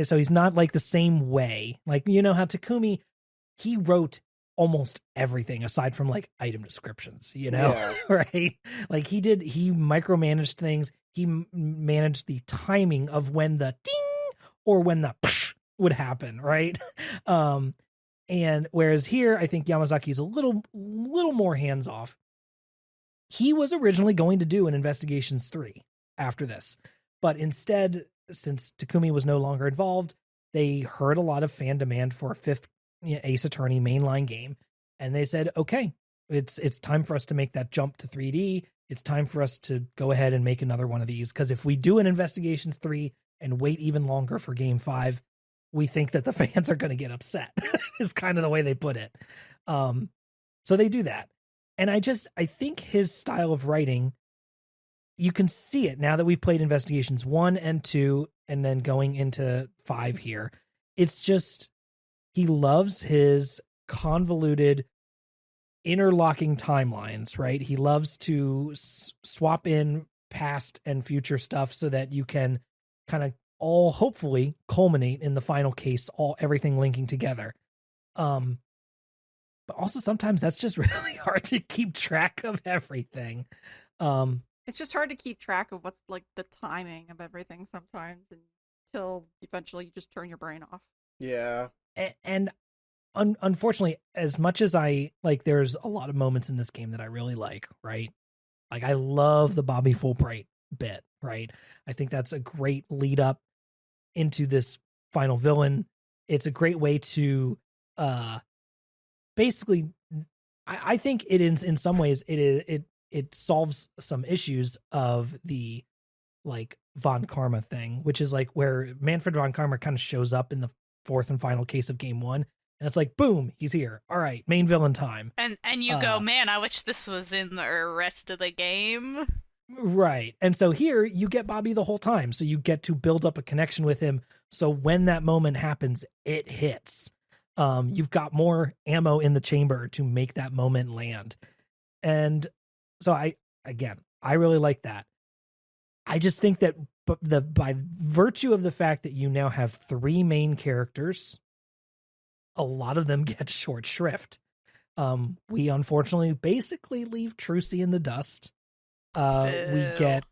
so he's not like the same way. Like, you know how Takumi, he wrote almost everything aside from like item descriptions, you know, right? Like he micromanaged things. He managed the timing of when the ding or when the psh would happen, right? And whereas here, I think Yamazaki's a little more hands off. He was originally going to do an Investigations 3 after this, but instead, since Takumi was no longer involved, they heard a lot of fan demand for a 5th Ace Attorney mainline game, and they said, okay, it's time for us to make that jump to 3D. It's time for us to go ahead and make another one of these, because if we do an Investigations 3 and wait even longer for Game 5, we think that the fans are going to get upset, is kind of the way they put it. So they do that. And I think his style of writing, you can see it now that we've played Investigations 1 and 2, and then going into 5 here. It's just, he loves his convoluted interlocking timelines, right? He loves to swap in past and future stuff so that you can kind of all hopefully culminate in the final case, everything linking together. But also sometimes that's just really hard to keep track of everything. It's just hard to keep track of what's like the timing of everything sometimes until eventually you just turn your brain off. Yeah. And unfortunately, as much as I like, there's a lot of moments in this game that I really like, right? Like, I love the Bobby Fulbright bit, right? I think that's a great lead up into this final villain. It's a great way to basically, I think it is, in some ways, it solves some issues of the like Von Karma thing, which is like where Manfred Von Karma kind of shows up in the fourth and final case of game one, and it's like, boom, he's here. All right, main villain time. And you go, man, I wish this was in the rest of the game. Right. And so here you get Bobby the whole time. So you get to build up a connection with him. So when that moment happens, it hits. You've got more ammo in the chamber to make that moment land. And so I really like that. I just think that by virtue of the fact that you now have 3 main characters, a lot of them get short shrift. We unfortunately basically leave Trucy in the dust. We get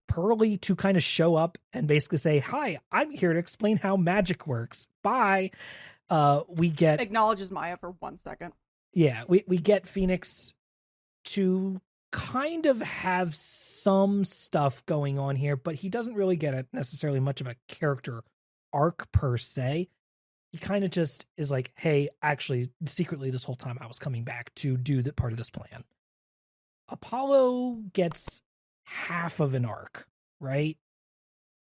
Pearly to kind of show up and basically say, hi, I'm here to explain how magic works. Bye. We get acknowledges Maya for 1 second. Yeah, we get Phoenix to kind of have some stuff going on here, but he doesn't really get necessarily much of a character arc per se. He kind of just is like, hey, actually, secretly this whole time I was coming back to do that part of this plan. Apollo gets half of an arc, right?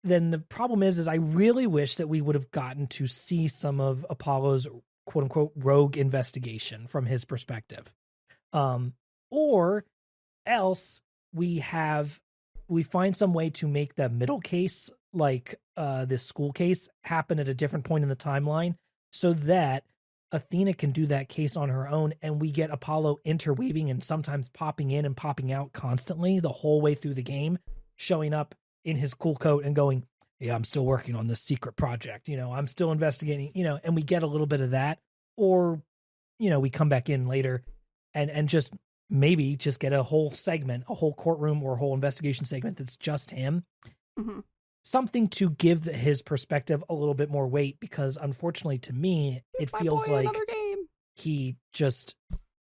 Then the problem is I really wish that we would have gotten to see some of Apollo's quote unquote rogue investigation from his perspective. Or else we find some way to make the middle case, like this school case, happen at a different point in the timeline so that Athena can do that case on her own, and we get Apollo interweaving and sometimes popping in and popping out constantly the whole way through the game, showing up in his cool coat and going, yeah, I'm still working on this secret project. I'm still investigating, and we get a little bit of that. Or, we come back in later and just maybe just get a whole segment, a whole courtroom or a whole investigation segment that's just him. Mm-hmm. Something to give his perspective a little bit more weight, because unfortunately to me, it feels like he just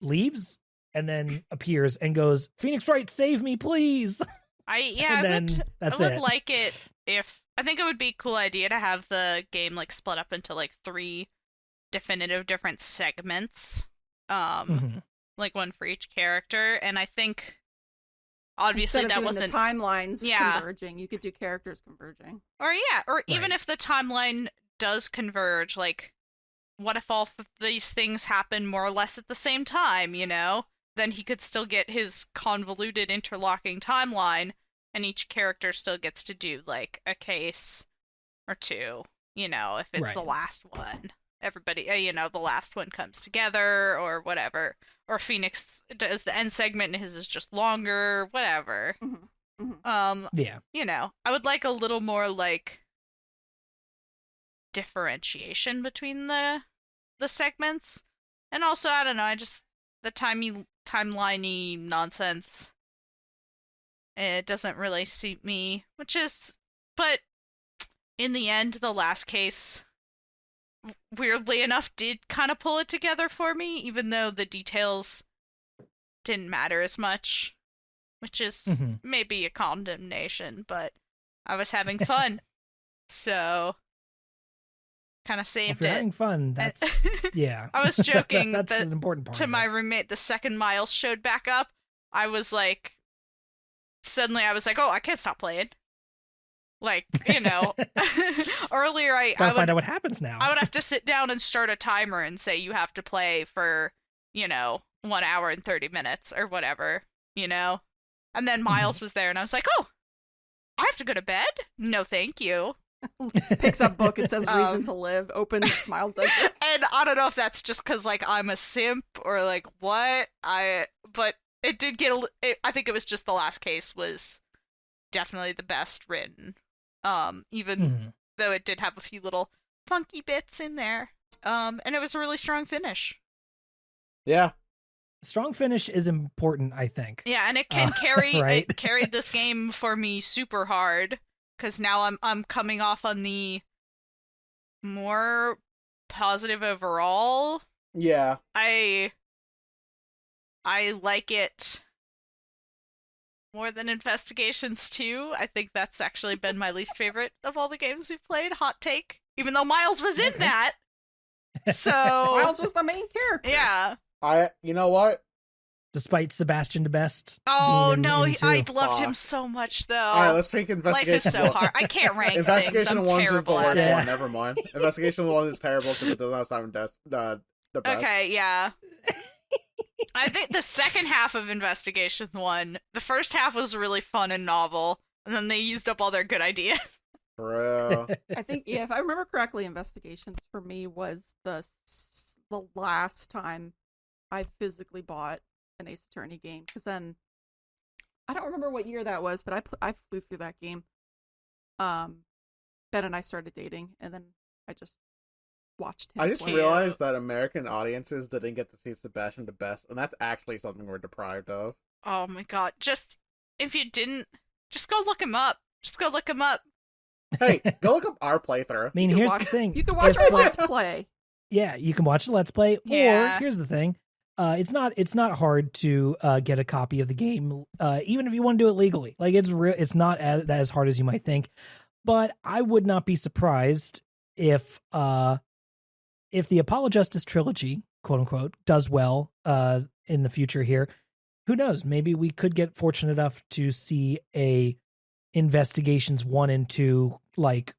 leaves and then appears and goes, Phoenix Wright, save me, please. I would like it if, I think it would be a cool idea to have the game like split up into like 3 definitive different segments. Like one for each character. And I think obviously instead of that doing wasn't the timelines converging, you could do characters converging. Or even if the timeline does converge, like what if all these things happen more or less at the same time, then he could still get his convoluted interlocking timeline, and each character still gets to do like a case or 2, if it's the last one. Everybody, the last one comes together or whatever. Or Phoenix does the end segment and his is just longer, whatever. Mm-hmm. Mm-hmm. I would like a little more like differentiation between the segments. And also, I don't know, I just the timeliney nonsense, it doesn't really suit me, but in the end, the last case, weirdly enough, did kind of pull it together for me, even though the details didn't matter as much, which is maybe a condemnation, but I was having fun, so kind of saved if you're it. Having fun, that's yeah. I was joking that's that an important part to my roommate the second Miles showed back up, I was like, suddenly I was like, oh, I can't stop playing. Like, earlier I would find out what happens now. I would have to sit down and start a timer and say you have to play for, 1 hour and 30 minutes or whatever, And then Miles was there and I was like, oh, I have to go to bed? No, thank you. Picks up book, it says reason to live, opens, smiles at you. And I don't know if that's just because, like, I'm a simp or, like, what? But it did get I think it was just the last case was definitely the best written. Even though it did have a few little funky bits in there. And it was a really strong finish. Yeah. Strong finish is important, I think. Yeah, and it can carry right? It carried this game for me super hard, because now I'm coming off on the more positive overall. Yeah. I like it more than Investigations 2. I think that's actually been my least favorite of all the games we've played. Hot take. Even though Miles was in that. So Miles was the main character. yeah. You know what? Despite Sebastian the Best. Oh being no, in two. I loved him so much though. All right, let's take Life Investigation is so 1. hard. I can't rank Investigation things. I'm 1 is the terrible worst at it. one. Never mind. Investigation 1 is terrible because it doesn't have Simon the best. Okay, yeah. I think the second half of Investigation 1, the first half was really fun and novel, and then they used up all their good ideas. Bro. I think, yeah, if I remember correctly, Investigations for me was the last time I physically bought an Ace Attorney game. Because then, I don't remember what year that was, but I flew through that game. Ben and I started dating, and then I just watched him I just play. realized that American audiences didn't get to see Sebastian the Best, and that's actually something we're deprived of. Oh my god. Just, if you didn't, just go look him up. Just go look him up. Hey, go look up our playthrough. I mean, You can here's watch- the thing. You can watch If, our like, Let's Play. Yeah, you can watch the Let's Play, Yeah. or here's the thing. It's not hard to get a copy of the game, even if you want to do it legally. Like it's not as hard as you might think. But I would not be surprised if the Apollo Justice trilogy, quote unquote, does well in the future here. Who knows? Maybe we could get fortunate enough to see a Investigations 1 and 2 like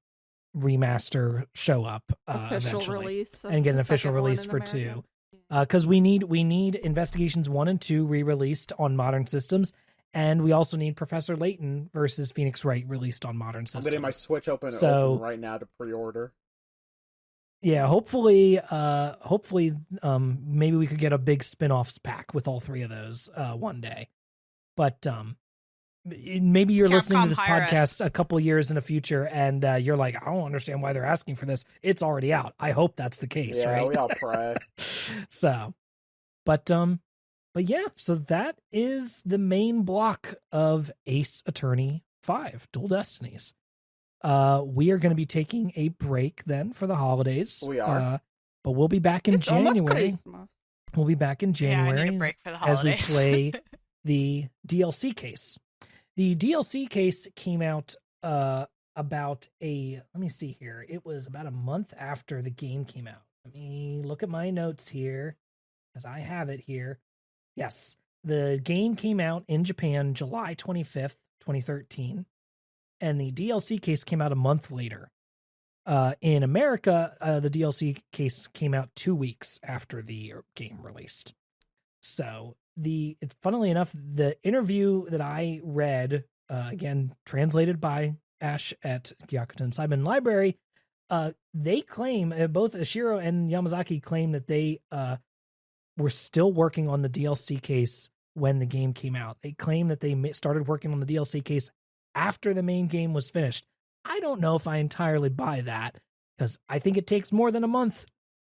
remaster show up Official eventually. release. Of And get an the official second one release in for America. 2. Because we need Investigations 1 and 2 re-released on modern systems, and we also need Professor Layton versus Phoenix Wright released on modern I'm systems. getting my Switch open right now to pre-order. Yeah, hopefully, maybe we could get a big spin-offs pack with all three of those one day. But maybe you're listening to Capcom this hire podcast us. a couple years in the future, and you're like, I don't understand why they're asking for this. It's already out. I hope that's the case, Yeah, right? we all pray. So, but yeah. So that is the main block of Ace Attorney 5: Dual Destinies. We are going to be taking a break then for the holidays. We are. But we'll be back in It's almost January. Christmas. We'll be back in Yeah, I January need a break for the as we holidays. play the DLC case. The DLC case came out about let me see here. It was about a month after the game came out. Let me look at my notes here because I have it here. Yes, the game came out in Japan July 25th, 2013, and the DLC case came out a month later. In America, the DLC case came out 2 weeks after the game released. So funnily enough, the interview that I read, again translated by Ash at Gyakuten Simon Library, they claim both Ashiro and Yamazaki claim that they were still working on the DLC case when the game came out. They claim that they started working on the DLC case after the main game was finished. I don't know if I entirely buy that, because I think it takes more than a month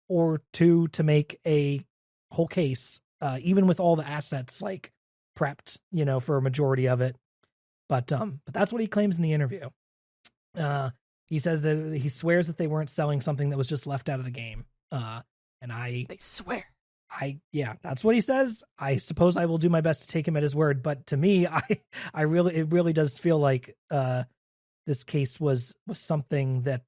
or two to make a whole case, even with all the assets like prepped, for a majority of it. But that's what he claims in the interview. He says that he swears that they weren't selling something that was just left out of the game. They swear. That's what he says. I suppose I will do my best to take him at his word, but to me, it really does feel like this case was something that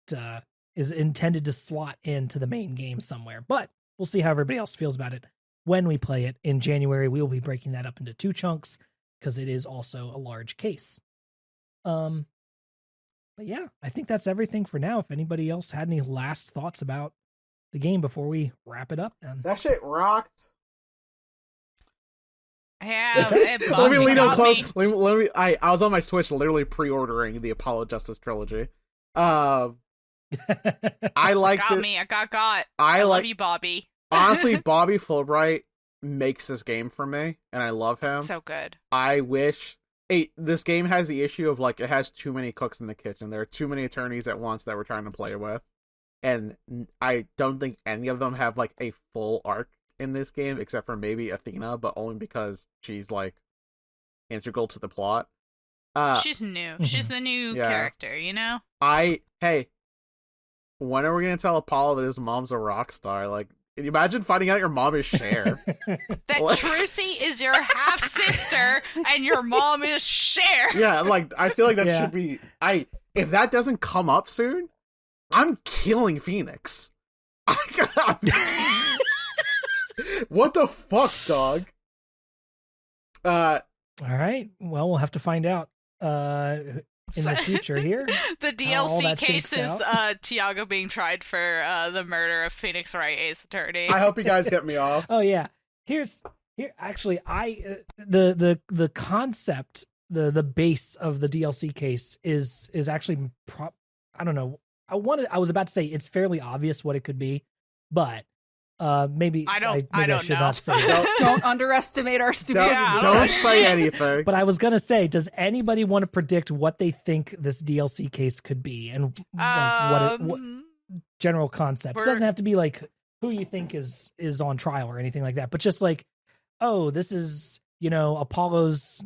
is intended to slot into the main game somewhere. But we'll see how everybody else feels about it when we play it in January. We will be breaking that up into 2 chunks because it is also a large case. But yeah, I think that's everything for now. If anybody else had any last thoughts about the game before we wrap it up, then That shit rocked. Yeah, Let me lean on close. me. Let me. I was on my Switch, literally pre-ordering the Apollo Justice trilogy. I like Got it. me. I got. I love like. you, Bobby. Honestly, Bobby Fulbright makes this game for me, and I love him. So good. I wish. This game has the issue of it has too many cooks in the kitchen. There are too many attorneys at once that we're trying to play with, and I don't think any of them have a full arc in this game, except for maybe Athena, but only because she's integral to the plot. She's new. She's the new Yeah. character, Hey, when are we gonna tell Apollo that his mom's a rock star? Can you imagine finding out your mom is Cher? That Trucy is your half sister and your mom is Cher. Yeah, like I feel like that Yeah. should be. If that doesn't come up soon, I'm killing Phoenix. What the fuck, dog? All right. Well, we'll have to find out in the future here. The how all DLC that case shakes is Tiago being tried for the murder of Phoenix Wright, Ace Attorney. I hope you guys get me off. Oh yeah. Here actually the concept, the base of the DLC case is actually I don't know. I was about to say it's fairly obvious what it could be, but maybe I should know. not say that. Don't underestimate our stupidity. Don't say anything. But I was gonna say, does anybody want to predict what they think this DLC case could be and like what general concept? It doesn't have to be like who you think is on trial or anything like that, but just like, oh, this is Apollo's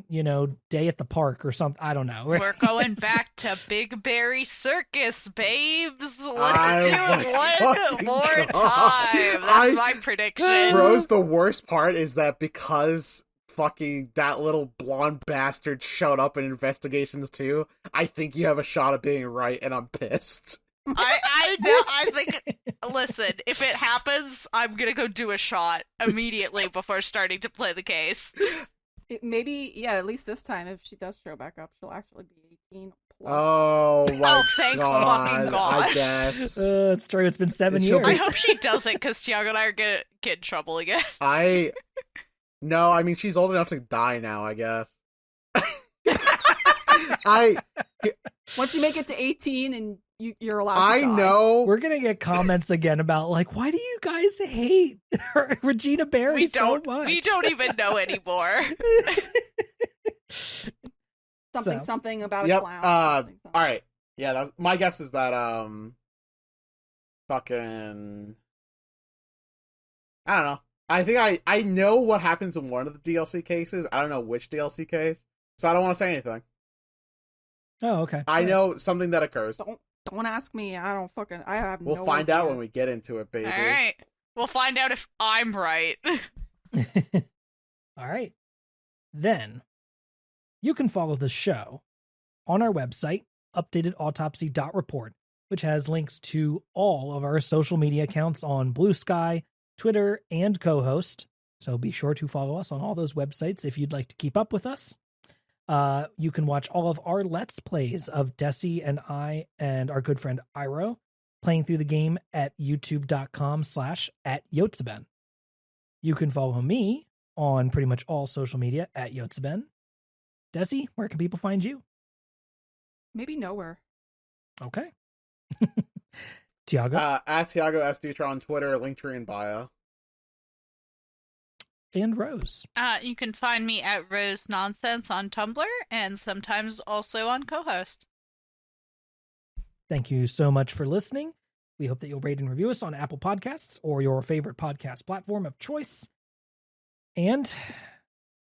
day at the park or something. I don't know. We're going back to Big Berry Circus, babes. Let's do it one more time. That's my prediction. Rose, the worst part is that because fucking that little blonde bastard showed up in Investigations too, I think you have a shot of being right, and I'm pissed. I know. I think. Listen, if it happens, I'm gonna go do a shot immediately before starting to play the case. Maybe, yeah. At least this time, if she does show back up, she'll actually be 18 plus. Oh my thank god! fucking God. I guess. It's true. It's been 7 She'll years. be- I hope she doesn't, because Tiago and I are gonna get in trouble again. No, I mean she's old enough to die now, I guess. Once you make it to 18 and you're allowed to I die. know. We're gonna get comments again about like, why do you guys hate Regina Berry so much? We don't even know anymore. Something about Yep. a clown. something. All right. Yeah. That's, my guess is that fucking. I don't know. I think I know what happens in one of the DLC cases. I don't know which DLC case, so I don't want to say anything. Oh, okay. I know something that occurs. Don't ask me. I don't fucking. I have no We'll find idea. out when we get into it, baby. All right. We'll find out if I'm right. All right. Then you can follow the show on our website, updatedautopsy.report, which has links to all of our social media accounts on Blue Sky, Twitter, and co-host. So be sure to follow us on all those websites if you'd like to keep up with us. You can watch all of our Let's Plays of Dessy and I and our good friend Iro playing through the game at youtube.com/@Yotseben. You can follow me on pretty much all social media at Yotseben. Dessy, where can people find you? Maybe nowhere. Okay. Tiago? At Tiago S. Dutra on Twitter, Linktree in bio. And Rose. You can find me at Rose Nonsense on Tumblr and sometimes also on co-host. Thank you so much for listening. We hope that you'll rate and review us on Apple Podcasts or your favorite podcast platform of choice. And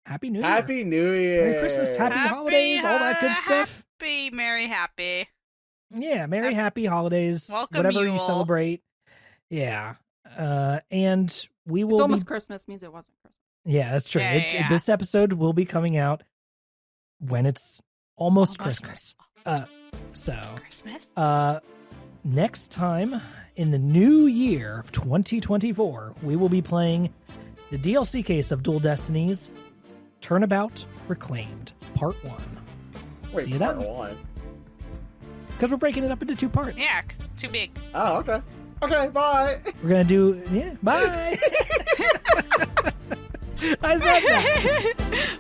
Happy New Year. Happy New Year. Merry Christmas, happy holidays, all that good stuff. Happy, merry, happy. Yeah, merry, happy holidays. Welcome, whatever you Yule. celebrate. Yeah. And we will It's be... almost Christmas. Means it wasn't Christmas. Yeah, that's true. Yeah. This episode will be coming out when it's almost Christmas. So, Christmas. next time in the new year of 2024, we will be playing the DLC case of Dual Destinies, Turnabout Reclaimed, Part 1. Wait, See you part then. one. Because we're breaking it up into 2 parts. Yeah, too big. Oh, okay. Okay, bye. We're going to do... Yeah, bye! I said that.